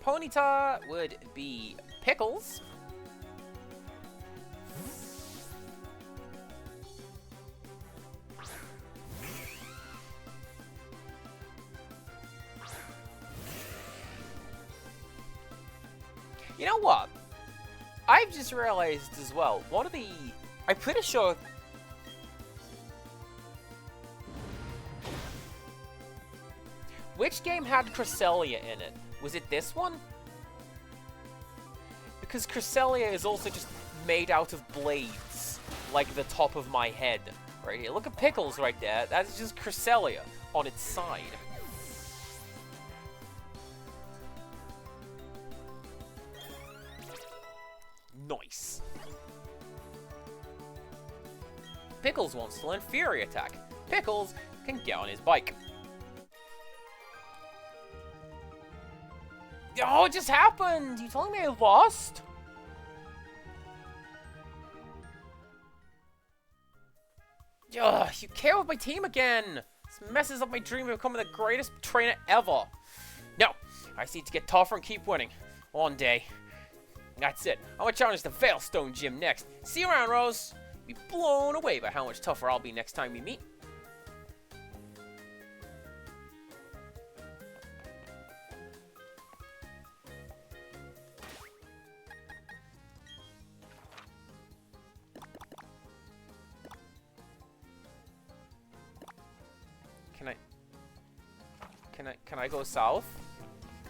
Ponyta would be Pickles. You know what? I've just realized as well, I'm pretty sure... Which game had Cresselia in it? Was it this one? Because Cresselia is also just made out of blades, like the top of my head. Right here. Look at Pickles right there. That's just Cresselia on its side. Nice. Pickles wants to learn Fury Attack. Pickles can get on his bike. Oh, it just happened! You telling me I lost? Ugh, you care with my team again! This messes up my dream of becoming the greatest trainer ever. No, I just need to get tougher and keep winning. One day. That's it. I'm gonna challenge the Veilstone Gym next. See you around, Rose. You'll be blown away by how much tougher I'll be next time we meet. Can I go south?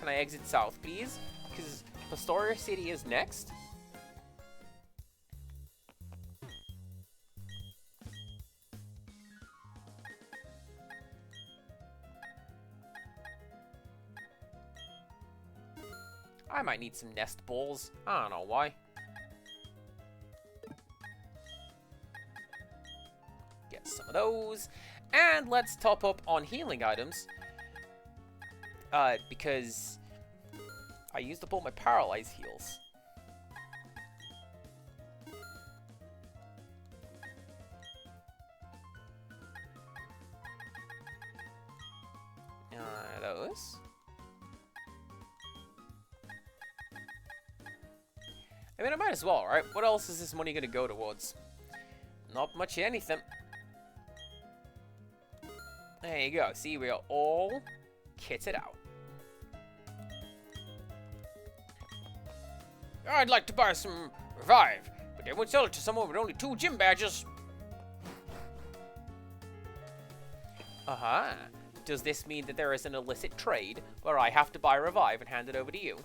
Can I exit south, please? Because Pastoria City is next. I might need some nest balls. I don't know why. Get some of those. And let's top up on healing items. Because I used up all my paralyze heals. Those. I mean, I might as well, right? What else is this money gonna go towards? Not much of anything. There you go. See, we are all kitted out. I'd like to buy some Revive, but they won't sell it to someone with only 2 gym badges. Uh-huh. Does this mean that there is an illicit trade where I have to buy Revive and hand it over to you?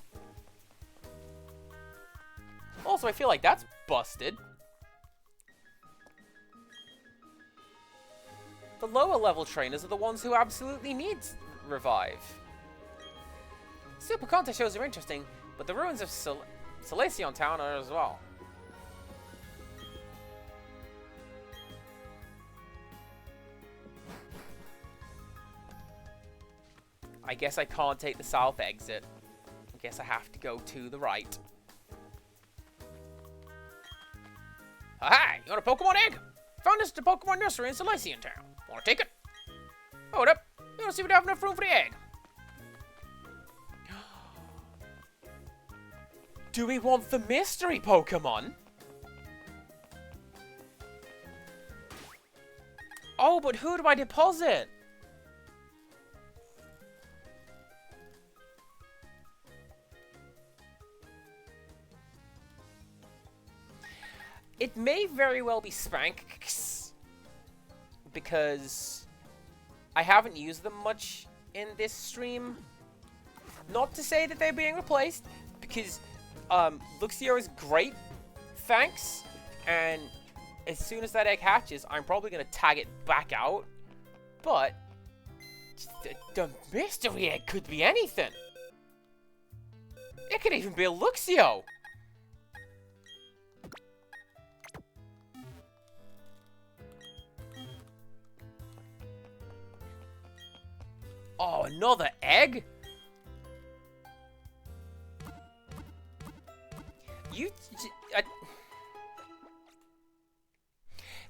Also, I feel like that's busted. The lower level trainers are the ones who absolutely need Revive. Super contest shows are interesting, but the ruins of Solaceon Town are as well. I guess I can't take the south exit. I guess I have to go to the right. Hi, you want a Pokemon egg? Found this at the Pokemon nursery in Solaceon Town. Want to take it? Hold up. You want to see if we have enough room for the egg? Do we want the mystery Pokemon? Oh, but who do I deposit? It may very well be Spanx, because I haven't used them much in this stream. Not to say that they're being replaced, because Luxio is great, thanks, and as soon as that egg hatches, I'm probably going to tag it back out, but the mystery egg could be anything. It could even be a Luxio. Oh, another egg?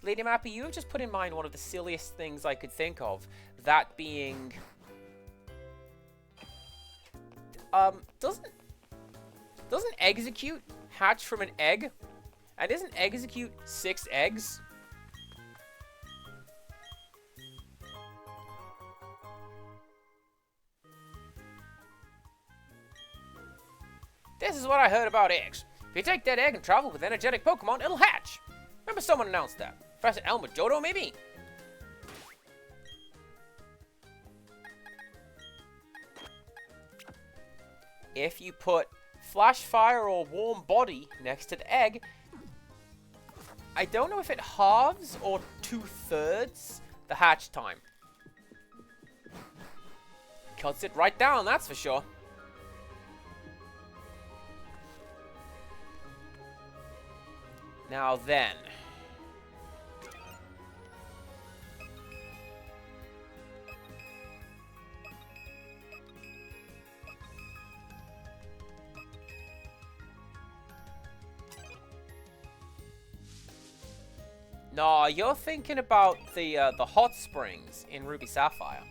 Lady Mappy, you have just put in mind one of the silliest things I could think of. That being... Doesn't Execute hatch from an egg? And isn't Execute 6 eggs? This is what I heard about eggs. If you take that egg and travel with energetic Pokemon, it'll hatch. Remember someone announced that. Professor Elmer Jodo, maybe? If you put Flash Fire or Warm Body next to the egg, I don't know if it halves or 2/3 the hatch time. Cuts it right down, that's for sure. Now then. No, you're thinking about the hot springs in Ruby Sapphire.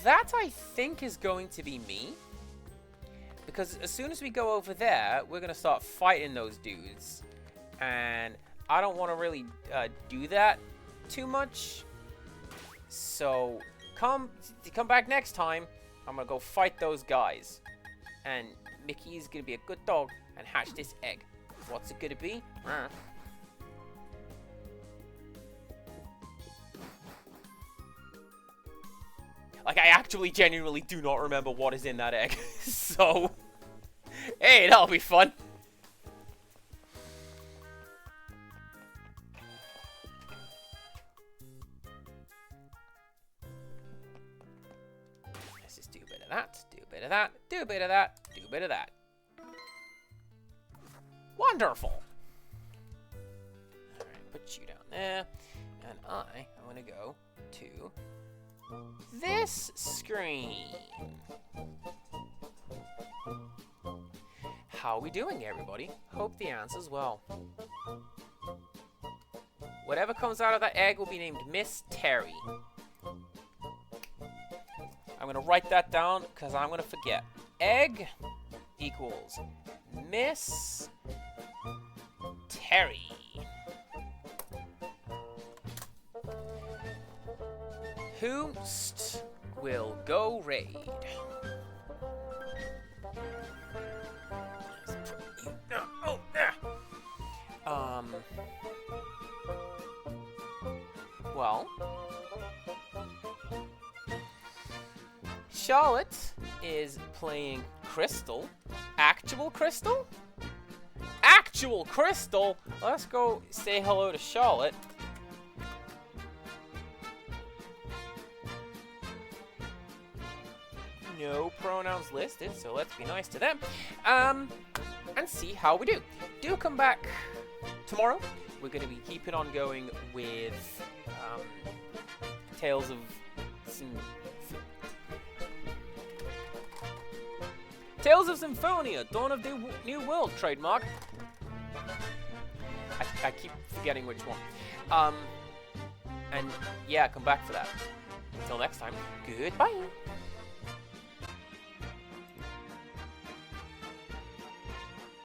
That, I think, is going to be me. Because as soon as we go over there, we're going to start fighting those dudes. And I don't want to really do that too much. So, come back next time. I'm going to go fight those guys. And Mickey's going to be a good dog and hatch this egg. What's it going to be? Like, I actually genuinely do not remember what is in that egg. So, hey, that'll be fun. Let's just do a bit of that, do a bit of that, do a bit of that, do a bit of that. Wonderful. Alright, put you down there. And I'm going to go to this screen. How are we doing, everybody? Hope the answer's well. Whatever comes out of that egg will be named Miss Terry. I'm going to write that down because I'm going to forget. Egg equals Miss Terry. Whost will go raid? Oh, there. Well, Charlotte is playing Crystal. Actual Crystal? Actual Crystal? Let's go say hello to Charlotte. No pronouns listed, so let's be nice to them. And see how we do. Do come back tomorrow. We're going to be keeping on going with Tales of Symphonia, Dawn of the New World trademark. I keep forgetting which one. And yeah, come back for that. Until next time, goodbye.